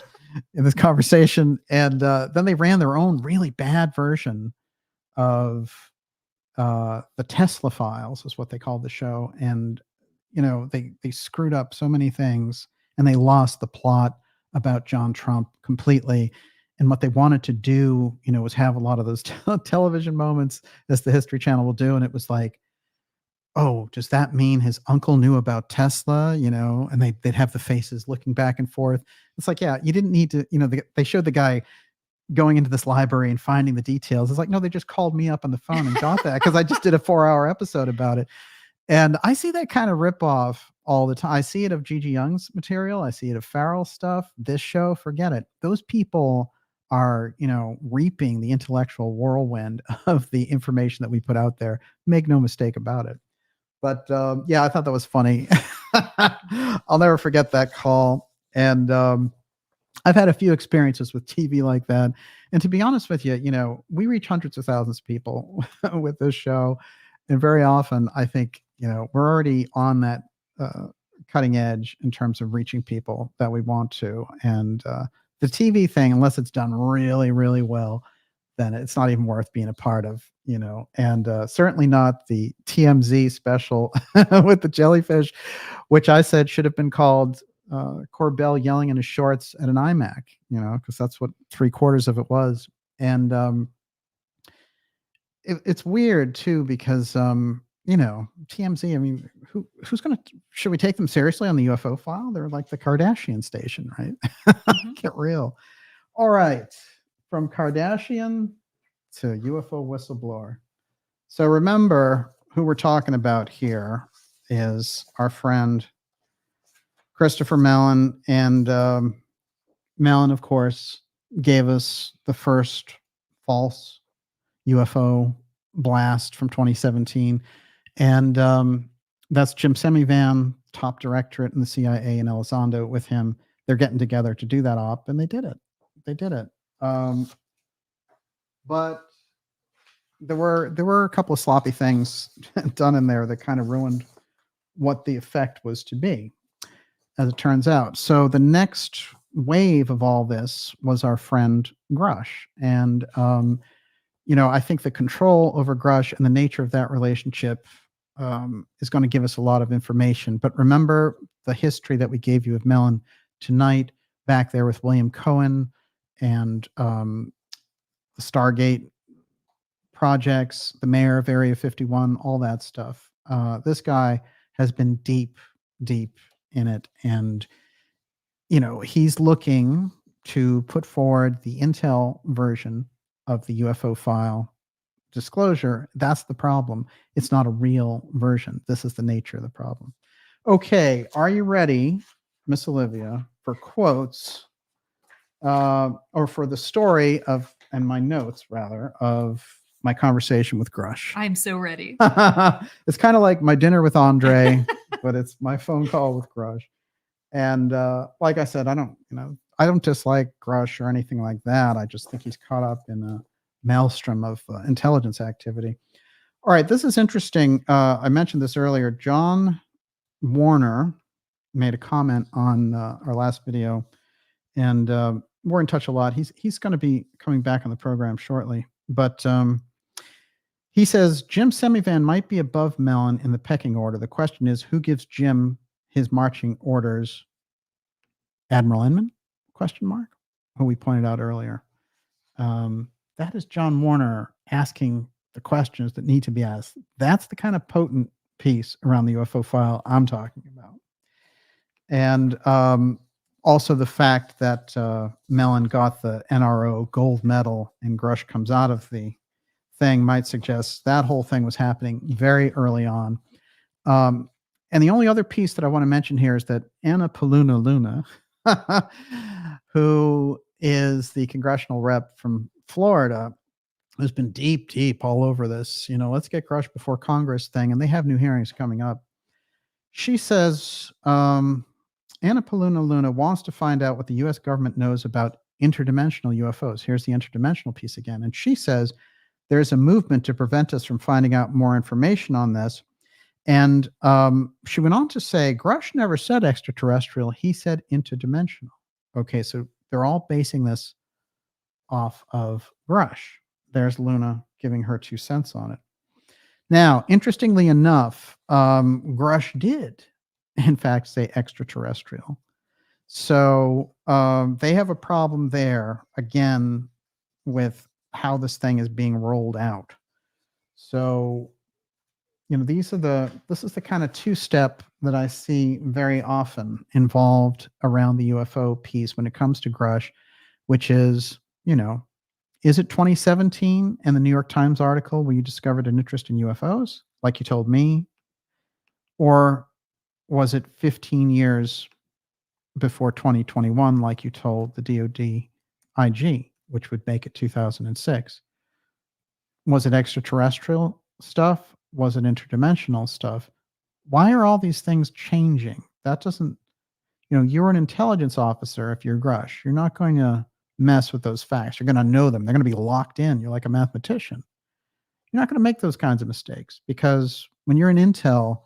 in this conversation. And then they ran their own really bad version of the Tesla files, is what they called the show. And, you know, they screwed up so many things, and they lost the plot about John Trump completely. And what they wanted to do, you know, was have a lot of those television moments, as the History Channel will do. And it was like, oh, does that mean his uncle knew about Tesla? You know, and they'd have the faces looking back and forth. It's like, yeah, you didn't need to, you know, they showed the guy going into this library and finding the details. It's like, no, they just called me up on the phone and got that because I just did a 4-hour episode about it. And I see that kind of ripoff all the time. I see it of Gigi Young's material. I see it of Farrell's stuff. This show, forget it. Those people are, you know, reaping the intellectual whirlwind of the information that we put out there. Make no mistake about it. But yeah, I thought that was funny. I'll never forget that call. And I've had a few experiences with TV like that. And to be honest with you, you know, we reach hundreds of thousands of people with this show. And very often, I think, you know, we're already on that cutting edge in terms of reaching people that we want to. And the TV thing, unless it's done really, really well, then it's not even worth being a part of, you know. And certainly not the TMZ special with the jellyfish, which I said should have been called Corbell yelling in his shorts at an iMac, you know, because that's what 3/4 of it was. And it's weird too, because you know, TMZ, I mean, who's gonna, should we take them seriously on the UFO file? They're like the Kardashian station, right? Get real. All right, from Kardashian to UFO whistleblower. So remember, who we're talking about here is our friend Christopher Mellon. And Mellon, of course, gave us the first false UFO blast from 2017. And that's Jim Semivan, top directorate in the CIA, and Elizondo with him. They're getting together to do that op, and they did it. They did it. But there were a couple of sloppy things done in there that kind of ruined what the effect was to be, as it turns out. So the next wave of all this was our friend Grusch. And, you know, I think the control over Grusch and the nature of that relationship is going to give us a lot of information. But remember the history that we gave you of Mellon tonight, back there with William Cohen and the Stargate projects, the mayor of Area 51, all that stuff. This guy has been deep in it. And, you know, he's looking to put forward the intel version of the UFO file disclosure. That's the problem. It's not a real version. This is the nature of the problem. Okay, are you ready, Miss Olivia, for quotes or for the story of, and my notes rather, of my conversation with Grusch? I'm so ready. It's kind of like my dinner with Andre, but it's my phone call with Grusch. And like I said, I don't dislike Grusch or anything like that. I just think he's caught up in a maelstrom of intelligence activity. All right, this is interesting. I mentioned this earlier. John Warner made a comment on our last video, and we're in touch a lot. He's going to be coming back on the program shortly, but he says Jim Semivan might be above Mellon in the pecking order. The question is, who gives Jim his marching orders? Admiral Inman? Question mark. who we pointed out earlier. That is John Warner asking the questions that need to be asked. That's the kind of potent piece around the UFO file I'm talking about. And also the fact that Mellon got the NRO gold medal and Grusch comes out of the thing might suggest that whole thing was happening very early on. And the only other piece that I want to mention here is that Anna Paluna Luna, who is the congressional rep from Florida, has been deep all over this, let's get Grusch before Congress thing, and they have new hearings coming up. She says, Anna Paluna Luna wants to find out what the U.S. government knows about interdimensional UFOs. Here's the interdimensional piece again. And she says there's a movement to prevent us from finding out more information on this. And she went on to say, Grusch never said extraterrestrial. He said interdimensional. Okay, so they're all basing this off of Grusch. There's Luna giving her 2 cents on it. Now, interestingly enough, Grusch did, in fact, say extraterrestrial. So they have a problem there, again, with how this thing is being rolled out. So, this is the kind of 2-step that I see very often involved around the UFO piece when it comes to Grusch, which is, is it 2017 in the New York Times article where you discovered an interest in UFOs, like you told me? Or was it 15 years before 2021, like you told the DOD IG, which would make it 2006? Was it extraterrestrial stuff? Was it interdimensional stuff? Why are all these things changing? That doesn't, you're an intelligence officer if you're Grusch. You're not going to mess with those facts. You're going to know them. They're going to be locked in. You're like a mathematician. You're not going to make those kinds of mistakes because when you're in intel,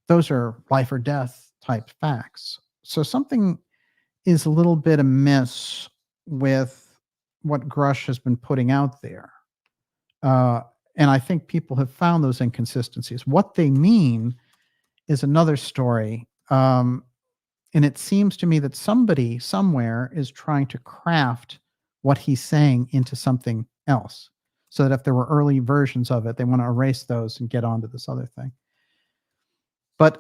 those are life or death type facts. So something is a little bit amiss with what Grusch has been putting out there. And I think people have found those inconsistencies. What they mean is another story. And it seems to me that somebody somewhere is trying to craft what he's saying into something else so that if there were early versions of it, they want to erase those and get onto this other thing. But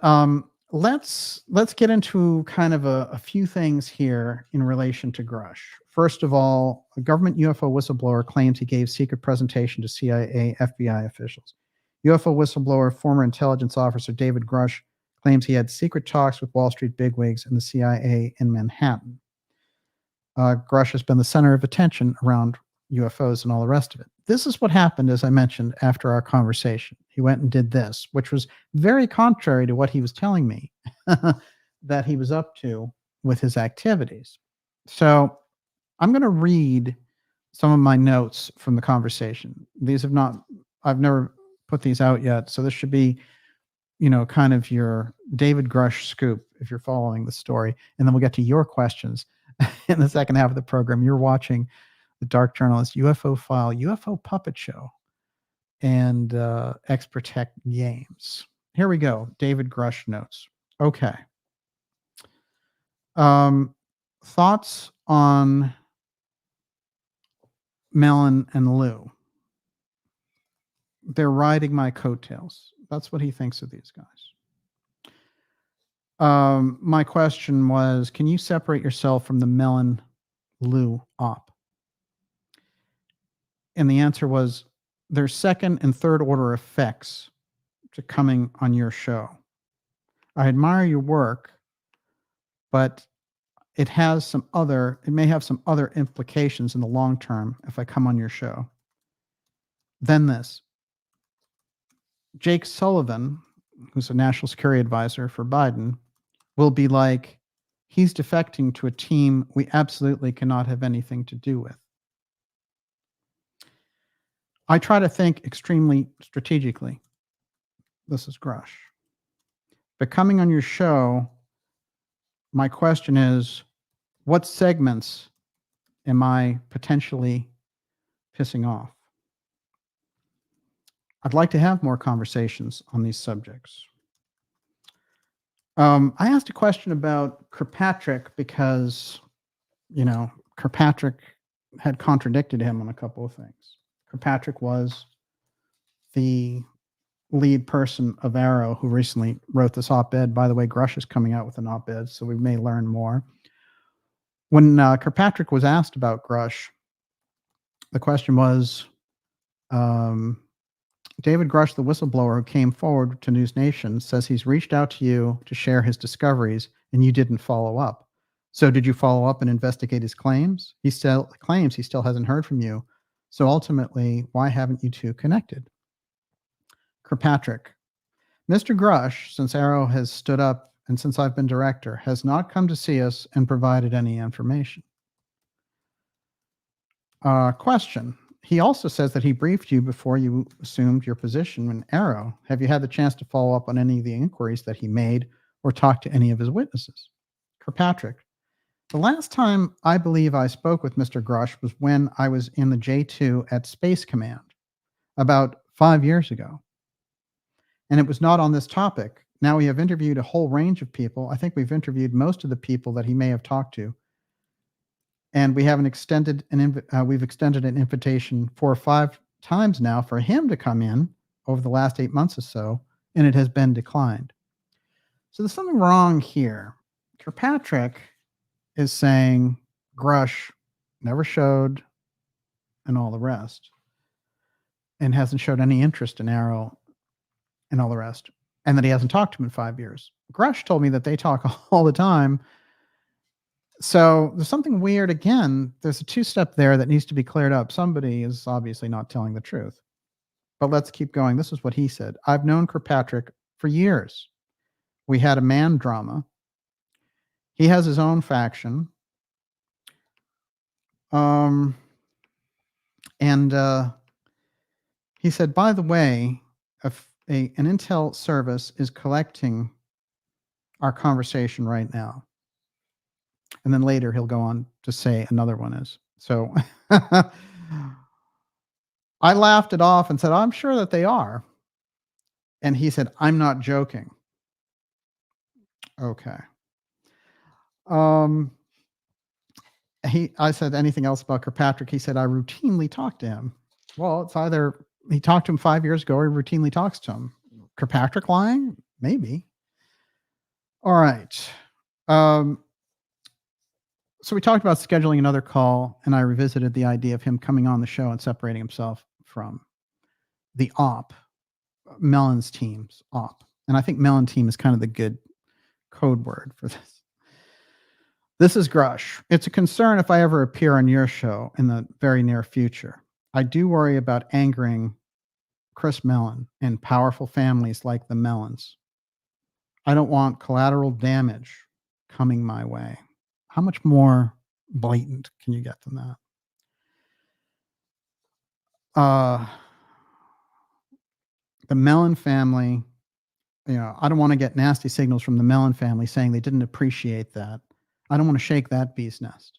let's get into kind of a few things here in relation to Grusch. First of all, a government UFO whistleblower claims he gave secret presentation to CIA, FBI officials. UFO whistleblower, former intelligence officer David Grusch, claims he had secret talks with Wall Street bigwigs and the CIA in Manhattan. Grusch has been the center of attention around UFOs and all the rest of it. This is what happened, as I mentioned, after our conversation. He went and did this, which was very contrary to what he was telling me that he was up to with his activities. So I'm going to read some of my notes from the conversation. I've never put these out yet, so this should be, kind of your David Grusch scoop if you're following the story. And then we'll get to your questions in the second half of the program. You're watching the Dark Journalist UFO File, UFO Puppetshow, and X-Protect Games. Here we go. David Grusch notes. Okay. Thoughts on Mellon and Lou. They're riding my coattails. That's what he thinks of these guys. My question was, can you separate yourself from the Mellon-Lou op? And the answer was, there's second and third order effects to coming on your show. I admire your work, but it may have some other implications in the long term if I come on your show. Then this. Jake Sullivan, who's a national security advisor for Biden, will be like, he's defecting to a team we absolutely cannot have anything to do with. I try to think extremely strategically. This is Grusch. But coming on your show, my question is, what segments am I potentially pissing off? I'd like to have more conversations on these subjects. I asked a question about Kirkpatrick because, Kirkpatrick had contradicted him on a couple of things. Kirkpatrick was the lead person of NRO who recently wrote this op-ed. By the way, Grusch is coming out with an op-ed, so we may learn more. When Kirkpatrick was asked about Grusch, the question was, David Grusch, the whistleblower who came forward to News Nation, says he's reached out to you to share his discoveries and you didn't follow up. So did you follow up and investigate his claims? He still claims he still hasn't heard from you. So ultimately, why haven't you two connected? Kirkpatrick, Mr. Grusch, since NRO has stood up and since I've been director, has not come to see us and provided any information. Question. He also says that he briefed you before you assumed your position in NRO. Have you had the chance to follow up on any of the inquiries that he made or talk to any of his witnesses? Kirkpatrick, the last time I believe I spoke with Mr. Grusch was when I was in the J2 at Space Command about 5 years ago. And it was not on this topic. Now we have interviewed a whole range of people. I think we've interviewed most of the people that he may have talked to. And we haven't extended we've extended an invitation 4 or 5 times now for him to come in over the last 8 months or so, and it has been declined. So there's something wrong here. Kirkpatrick is saying Grusch never showed and all the rest, and hasn't showed any interest in NRO and all the rest, and that he hasn't talked to him in 5 years. Grusch told me that they talk all the time. So there's something weird again. There's a 2-step there that needs to be cleared up. Somebody is obviously not telling the truth. But let's keep going. This is what he said. I've known Kirkpatrick for years. We had a man drama. He has his own faction. And he said, by the way, an intel service is collecting our conversation right now. And then later he'll go on to say another one is. So I laughed it off and said, I'm sure that they are. And he said, I'm not joking. Okay. I said, anything else about Kirkpatrick? He said, I routinely talk to him. Well, it's either he talked to him 5 years ago or he routinely talks to him. Kirkpatrick lying? Maybe. All right. So we talked about scheduling another call, and I revisited the idea of him coming on the show and separating himself from the op, Mellon's team's op. And I think Mellon team is kind of the good code word for this. This is Grusch. It's a concern if I ever appear on your show in the very near future. I do worry about angering Chris Mellon and powerful families like the Mellons. I don't want collateral damage coming my way. How much more blatant can you get than that? The Mellon family, I don't want to get nasty signals from the Mellon family saying they didn't appreciate that. I don't want to shake that bee's nest.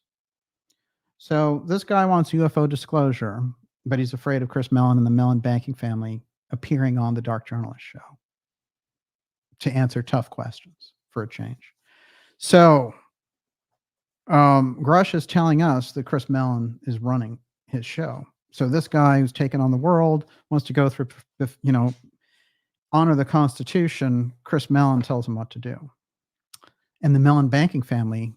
So this guy wants UFO disclosure, but he's afraid of Chris Mellon and the Mellon banking family appearing on the Dark Journalist show to answer tough questions for a change. So Grusch is telling us that Chris Mellon is running his show. So this guy who's taken on the world wants to go through, honor the Constitution. Chris Mellon tells him what to do. And the Mellon banking family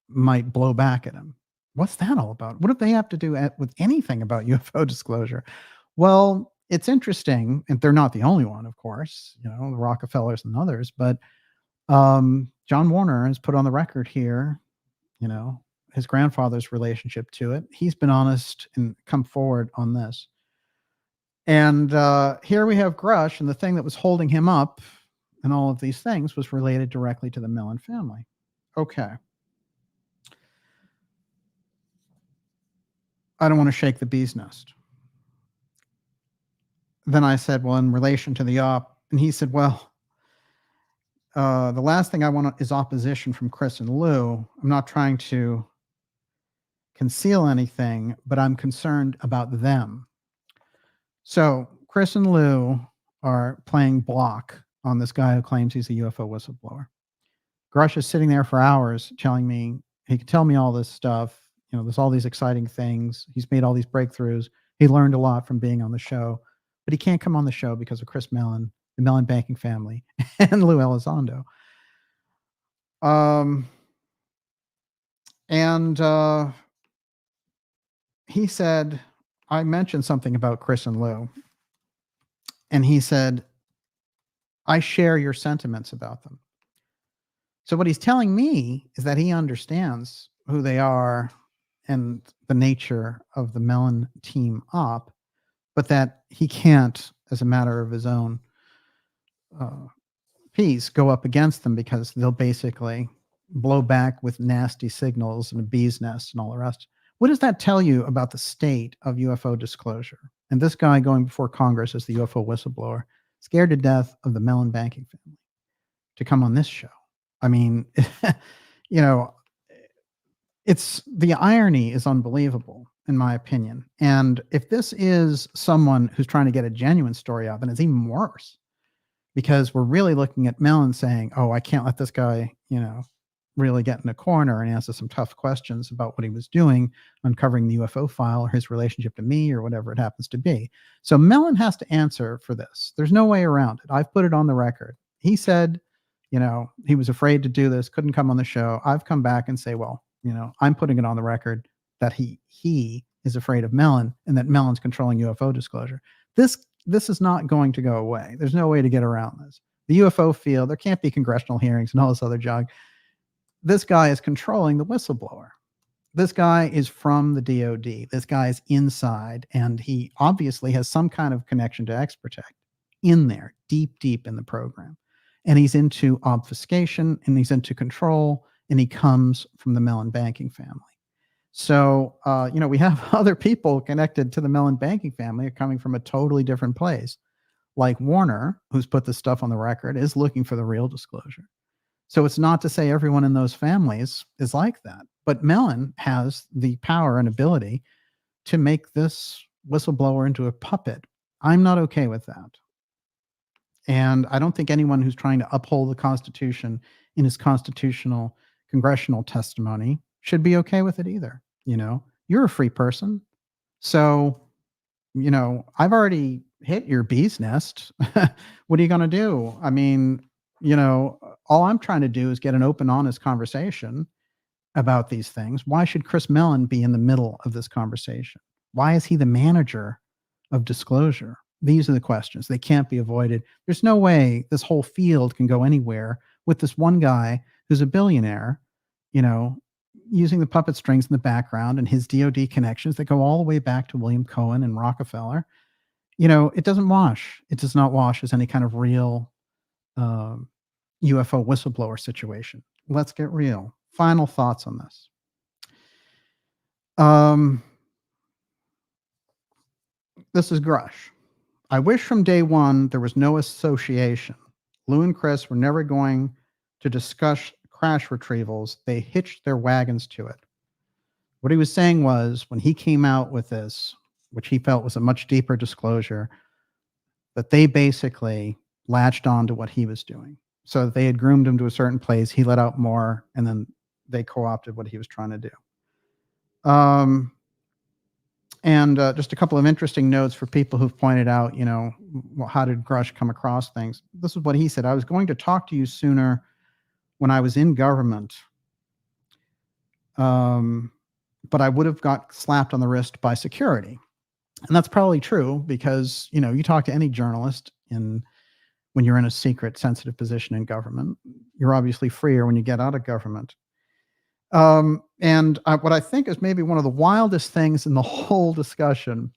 might blow back at him. What's that all about? What do they have to do with anything about UFO disclosure? Well, it's interesting, and they're not the only one, of course, the Rockefellers and others, but John Warner has put on the record here, his grandfather's relationship to it. He's been honest and come forward on this. And here we have Grusch, and the thing that was holding him up and all of these things was related directly to the Mellon family. Okay. I don't want to shake the bee's nest. Then I said, well, in relation to the op, and he said, well, the last thing I want is opposition from Chris and Lou. I'm not trying to conceal anything, but I'm concerned about them. So Chris and Lou are playing block on this guy who claims he's a UFO whistleblower. Grusch is sitting there for hours telling me, he can tell me all this stuff. there's all these exciting things. He's made all these breakthroughs. He learned a lot from being on the show, but he can't come on the show because of Chris Mellon, the Mellon banking family, and Lou Elizondo. And he said, I mentioned something about Chris and Lou, and he said, I share your sentiments about them. So what he's telling me is that he understands who they are and the nature of the Mellon team up, but that he can't, as a matter of his own peace, go up against them because they'll basically blow back with nasty signals and a bee's nest and all the rest. What does that tell you about the state of UFO disclosure? And this guy going before Congress as the UFO whistleblower, scared to death of the Mellon banking family, to come on this show. I mean, it's the irony is unbelievable, in my opinion. And if this is someone who's trying to get a genuine story out, then it's even worse, because we're really looking at Mellon saying, oh, I can't let this guy, really get in a corner and answer some tough questions about what he was doing, uncovering the UFO file or his relationship to me or whatever it happens to be. So Mellon has to answer for this. There's no way around it. I've put it on the record. He said, he was afraid to do this, couldn't come on the show. I've come back and say, well, I'm putting it on the record that he is afraid of Mellon and that Mellon's controlling UFO disclosure. This is not going to go away. There's no way to get around this. The UFO field, there can't be congressional hearings and all this other junk. This guy is controlling the whistleblower. This guy is from the DOD. This guy is inside, and he obviously has some kind of connection to X-Protect in there, deep, deep in the program. And he's into obfuscation, and he's into control, and he comes from the Mellon banking family. So, we have other people connected to the Mellon banking family coming from a totally different place. Like Warner, who's put this stuff on the record, is looking for the real disclosure. So it's not to say everyone in those families is like that, but Mellon has the power and ability to make this whistleblower into a puppet. I'm not okay with that. And I don't think anyone who's trying to uphold the Constitution in his constitutional congressional testimony should be okay with it either. You're a free person. So, I've already hit your bee's nest. What are you going to do? I mean, all I'm trying to do is get an open, honest conversation about these things. Why should Chris Mellon be in the middle of this conversation? Why is he the manager of disclosure? These are the questions. They can't be avoided. There's no way this whole field can go anywhere with this one guy who's a billionaire, using the puppet strings in the background and his DOD connections that go all the way back to William Cohen and Rockefeller. It doesn't wash. It does not wash as any kind of real UFO whistleblower situation. Let's get real. Final thoughts on this. This is Grusch. I wish from day one there was no association. Lou and Chris were never going to discuss crash retrievals. They hitched their wagons to it. What he was saying was, when he came out with this, which he felt was a much deeper disclosure, that they basically latched on to what he was doing. So they had groomed him to a certain place. He let out more, and then they co-opted what he was trying to do. And just a couple of interesting notes for people who've pointed out, well, how did Grusch come across things? This is what he said. I was going to talk to you sooner when I was in government, but I would have got slapped on the wrist by security. And that's probably true because, you talk to any journalist when you're in a secret, sensitive position in government, you're obviously freer when you get out of government. And what I think is maybe one of the wildest things in the whole discussion,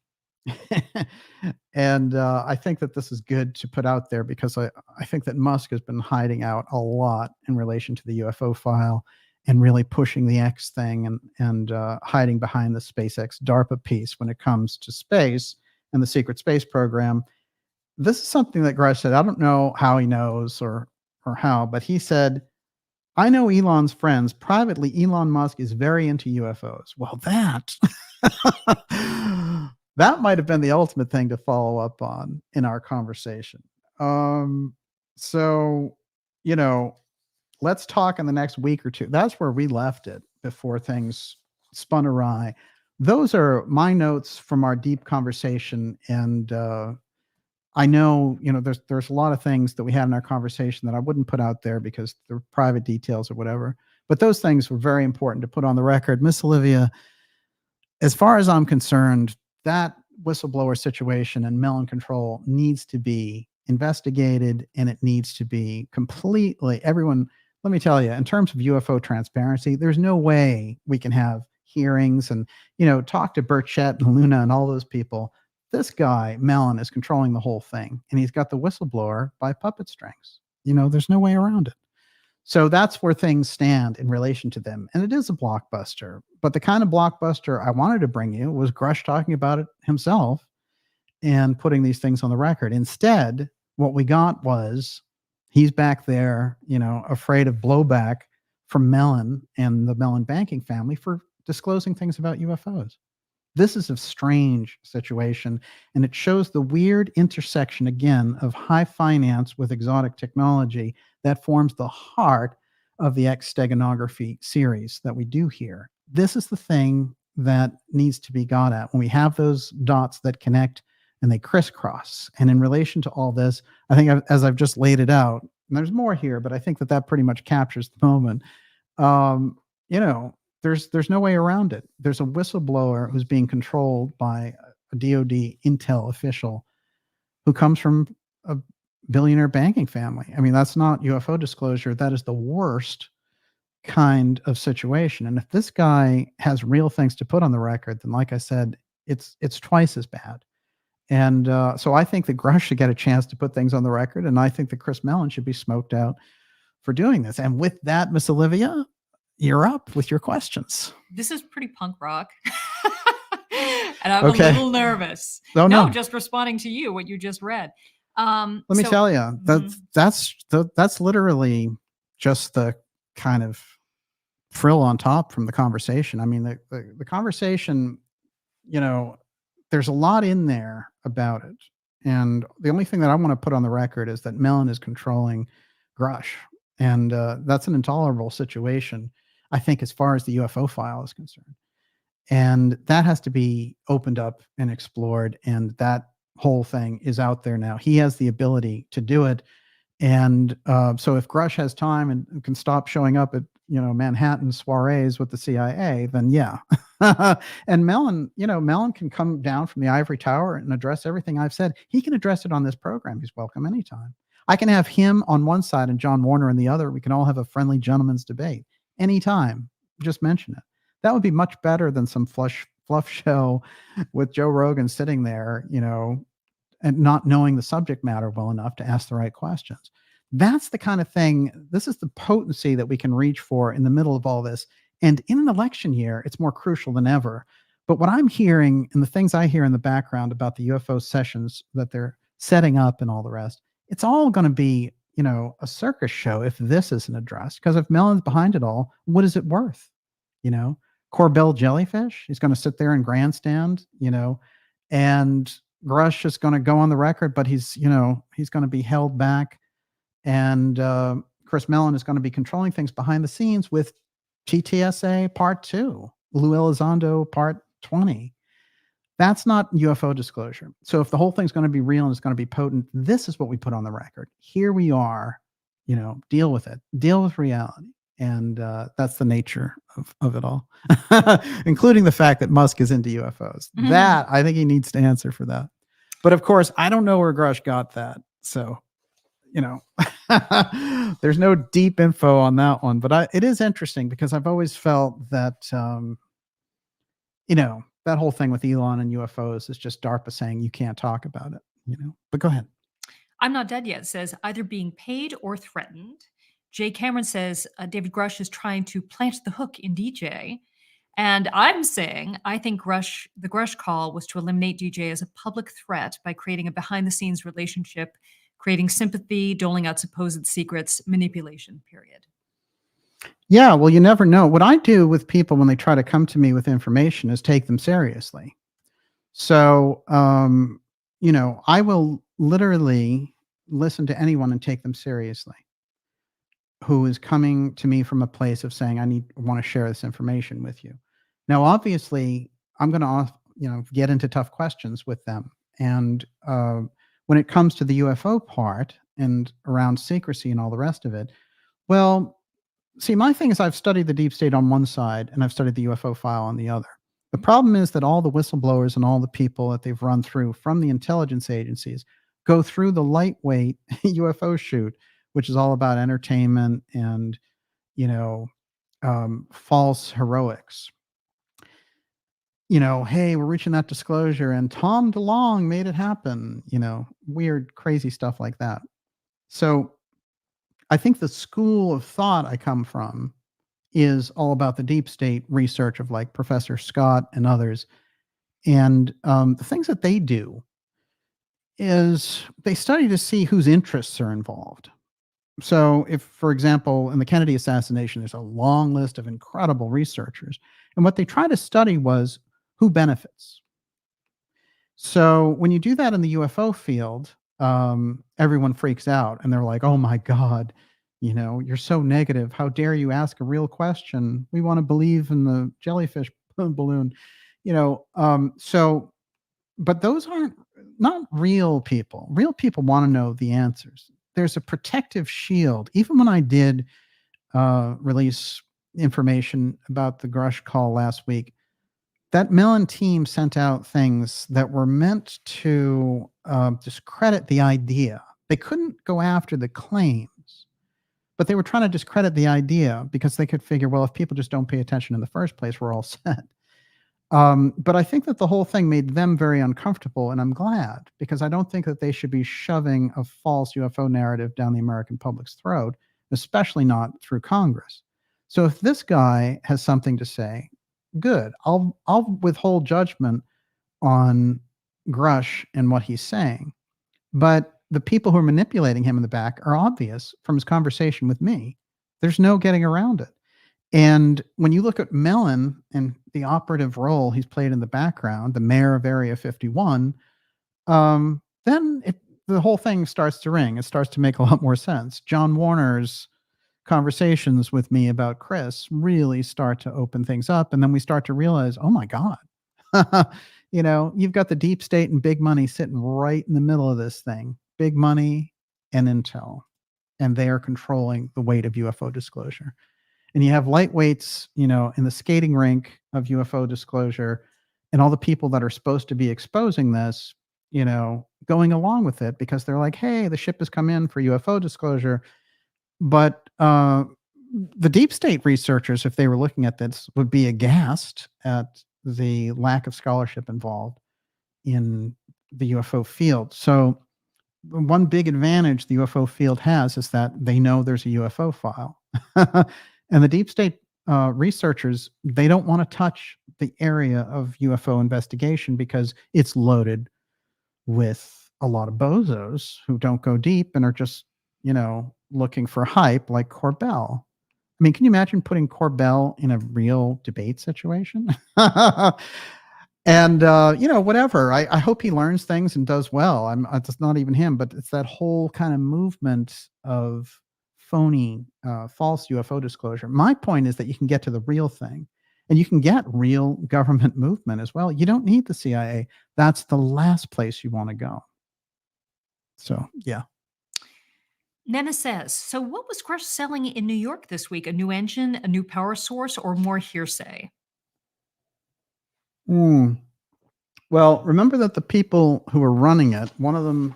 and I think that this is good to put out there because I think that Musk has been hiding out a lot in relation to the UFO file and really pushing the X thing and hiding behind the SpaceX DARPA piece when it comes to space and the secret space program. This is something that Grusch said. I don't know how he knows or how, but he said, I know Elon's friends. Privately, Elon Musk is very into UFOs. Well, that might have been the ultimate thing to follow up on in our conversation. So, let's talk in the next week or two. That's where we left it before things spun awry. Those are my notes from our deep conversation. And I know, there's a lot of things that we had in our conversation that I wouldn't put out there because they're private details or whatever. But those things were very important to put on the record. Miss Olivia, as far as I'm concerned, that whistleblower situation and Mellon control needs to be investigated, and it needs to be completely, everyone, let me tell you, in terms of UFO transparency, there's no way we can have hearings and, talk to Burchett and Luna and all those people. This guy, Mellon, is controlling the whole thing, and he's got the whistleblower by puppet strings. There's no way around it. So that's where things stand in relation to them. And it is a blockbuster. But the kind of blockbuster I wanted to bring you was Grusch talking about it himself and putting these things on the record. Instead, what we got was he's back there, afraid of blowback from Mellon and the Mellon banking family for disclosing things about UFOs. This is a strange situation, and it shows the weird intersection, again, of high finance with exotic technology that forms the heart of the X-steganography series that we do here. This is the thing that needs to be got at when we have those dots that connect and they crisscross. And in relation to all this, I think as I've just laid it out, and there's more here, but I think that pretty much captures the moment. There's no way around it. There's a whistleblower who's being controlled by a DOD intel official who comes from a billionaire banking family. I mean, that's not UFO disclosure. That is the worst kind of situation. And if this guy has real things to put on the record, then like I said, it's twice as bad. And so I think that Grusch should get a chance to put things on the record. And I think that Chris Mellon should be smoked out for doing this. And with that, Miss Olivia, you're up with your questions. This is pretty punk rock. And I'm a little nervous. Oh, no, just responding to you, what you just read. Let me tell you, that's literally just the kind of frill on top from the conversation. I mean, the conversation, there's a lot in there about it. And the only thing that I want to put on the record is that Mellon is controlling Grusch. And that's an intolerable situation, I think, as far as the UFO file is concerned. And that has to be opened up and explored. And that whole thing is out there now. He has the ability to do it. And so if Grusch has time and can stop showing up at, Manhattan soirees with the CIA, then yeah. And Mellon, Mellon can come down from the ivory tower and address everything I've said. He can address it on this program. He's welcome anytime. I can have him on one side and John Warner on the other. We can all have a friendly gentleman's debate anytime. Just mention it. That would be much better than some fluff show with Joe Rogan sitting there, and not knowing the subject matter well enough to ask the right questions. That's the kind of thing. This is the potency that we can reach for in the middle of all this. And in an election year, it's more crucial than ever. But what I'm hearing and the things I hear in the background about the UFO sessions that they're setting up and all the rest, it's all going to be, a circus show if this isn't addressed. Because if Mellon's behind it all, what is it worth? Corbell jellyfish, he's going to sit there and grandstand, and Grusch is going to go on the record, but he's going to be held back. And Chris Mellon is going to be controlling things behind the scenes with TTSA Part 2, Lou Elizondo Part 20. That's not UFO disclosure. So if the whole thing's going to be real and it's going to be potent, this is what we put on the record. Here we are, deal with it. Deal with reality. And that's the nature of it all, including the fact that Musk is into UFOs. Mm-hmm. That, I think he needs to answer for that. But of course, I don't know where Grusch got that. So, there's no deep info on that one. But it is interesting because I've always felt that, that whole thing with Elon and UFOs is just DARPA saying you can't talk about it, But go ahead. I'm Not Dead Yet says either being paid or threatened. Jay Cameron says David Grusch is trying to plant the hook in DJ. And I'm saying I think the Grusch call was to eliminate DJ as a public threat by creating a behind-the-scenes relationship, creating sympathy, doling out supposed secrets, manipulation, period. Yeah, well, you never know. What I do with people when they try to come to me with information is take them seriously. So, I will literally listen to anyone and take them seriously who is coming to me from a place of saying, I want to share this information with you. Now, obviously, I'm going to get into tough questions with them, and when it comes to the UFO part and around secrecy and all the rest of it, well, see, my thing is I've studied the deep state on one side and I've studied the UFO file on the other. The problem is that all the whistleblowers and all the people that they've run through from the intelligence agencies go through the lightweight UFO shoot, which is all about entertainment and, false heroics. Hey, we're reaching that disclosure and Tom DeLonge made it happen, weird, crazy stuff like that. So I think the school of thought I come from is all about the deep state research of like Professor Scott and others. And the things that they do is they study to see whose interests are involved. So if, for example, in the Kennedy assassination, there's a long list of incredible researchers. And what they try to study was who benefits. So when you do that in the UFO field, everyone freaks out and they're like, oh my God, you're so negative. How dare you ask a real question? We want to believe in the jellyfish balloon, but those aren't not real people. Real people want to know the answers. There's a protective shield. Even when I did release information about the Grusch call last week, that Mellon team sent out things that were meant to discredit the idea. They couldn't go after the claims, but they were trying to discredit the idea because they could figure, well, if people just don't pay attention in the first place, we're all set. But I think that the whole thing made them very uncomfortable, and I'm glad, because I don't think that they should be shoving a false UFO narrative down the American public's throat, especially not through Congress. So if this guy has something to say, good. I'll withhold judgment on Grusch and what he's saying. But the people who are manipulating him in the back are obvious from his conversation with me. There's no getting around it. And when you look at Mellon and the operative role he's played in the background, the mayor of Area 51, then the whole thing starts to ring. It starts to make a lot more sense. John Warner's conversations with me about Chris really start to open things up. And then we start to realize, oh my God, you've got the deep state and big money sitting right in the middle of this thing, big money and intel, and they are controlling the weight of UFO disclosure. And you have lightweights, in the skating rink of UFO disclosure and all the people that are supposed to be exposing this, going along with it because they're like, hey, the ship has come in for UFO disclosure. But the deep state researchers, if they were looking at this, would be aghast at the lack of scholarship involved in the UFO field. So one big advantage the UFO field has is that they know there's a UFO file. And the deep state researchers, they don't want to touch the area of UFO investigation because it's loaded with a lot of bozos who don't go deep and are just, looking for hype like Corbell. I mean, can you imagine putting Corbell in a real debate situation? And, whatever. I hope he learns things and does well. It's not even him, but it's that whole kind of movement of phony, false UFO disclosure. My point is that you can get to the real thing and you can get real government movement as well. You don't need the CIA. That's the last place you want to go. So, yeah. Nena says, so what was Grusch selling in New York this week? A new engine, a new power source, or more hearsay? Well, remember that the people who were running it, one of them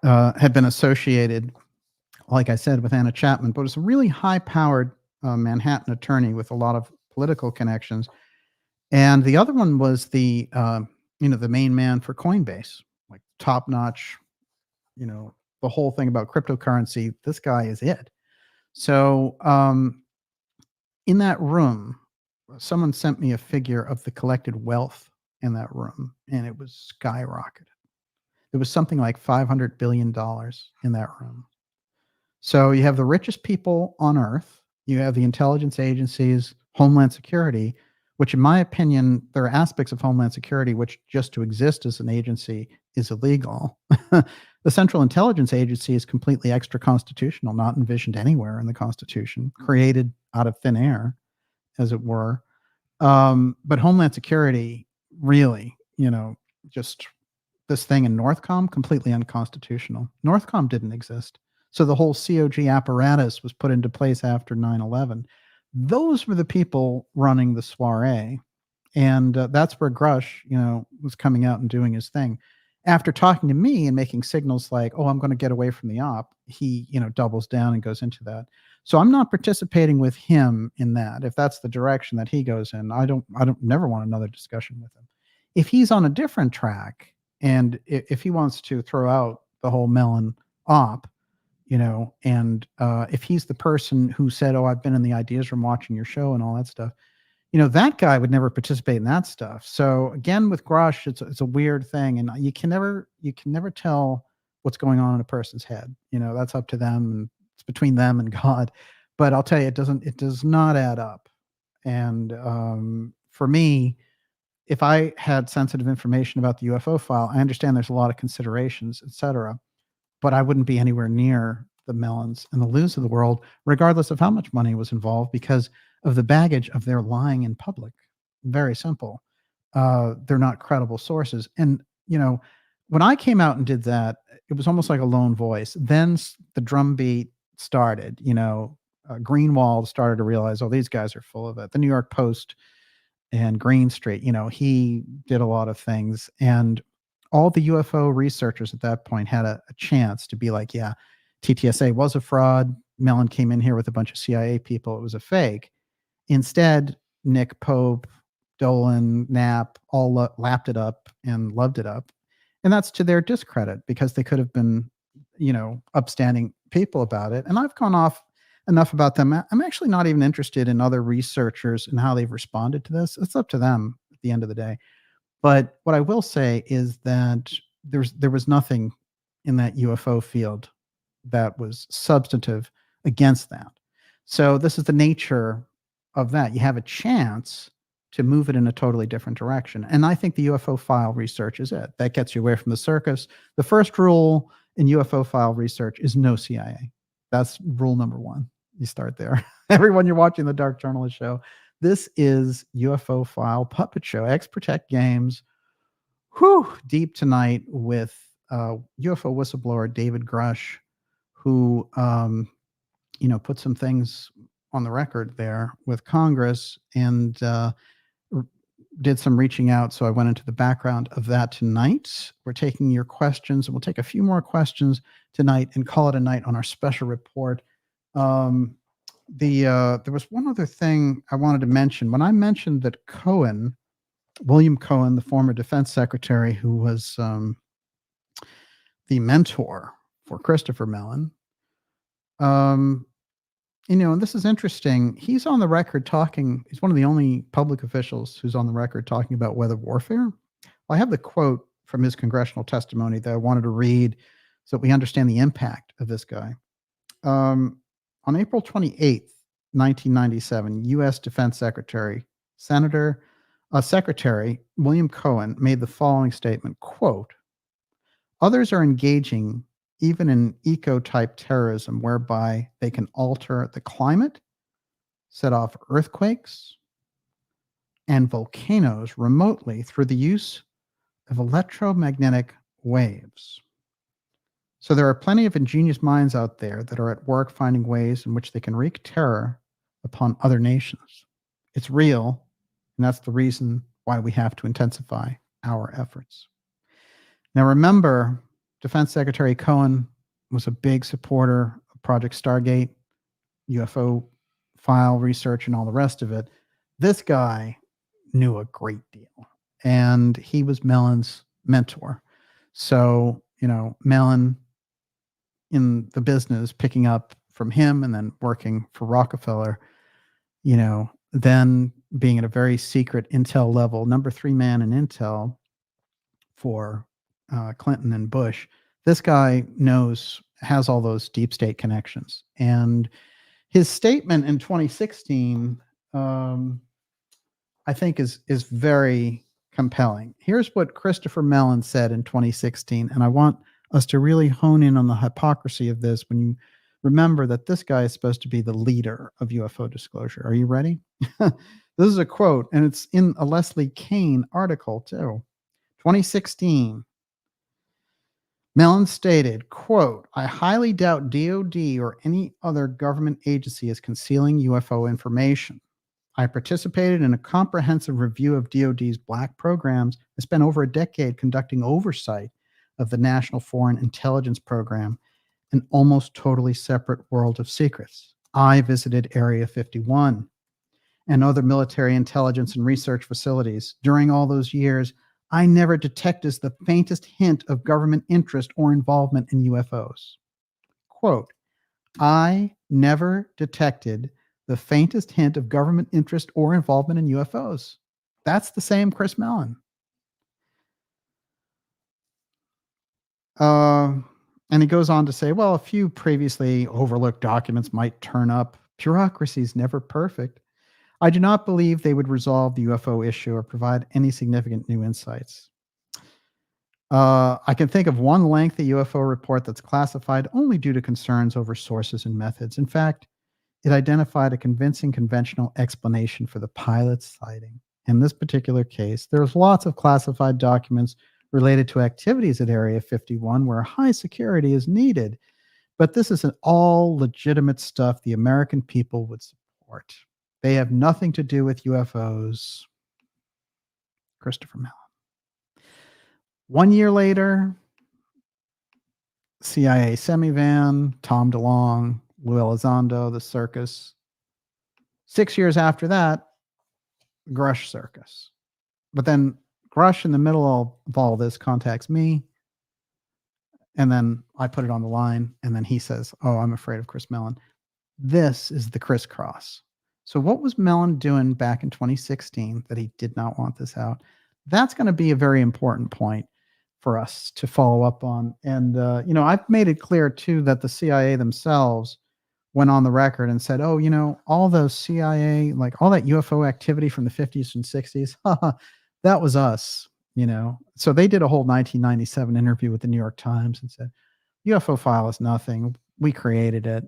had been associated, like I said, with Anna Chapman, but was a really high-powered Manhattan attorney with a lot of political connections. And the other one was the main man for Coinbase, like top-notch, the whole thing about cryptocurrency. This guy is it. So in that room, someone sent me a figure of the collected wealth in that room, and it was skyrocketed. There was something like $500 billion in that room. So you have the richest people on Earth. You have the intelligence agencies, Homeland Security, which in my opinion, there are aspects of Homeland Security which just to exist as an agency is illegal. The Central Intelligence Agency is completely extra-constitutional, not envisioned anywhere in the Constitution, created out of thin air, as it were. But Homeland Security, really, just this thing in Northcom, completely unconstitutional. Northcom didn't exist. So the whole COG apparatus was put into place after 9/11. Those were the people running the soiree. And that's where Grusch, was coming out and doing his thing. After talking to me and making signals like, "Oh, I'm going to get away from the op," he, doubles down and goes into that. So I'm not participating with him in that. If that's the direction that he goes in, I don't never want another discussion with him. If he's on a different track and if he wants to throw out the whole Mellon op, and if he's the person who said, "Oh, I've been in the ideas room watching your show," and all that stuff, that guy would never participate in that stuff. So again, with Grusch, it's a weird thing, and you can never tell what's going on in a person's head. That's up to them, and it's between them and God. But I'll tell you, it does not add up. And for me, if I had sensitive information about the UFO file, I understand there's a lot of considerations, etc. But I wouldn't be anywhere near the Mellons and the Liz of the world, regardless of how much money was involved, because of the baggage of their lying in public. Very simple. They're not credible sources. And, when I came out and did that, it was almost like a lone voice. Then the drumbeat started, Greenwald started to realize, oh, these guys are full of it. The New York Post and Green Street, he did a lot of things. And all the UFO researchers at that point had a chance to be like, yeah, TTSA was a fraud. Mellon came in here with a bunch of CIA people. It was a fake. Instead, Nick Pope, Dolan, Knapp all lapped it up and loved it up. And that's to their discredit because they could have been, upstanding people about it. And I've gone off enough about them. I'm actually not even interested in other researchers and how they've responded to this. It's up to them at the end of the day. But what I will say is that there was nothing in that UFO field that was substantive against that. So this is the nature of that. You have a chance to move it in a totally different direction. And I think the UFO file research is it. That gets you away from the circus. The first rule in UFO file research is no CIA. That's rule number one. You start there. Everyone, you're watching the Dark Journalist Show. This is UFO File Puppet Show, X-Protect Games. Deep tonight with UFO whistleblower David Grusch, who, put some things on the record there with Congress and did some reaching out. So I went into the background of that tonight. We're taking your questions, and we'll take a few more questions tonight and call it a night on our special report. There was one other thing I wanted to mention. When I mentioned that William Cohen, the former defense secretary who was the mentor for Christopher Mellon, and this is interesting. He's on the record talking. He's one of the only public officials who's on the record talking about weather warfare. I have the quote from his congressional testimony that I wanted to read so that we understand the impact of this guy. On April 28th, 1997, U.S. Defense Secretary William Cohen made the following statement, quote, "Others are engaging even in eco-type terrorism whereby they can alter the climate, set off earthquakes, and volcanoes remotely through the use of electromagnetic waves. So there are plenty of ingenious minds out there that are at work finding ways in which they can wreak terror upon other nations. It's real, and that's the reason why we have to intensify our efforts." Now remember, Defense Secretary Cohen was a big supporter of Project Stargate, UFO file research, and all the rest of it. This guy knew a great deal, and he was Mellon's mentor. So, Mellon in the business, picking up from him and then working for Rockefeller, then being at a very secret intel level, number 3 man in intel for Clinton and Bush. This guy has all those deep state connections. And his statement in 2016, I think is very compelling. Here's what Christopher Mellon said in 2016. And I want us to really hone in on the hypocrisy of this when you remember that this guy is supposed to be the leader of UFO disclosure. Are you ready? This is a quote, and it's in a Leslie Kean article too. 2016. Mellon stated, quote, "I highly doubt DOD or any other government agency is concealing UFO information. I participated in a comprehensive review of DOD's black programs and spent over a decade conducting oversight of the National Foreign Intelligence Program, an almost totally separate world of secrets. I visited Area 51 and other military intelligence and research facilities. During all those years, I never detected the faintest hint of government interest or involvement in UFOs." Quote, "I never detected the faintest hint of government interest or involvement in UFOs." That's the same Chris Mellon. And he goes on to say, well, a few previously overlooked documents might turn up. Bureaucracy is never perfect. I do not believe they would resolve the UFO issue or provide any significant new insights. I can think of one lengthy UFO report that's classified only due to concerns over sources and methods. In fact, it identified a convincing conventional explanation for the pilot's sighting. In this particular case, there's lots of classified documents related to activities at Area 51 where high security is needed. But this is all legitimate stuff the American people would support. They have nothing to do with UFOs. Christopher Mellon. 1 year later, CIA Semivan, Tom DeLonge, Lou Elizondo, the circus. 6 years after that, Grusch circus. But then Grusch, in the middle of all this, contacts me. And then I put it on the line. And then he says, "Oh, I'm afraid of Chris Mellon." This is the crisscross. So what was Mellon doing back in 2016 that he did not want this out? That's going to be a very important point for us to follow up on. And, I've made it clear, too, that the CIA themselves went on the record and said, oh, all those CIA, like all that UFO activity from the 50s and 60s, that was us, So they did a whole 1997 interview with the New York Times and said, UFO file is nothing. We created it,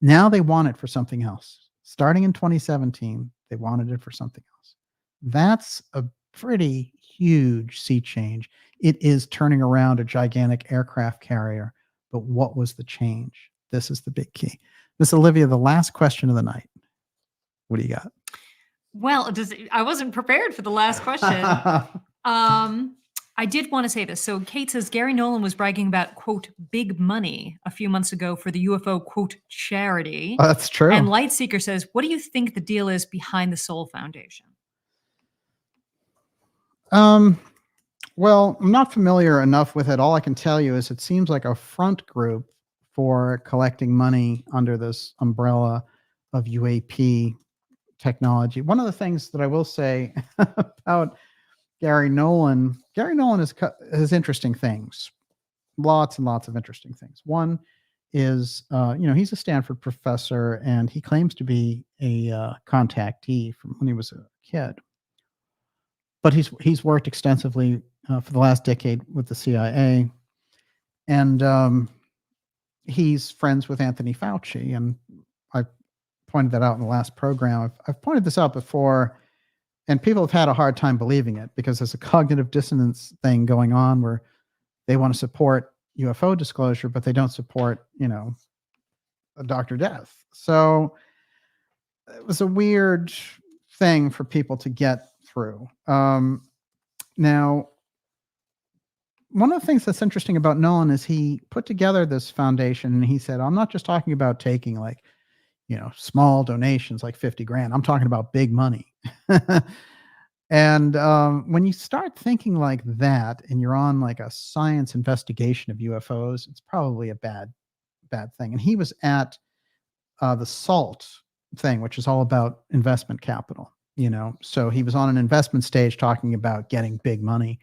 Now they want it for something else. Starting in 2017, they wanted it for something else. That's a pretty huge sea change. It is turning around a gigantic aircraft carrier. But what was the change? This is the big key. Miss Olivia, the last question of the night. What do you got? Well, I wasn't prepared for the last question. I did want to say this. So Kate says Gary Nolan was bragging about, quote, big money a few months ago for the UFO, quote, charity. Oh, that's true. And Lightseeker says, what do you think the deal is behind the Soul Foundation? Well, I'm not familiar enough with it. All I can tell you is it seems like a front group for collecting money under this umbrella of UAP technology. One of the things that I will say about Gary Nolan has interesting things, lots and lots of interesting things. One is, he's a Stanford professor and he claims to be a contactee from when he was a kid. But he's worked extensively for the last decade with the CIA, and he's friends with Anthony Fauci. And I pointed that out in the last program. I've pointed this out before, and people have had a hard time believing it because there's a cognitive dissonance thing going on where they want to support UFO disclosure, but they don't support, a Dr. Death. So it was a weird thing for people to get through. Now, one of the things that's interesting about Nolan is he put together this foundation and he said, I'm not just talking about taking small donations like 50 grand. I'm talking about big money. And when you start thinking like that and you're on like a science investigation of UFOs, it's probably a bad thing. And he was at the SALT thing, which is all about investment capital. So he was on an investment stage talking about getting big money.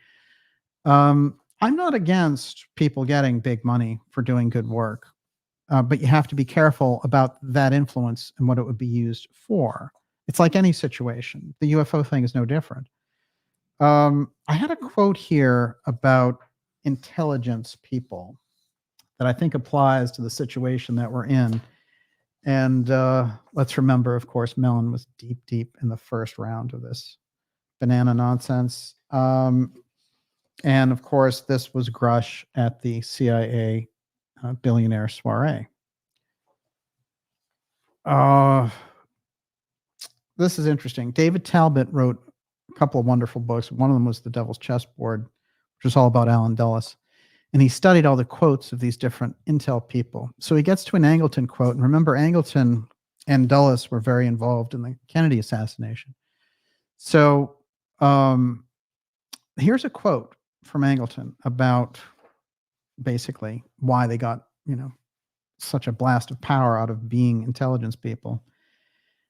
I'm not against people getting big money for doing good work, but you have to be careful about that influence and what it would be used for. It's like any situation. The UFO thing is no different. I had a quote here about intelligence people that I think applies to the situation that we're in. And let's remember, of course, Mellon was deep, deep in the first round of this banana nonsense. And of course, this was Grusch at the CIA billionaire soiree. This is interesting. David Talbot wrote a couple of wonderful books. One of them was The Devil's Chessboard, which was all about Allen Dulles. And he studied all the quotes of these different intel people. So he gets to an Angleton quote. And remember, Angleton and Dulles were very involved in the Kennedy assassination. So here's a quote from Angleton about basically why they got, such a blast of power out of being intelligence people.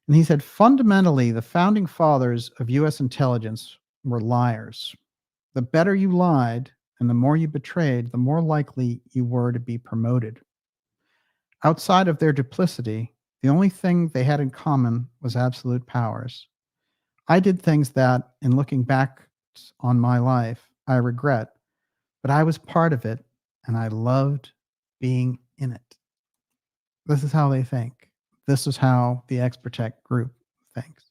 And he said, fundamentally, the founding fathers of U.S. intelligence were liars. The better you lied and the more you betrayed, the more likely you were to be promoted. Outside of their duplicity, the only thing they had in common was absolute powers. I did things that, in looking back on my life, I regret, but I was part of it and I loved being in it. This is how they think. This is how the X-Protect group thinks.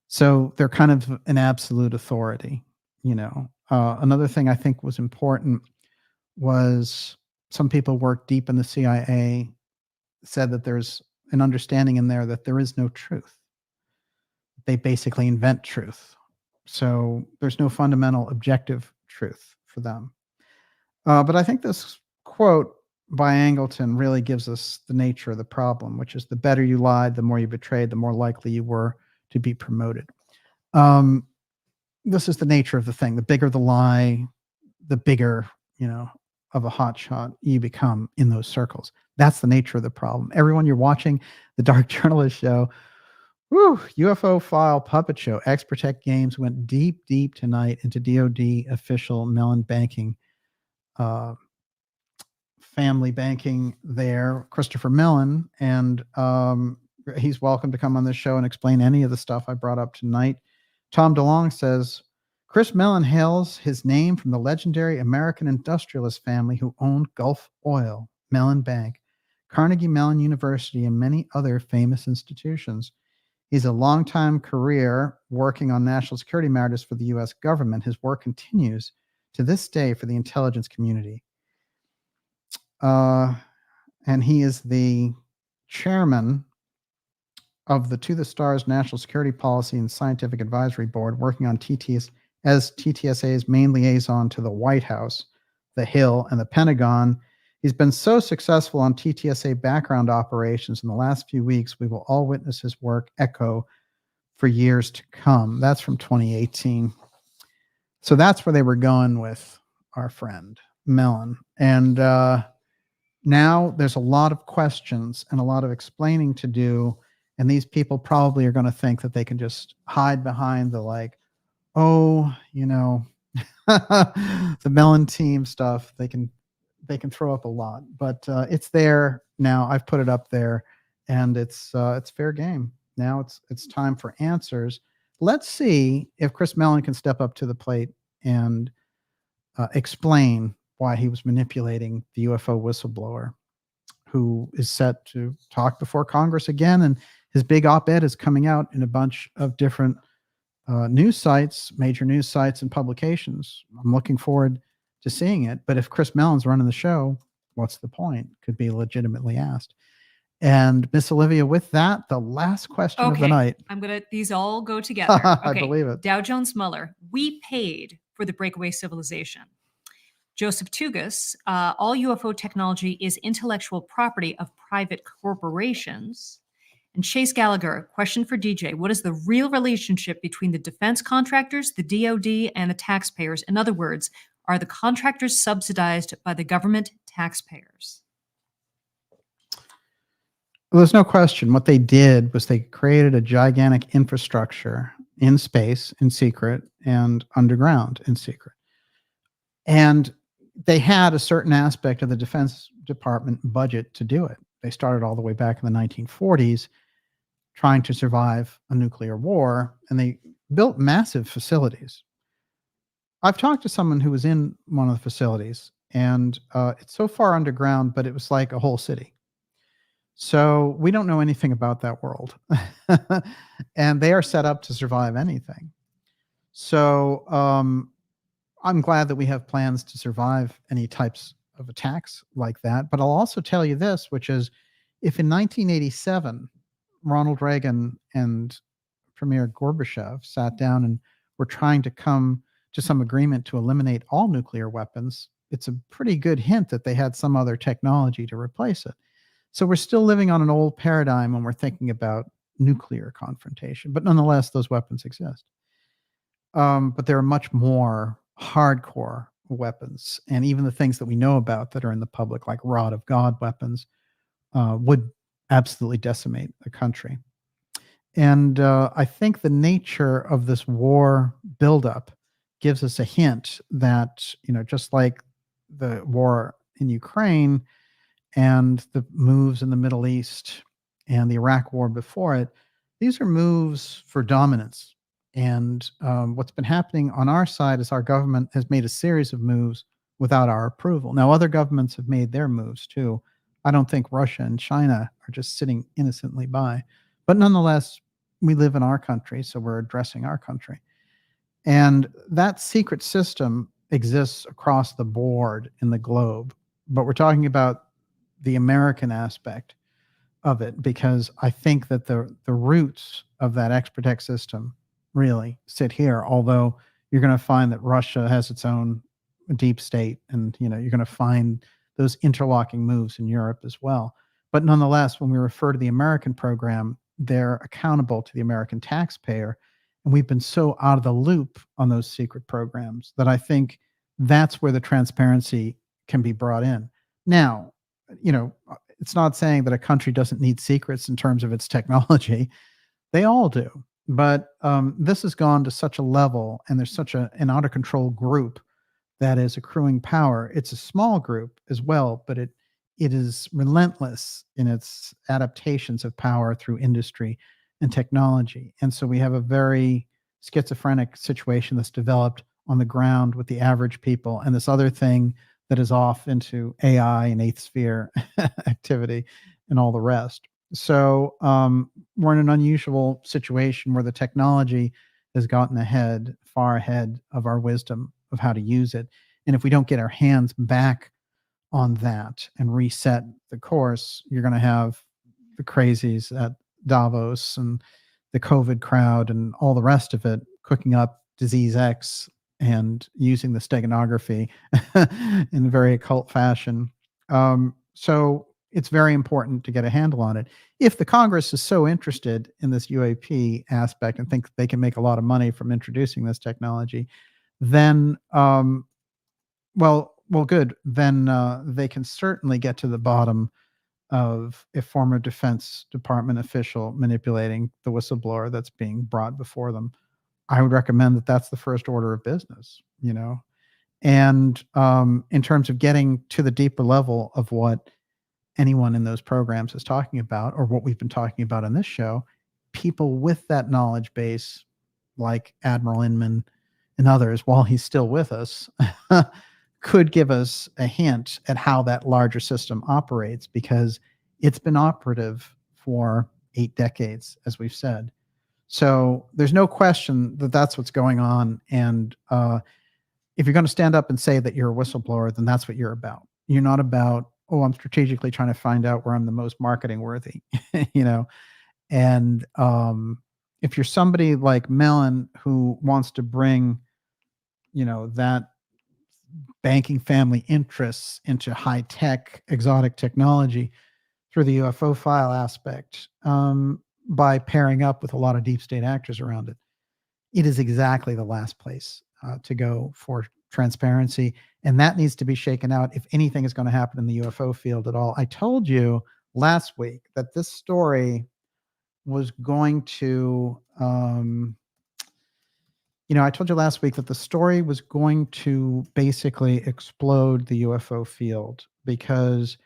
So they're kind of an absolute authority, Another thing I think was important was some people worked deep in the CIA, said that there's an understanding in there that there is no truth. They basically invent truth. So there's no fundamental objective truth for them. But I think this quote by Angleton really gives us the nature of the problem, which is the better you lied, the more you betrayed, the more likely you were to be promoted. This is the nature of the thing. The bigger the lie, the bigger, of a hotshot you become in those circles. That's the nature of the problem. Everyone, you're watching the Dark Journalist Show. Woo, UFO file puppet show. X-Protect Games went deep, deep tonight into DoD official Mellon banking, family banking there, Christopher Mellon, and he's welcome to come on this show and explain any of the stuff I brought up tonight. Tom DeLong says, Chris Mellon hails his name from the legendary American industrialist family who owned Gulf Oil, Mellon Bank, Carnegie Mellon University, and many other famous institutions. He's a long-time career working on national security matters for the U.S. government. His work continues to this day for the intelligence community. And he is the chairman of the To the Stars National Security Policy and Scientific Advisory Board, working on TTSA's main liaison to the White House, the Hill, and the Pentagon. He's been so successful on TTSA background operations in the last few weeks, we will all witness his work echo for years to come. That's from 2018. So that's where they were going with our friend Mellon. And now there's a lot of questions and a lot of explaining to do. And these people probably are going to think that they can just hide behind the the Mellon team stuff. They can throw up a lot, but it's there now. I've put it up there, and it's fair game. Now it's time for answers. Let's see if Chris Mellon can step up to the plate and explain why he was manipulating the UFO whistleblower, who is set to talk before Congress again. And his big op-ed is coming out in a bunch of different news sites, major news sites and publications. I'm looking forward to seeing it. But if Chris Mellon's running the show, what's the point? Could be legitimately asked. And Miss Olivia, with that, the last question of the night. These all go together. Okay. I believe it. Dow Jones Mueller, we paid for the breakaway civilization. Joseph Tugas, all UFO technology is intellectual property of private corporations. And Chase Gallagher, question for DJ. What is the real relationship between the defense contractors, the DoD, and the taxpayers? In other words, are the contractors subsidized by the government taxpayers? Well, there's no question. What they did was they created a gigantic infrastructure in space, in secret, and underground, in secret. And they had a certain aspect of the Defense Department budget to do it. They started all the way back in the 1940s trying to survive a nuclear war, and they built massive facilities. I've talked to someone who was in one of the facilities, and it's so far underground, but it was like a whole city. So we don't know anything about that world. And they are set up to survive anything. So I'm glad that we have plans to survive any types of attacks like that. But I'll also tell you this, which is if in 1987, Ronald Reagan and Premier Gorbachev sat down and were trying to come to some agreement to eliminate all nuclear weapons, it's a pretty good hint that they had some other technology to replace it. So we're still living on an old paradigm when we're thinking about nuclear confrontation, but nonetheless, those weapons exist. But there are much more hardcore weapons, and even the things that we know about that are in the public, like rod of God weapons, would absolutely decimate a country. And I think the nature of this war buildup gives us a hint that, just like the war in Ukraine and the moves in the Middle East and the Iraq war before it, these are moves for dominance. And what's been happening on our side is our government has made a series of moves without our approval. Now, other governments have made their moves too. I don't think Russia and China are just sitting innocently by. But nonetheless, we live in our country, so we're addressing our country. And that secret system exists across the board in the globe. But we're talking about the American aspect of it, because I think that the roots of that X-Protect system really sit here, although you're going to find that Russia has its own deep state, and you're going to find those interlocking moves in Europe as well. But nonetheless, when we refer to the American program, they're accountable to the American taxpayer. And we've been so out of the loop on those secret programs that I think that's where the transparency can be brought in. Now, it's not saying that a country doesn't need secrets in terms of its technology. They all do. But this has gone to such a level, and there's such an out of control group that is accruing power. It's a small group as well, but it is relentless in its adaptations of power through industry and technology. And so we have a very schizophrenic situation that's developed on the ground with the average people, and this other thing that is off into AI and eighth sphere activity and all the rest. So we're in an unusual situation where the technology has gotten far ahead of our wisdom of how to use it. And if we don't get our hands back on that and reset the course, you're going to have the crazies at Davos and the COVID crowd and all the rest of it cooking up disease X and using the steganography in a very occult fashion. So it's very important to get a handle on it. If the Congress is so interested in this UAP aspect and think they can make a lot of money from introducing this technology, then, well, good. Then they can certainly get to the bottom of a former Defense Department official manipulating the whistleblower that's being brought before them. I would recommend that that's the first order of business, And in terms of getting to the deeper level of what anyone in those programs is talking about, or what we've been talking about on this show, people with that knowledge base, like Admiral Inman and others, while he's still with us, could give us a hint at how that larger system operates, because it's been operative for 8 decades, as we've said. So there's no question that that's what's going on. And if you're going to stand up and say that you're a whistleblower, then that's what you're about. You're not about, oh, I'm strategically trying to find out where I'm the most marketing worthy, And if you're somebody like Mellon who wants to bring, that banking family interests into high-tech, exotic technology through the UFO file aspect, by pairing up with a lot of deep state actors around it, it is exactly the last place to go for transparency. And that needs to be shaken out if anything is going to happen in the UFO field at all. I told you last week that this story was going to, I told you last week that the story was going to basically explode the UFO field, because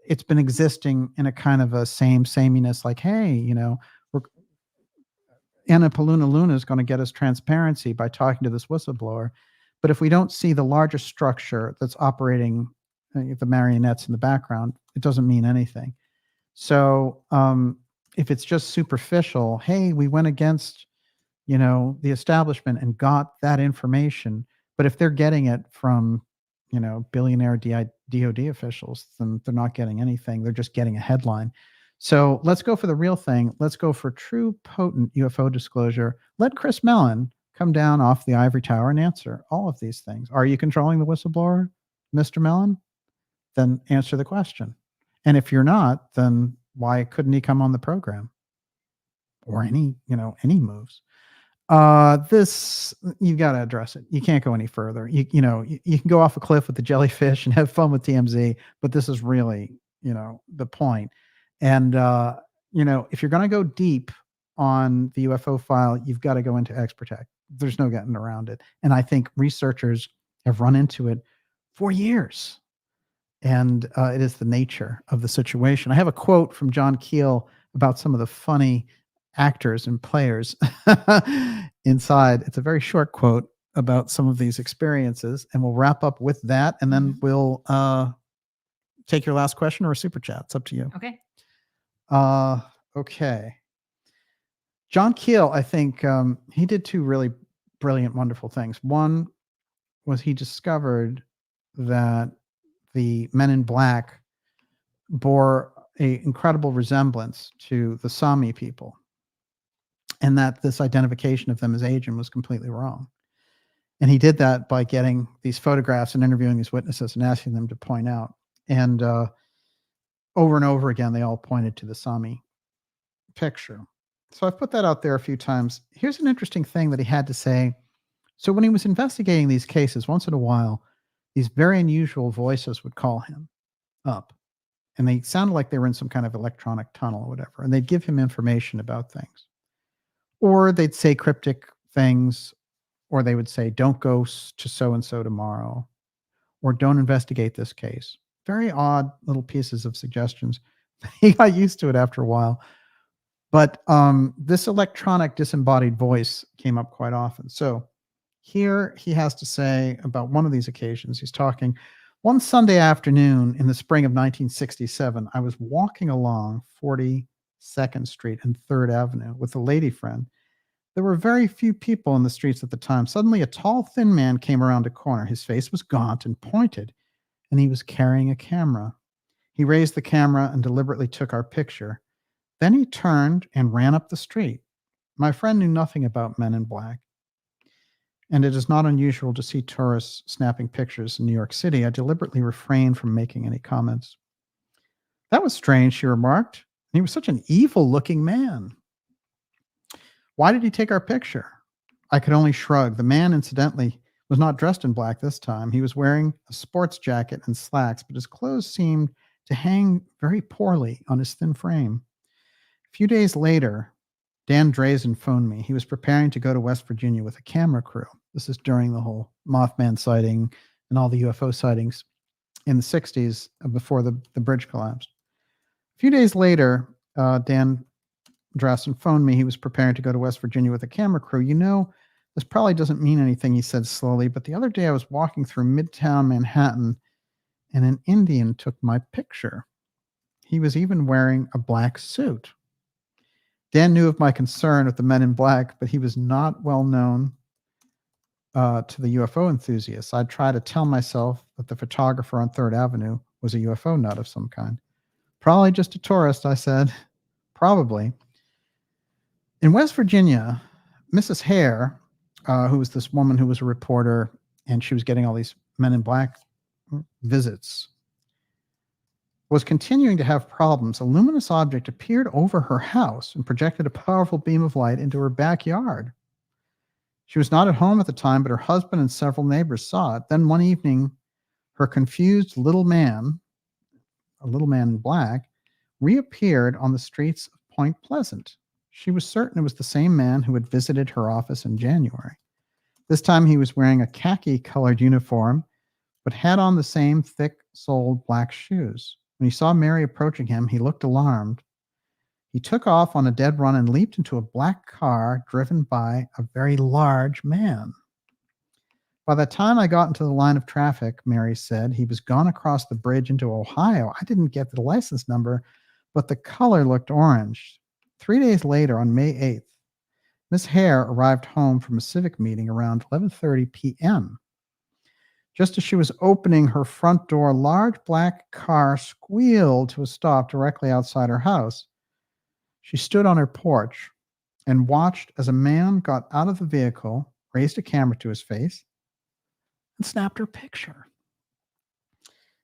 it's been existing in a kind of a sameness, like, hey, Anna Paluna Luna is going to get us transparency by talking to this whistleblower. But if we don't see the larger structure that's operating the marionettes in the background, it doesn't mean anything. So if it's just superficial, hey, we went against, the establishment and got that information. But if they're getting it from, billionaire DOD officials, then they're not getting anything. They're just getting a headline. So let's go for the real thing. Let's go for true, potent UFO disclosure. Let Chris Mellon come down off the ivory tower and answer all of these things. Are you controlling the whistleblower, Mr. Mellon? Then answer the question. And if you're not, then why couldn't he come on the program? Or any moves? This, you've got to address it. You can't go any further. You can go off a cliff with the jellyfish and have fun with TMZ, but this is really, the point. And, if you're going to go deep on the UFO file, you've got to go into X-Protect. There's no getting around it. And I think researchers have run into it for years. And it is the nature of the situation. I have a quote from John Keel about some of the funny actors and players inside. It's a very short quote about some of these experiences, and we'll wrap up with that, and then we'll take your last question or a super chat. It's up to you. Okay. Okay. John Keel, I think he did two really brilliant, wonderful things. One was he discovered that the men in black bore an incredible resemblance to the Sami people, and that this identification of them as Asian was completely wrong. And he did that by getting these photographs and interviewing these witnesses and asking them to point out. And over and over again, they all pointed to the Sami picture. So I've put that out there a few times. Here's an interesting thing that he had to say. So when he was investigating these cases, once in a while, these very unusual voices would call him up, and they sounded like they were in some kind of electronic tunnel or whatever, and they'd give him information about things. Or they'd say cryptic things, or they would say, don't go to so-and-so tomorrow, or don't investigate this case. Very odd little pieces of suggestions. He got used to it after a while. But this electronic disembodied voice came up quite often. So here he has to say about one of these occasions, he's talking, one Sunday afternoon in the spring of 1967, I was walking along 42nd Street and 3rd Avenue with a lady friend. There were very few people in the streets at the time. Suddenly, a tall, thin man came around a corner. His face was gaunt and pointed, and he was carrying a camera. He raised the camera and deliberately took our picture. Then he turned and ran up the street. My friend knew nothing about men in black, and it is not unusual to see tourists snapping pictures in New York City. I deliberately refrained from making any comments. That was strange, she remarked. He was such an evil-looking man. Why did he take our picture? I could only shrug. The man, incidentally, was not dressed in black this time. He was wearing a sports jacket and slacks, but his clothes seemed to hang very poorly on his thin frame. A few days later, Dan Drazen phoned me. He was preparing to go to West Virginia with a camera crew. This is during the whole Mothman sighting and all the UFO sightings in the 60s before the bridge collapsed. A few days later, Dan Drazen phoned me. He was preparing to go to West Virginia with a camera crew. This probably doesn't mean anything, he said slowly, but the other day I was walking through Midtown Manhattan and an Indian took my picture. He was even wearing a black suit. Dan knew of my concern with the men in black, but he was not well known to the UFO enthusiasts. I'd try to tell myself that the photographer on 3rd Avenue was a UFO nut of some kind. Probably just a tourist, I said. Probably. In West Virginia, Mrs. Hare, who was this woman who was a reporter, and she was getting all these men in black visits, was continuing to have problems. A luminous object appeared over her house and projected a powerful beam of light into her backyard. She was not at home at the time, but her husband and several neighbors saw it. Then one evening, her confused little man, a little man in black, reappeared on the streets of Point Pleasant. She was certain it was the same man who had visited her office in January. This time he was wearing a khaki-colored uniform, but had on the same thick-soled black shoes. When he saw Mary approaching him, he looked alarmed. He took off on a dead run and leaped into a black car driven by a very large man. By the time I got into the line of traffic, Mary said, he was gone across the bridge into Ohio. I didn't get the license number, but the color looked orange. 3 days later, on May 8th, Miss Hare arrived home from a civic meeting around 11:30 p.m. Just as she was opening her front door, a large black car squealed to a stop directly outside her house. She stood on her porch and watched as a man got out of the vehicle, raised a camera to his face, and snapped her picture.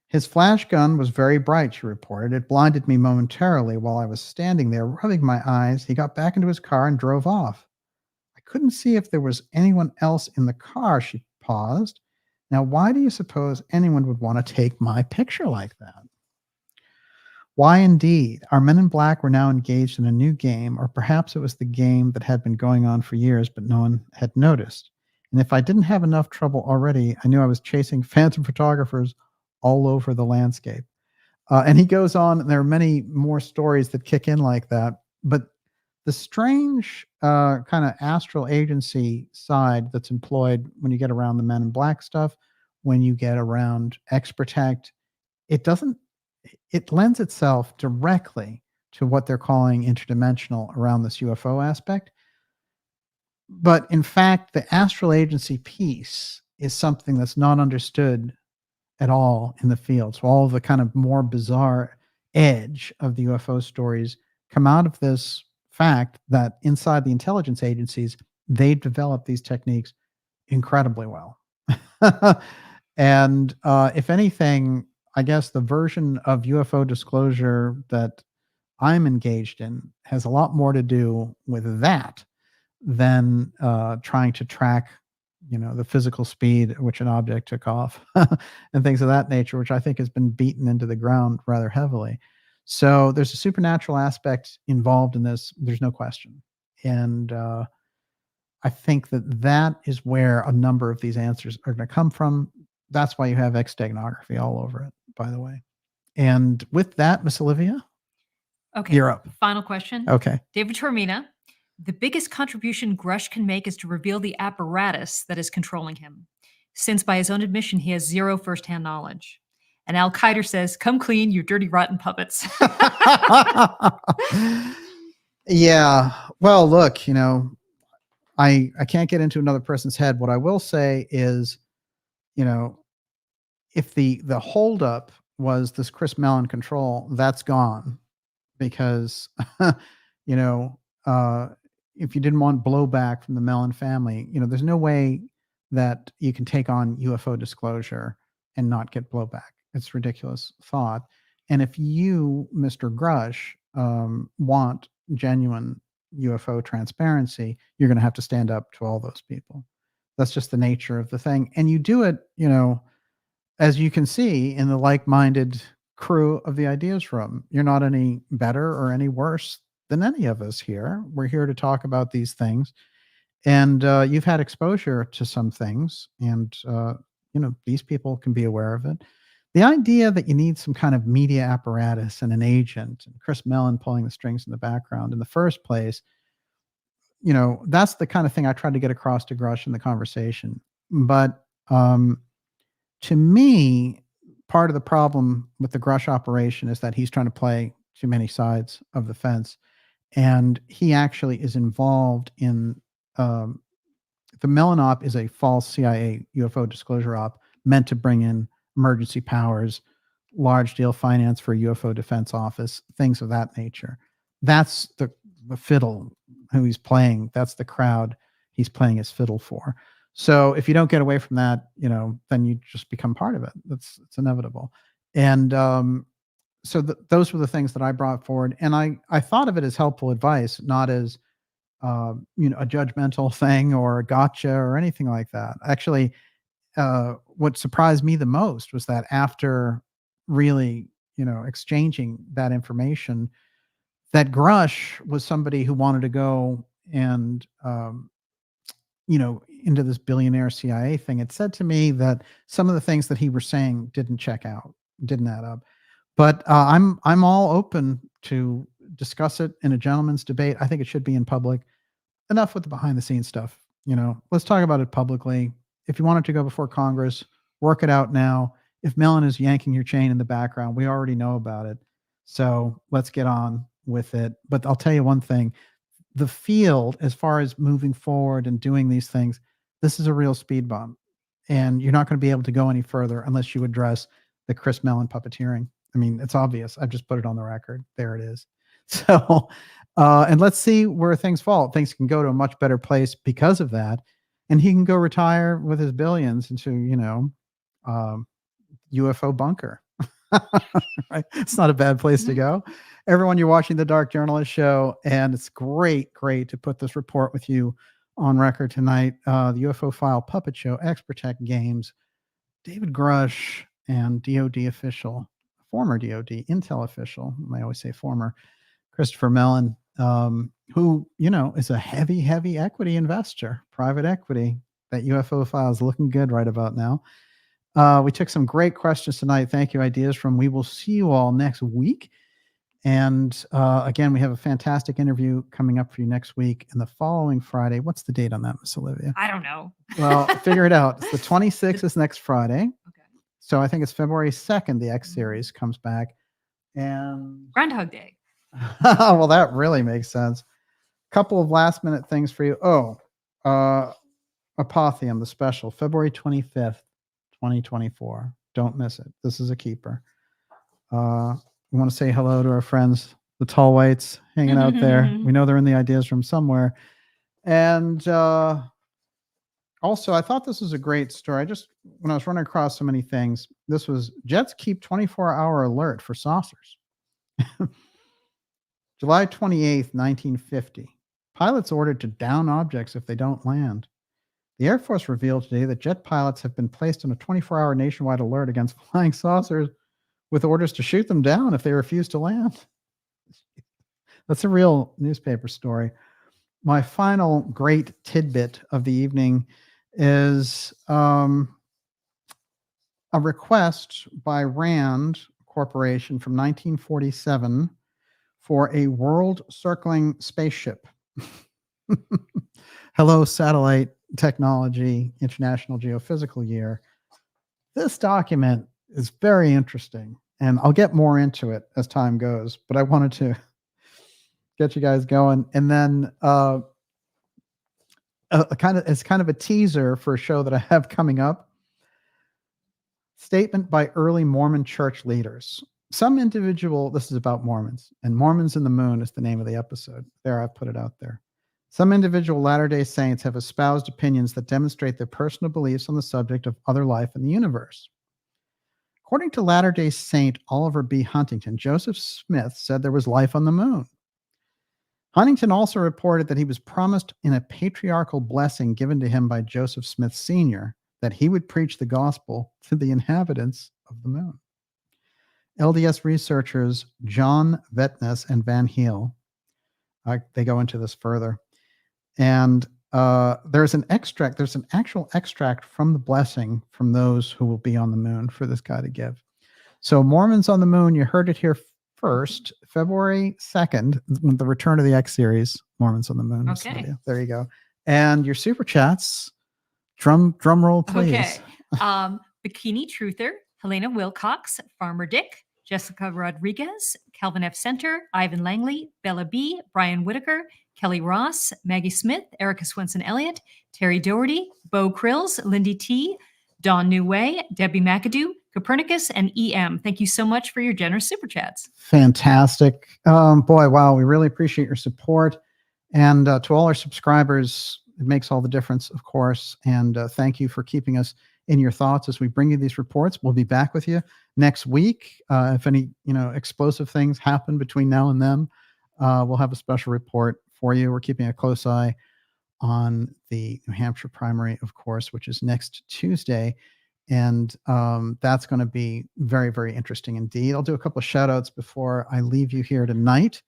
His flash gun was very bright, she reported. It blinded me momentarily while I was standing there, rubbing my eyes. He got back into his car and drove off. I couldn't see if there was anyone else in the car. She paused. Now, why do you suppose anyone would want to take my picture like that? Why indeed? Our men in black were now engaged in a new game, or perhaps it was the game that had been going on for years, but no one had noticed. And if I didn't have enough trouble already, I knew I was chasing phantom photographers all over the landscape. And he goes on, and there are many more stories that kick in like that. But the strange kind of astral agency side that's employed when you get around the men in black stuff, when you get around X Protect, it lends itself directly to what they're calling interdimensional around this UFO aspect. But in fact, the astral agency piece is something that's not understood at all in the field. So all of the kind of more bizarre edge of the UFO stories come out of this fact that inside the intelligence agencies, they develop these techniques incredibly well. And if anything, I guess the version of UFO disclosure that I'm engaged in has a lot more to do with that than trying to track, the physical speed at which an object took off and things of that nature, which I think has been beaten into the ground rather heavily. So there's a supernatural aspect involved in this. There's no question. And I think that is where a number of these answers are going to come from. That's why you have extegnography all over it, by the way. And with that, Miss Olivia, Okay. you're up. Final question. Okay. David Termina. The biggest contribution Grusch can make is to reveal the apparatus that is controlling him, since by his own admission, he has zero firsthand knowledge. And Al Qaeda says, "Come clean, you dirty, rotten puppets." Yeah. Well, look, I can't get into another person's head. What I will say is, if the holdup was this Chris Mellon control, that's gone because, if you didn't want blowback from the Mellon family, there's no way that you can take on UFO disclosure and not get blowback. It's a ridiculous thought. And if you, Mr. Grusch, want genuine UFO transparency, you're going to have to stand up to all those people. That's just the nature of the thing. And you do it, as you can see in the like-minded crew of the Ideas Room. You're not any better or any worse than any of us here. We're here to talk about these things. And you've had exposure to some things, and these people can be aware of it. The idea that you need some kind of media apparatus and an agent, and Chris Mellon pulling the strings in the background in the first place, that's the kind of thing I tried to get across to Grusch in the conversation. But to me, part of the problem with the Grusch operation is that he's trying to play too many sides of the fence. And he actually is involved in the Mellon op is a false CIA UFO disclosure op meant to bring in emergency powers, large deal finance for a UFO defense office, things of that nature. That's the fiddle who he's playing. That's the crowd he's playing his fiddle for. So if you don't get away from that, then you just become part of it. It's inevitable. And so those were the things that I brought forward. And I thought of it as helpful advice, not as a judgmental thing or a gotcha or anything like that. Actually, what surprised me the most was that after really, exchanging that information, that Grusch was somebody who wanted to go and, into this billionaire CIA thing. It said to me that some of the things that he was saying didn't add up. But I'm all open to discuss it in a gentleman's debate. I think it should be in public. Enough with the behind the scenes stuff. Let's talk about it publicly. If you want it to go before Congress, work it out now. If Mellon is yanking your chain in the background, we already know about it. So let's get on with it. But I'll tell you one thing, the field, as far as moving forward and doing these things, this is a real speed bump. And you're not going to be able to go any further unless you address the Chris Mellon puppeteering. I mean, it's obvious. I've just put it on the record. There it is. So, and let's see where things fall. Things can go to a much better place because of that. And he can go retire with his billions into, UFO bunker. Right? It's not a bad place to go. Everyone, you're watching the Dark Journalist Show, and it's great to put this report with you on record tonight. The UFO File Puppet Show, X-Protect Games, David Grusch, and DOD official, former DOD Intel official, I always say former, Christopher Mellon, who, is a heavy equity investor, private equity. That UFO File is looking good right about now. We took some great questions tonight. Thank you, ideas from. We will see you all next week. And again, we have a fantastic interview coming up for you next week. And the following Friday, what's the date on that, Miss Olivia? I don't know. Well, figure it out. It's the 26th is next Friday. Okay. So I think it's February 2nd, the X series comes back. And Groundhog Day. well, that really makes sense. Couple of last minute things for you. Apotheum, the special, February 25th, 2024. Don't miss it. This is a keeper. We want to say hello to our friends, the Tall Whites, hanging out there. We know they're in the ideas room somewhere. And also, I thought this was a great story. When I was running across so many things, this was jets keep 24-hour alert for saucers. July 28th, 1950. Pilots ordered to down objects if they don't land. The Air Force revealed today that jet pilots have been placed on a 24-hour nationwide alert against flying saucers with orders to shoot them down if they refuse to land. That's a real newspaper story. My final great tidbit of the evening is a request by RAND Corporation from 1947 for a world-circling spaceship. Hello, satellite technology, International Geophysical Year. This document is very interesting, and I'll get more into it as time goes, but I wanted to get you guys going. And then it's kind of a teaser for a show that I have coming up. Statement by early Mormon church leaders. This is about Mormons, and Mormons in the Moon is the name of the episode. There, I've put it out there. Some individual Latter-day Saints have espoused opinions that demonstrate their personal beliefs on the subject of other life in the universe. According to Latter-day Saint Oliver B. Huntington, Joseph Smith said there was life on the moon. Huntington also reported that he was promised in a patriarchal blessing given to him by Joseph Smith Sr. that he would preach the gospel to the inhabitants of the moon. LDS researchers John Vetness and Van Heel, they go into this further. And there's an actual extract from the blessing from those who will be on the moon for this guy to give. So Mormons on the Moon, you heard it here first, February 2nd, the return of the X series, Mormons on the Moon. Okay. There you go. And your super chats, drum roll, please. Okay. Bikini Truther, Helena Wilcox, Farmer Dick, Jessica Rodriguez, Calvin F. Center, Ivan Langley, Bella B., Brian Whitaker, Kelly Ross, Maggie Smith, Erica Swenson Elliott, Terry Doherty, Bo Krills, Lindy T., Dawn New Way, Debbie McAdoo, Copernicus, and EM. Thank you so much for your generous super chats. Fantastic. Boy, wow, we really appreciate your support. And to all our subscribers, it makes all the difference, of course. And thank you for keeping us in your thoughts as we bring you these reports. We'll be back with you next week. If any, explosive things happen between now and then, we'll have a special report for you. We're keeping a close eye on the New Hampshire primary, of course, which is next Tuesday. And that's going to be very, very interesting indeed. I'll do a couple of shout outs before I leave you here tonight.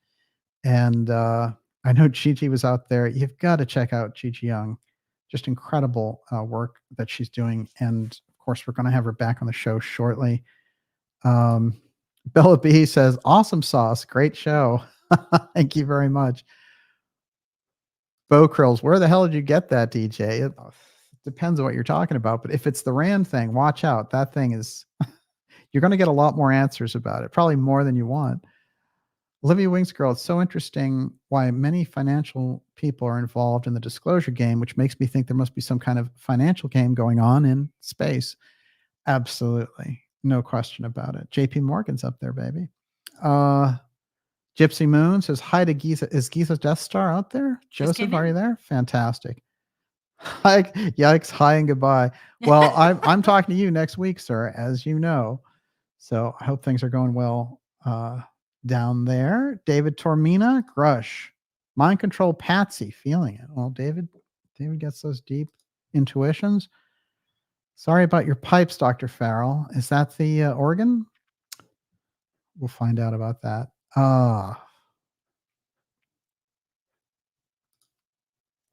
And I know Gigi was out there. You've got to check out Gigi Young. Just incredible work that she's doing. And of course, we're going to have her back on the show shortly. Bella B says, awesome sauce. Great show. Thank you very much. Bo Krills, where the hell did you get that, DJ? It depends on what you're talking about. But if it's the RAND thing, watch out. That thing is, you're going to get a lot more answers about it. Probably more than you want. Olivia Winks Girl, it's so interesting why many financial people are involved in the disclosure game, which makes me think there must be some kind of financial game going on in space. Absolutely. No question about it. JP Morgan's up there, baby. Gypsy Moon says, hi to Giza. Is Giza Death Star out there? Joseph, are you there? Fantastic. Hi, yikes, hi and goodbye. Well, I'm talking to you next week, sir, as you know. So I hope things are going well down there. David Tormina, Grusch. Mind control Patsy, feeling it. Well, David gets those deep intuitions. Sorry about your pipes, Dr. Farrell. Is that the organ? We'll find out about that.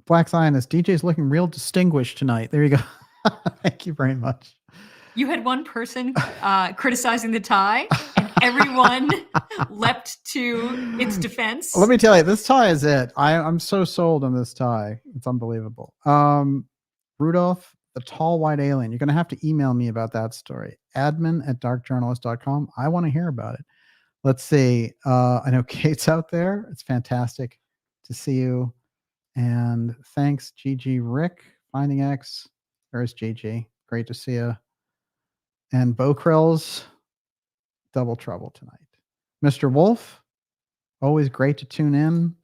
Black Zionist, DJ's looking real distinguished tonight. There you go. Thank you very much. You had one person criticizing the tie, and everyone leapt to its defense. Let me tell you, this tie is it. I'm so sold on this tie. It's unbelievable. Rudolph, the tall white alien. You're going to have to email me about that story. admin@darkjournalist.com. I want to hear about it. Let's see. I know Kate's out there. It's fantastic to see you. And thanks, GG Rick, Finding X. There's GG. Great to see you. And Bo Krills, double trouble tonight. Mr. Wolf, always great to tune in.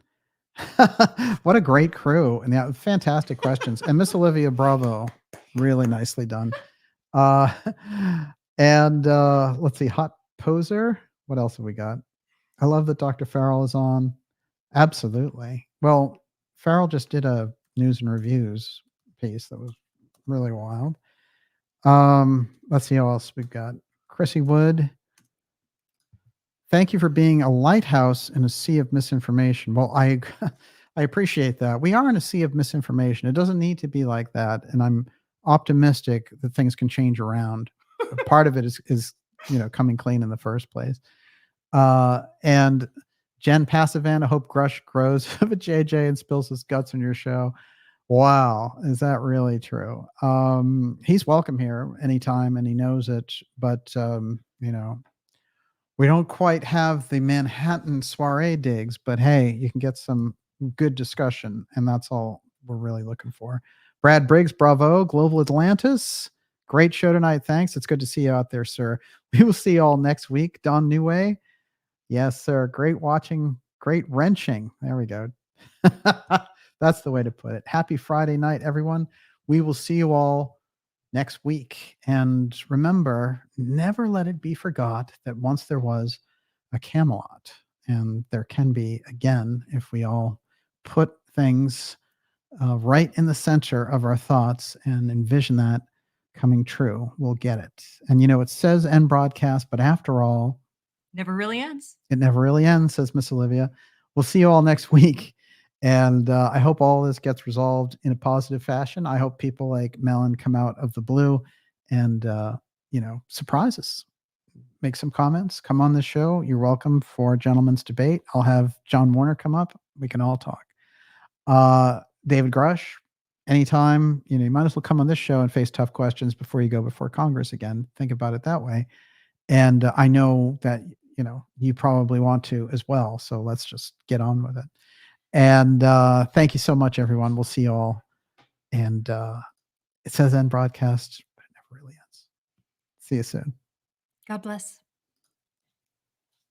What a great crew. And yeah, fantastic questions. And Miss Olivia, bravo. Really nicely done. And let's see, Hot Poser. What else have we got? I love that Dr. Farrell is on. Absolutely. Well, Farrell just did a news and reviews piece that was really wild. Let's see how else we've got. Chrissy Wood. Thank you for being a lighthouse in a sea of misinformation. Well, I appreciate that. We are in a sea of misinformation. It doesn't need to be like that. And I'm optimistic that things can change around. Part of it is coming clean in the first place. And Jen Passivan, I hope Grusch grows of a JJ and spills his guts on your show. Wow, is that really true? He's welcome here anytime, and he knows it. But we don't quite have the Manhattan soiree digs. But hey, you can get some good discussion, and that's all we're really looking for. Brad Briggs, bravo, Global Atlantis. Great show tonight. Thanks. It's good to see you out there, sir. We will see you all next week. Don Neway. Yes, sir. Great watching. Great wrenching. There we go. That's the way to put it. Happy Friday night, everyone. We will see you all next week. And remember, never let it be forgot that once there was a Camelot, and there can be again if we all put things right in the center of our thoughts and envision that coming true. We'll get it. And it says end broadcast, but after all, never really ends. It never really ends, says Miss Olivia. We'll see you all next week. And I hope all this gets resolved in a positive fashion. I hope people like Mellon come out of the blue and, surprise us. Make some comments. Come on this show. You're welcome for Gentleman's Debate. I'll have John Warner come up. We can all talk. David Grusch, anytime, you might as well come on this show and face tough questions before you go before Congress again. Think about it that way. And I know that, you probably want to as well. So let's just get on with it. And thank you so much, everyone. We'll see you all. And it says end broadcast, but it never really ends. See you soon. God bless.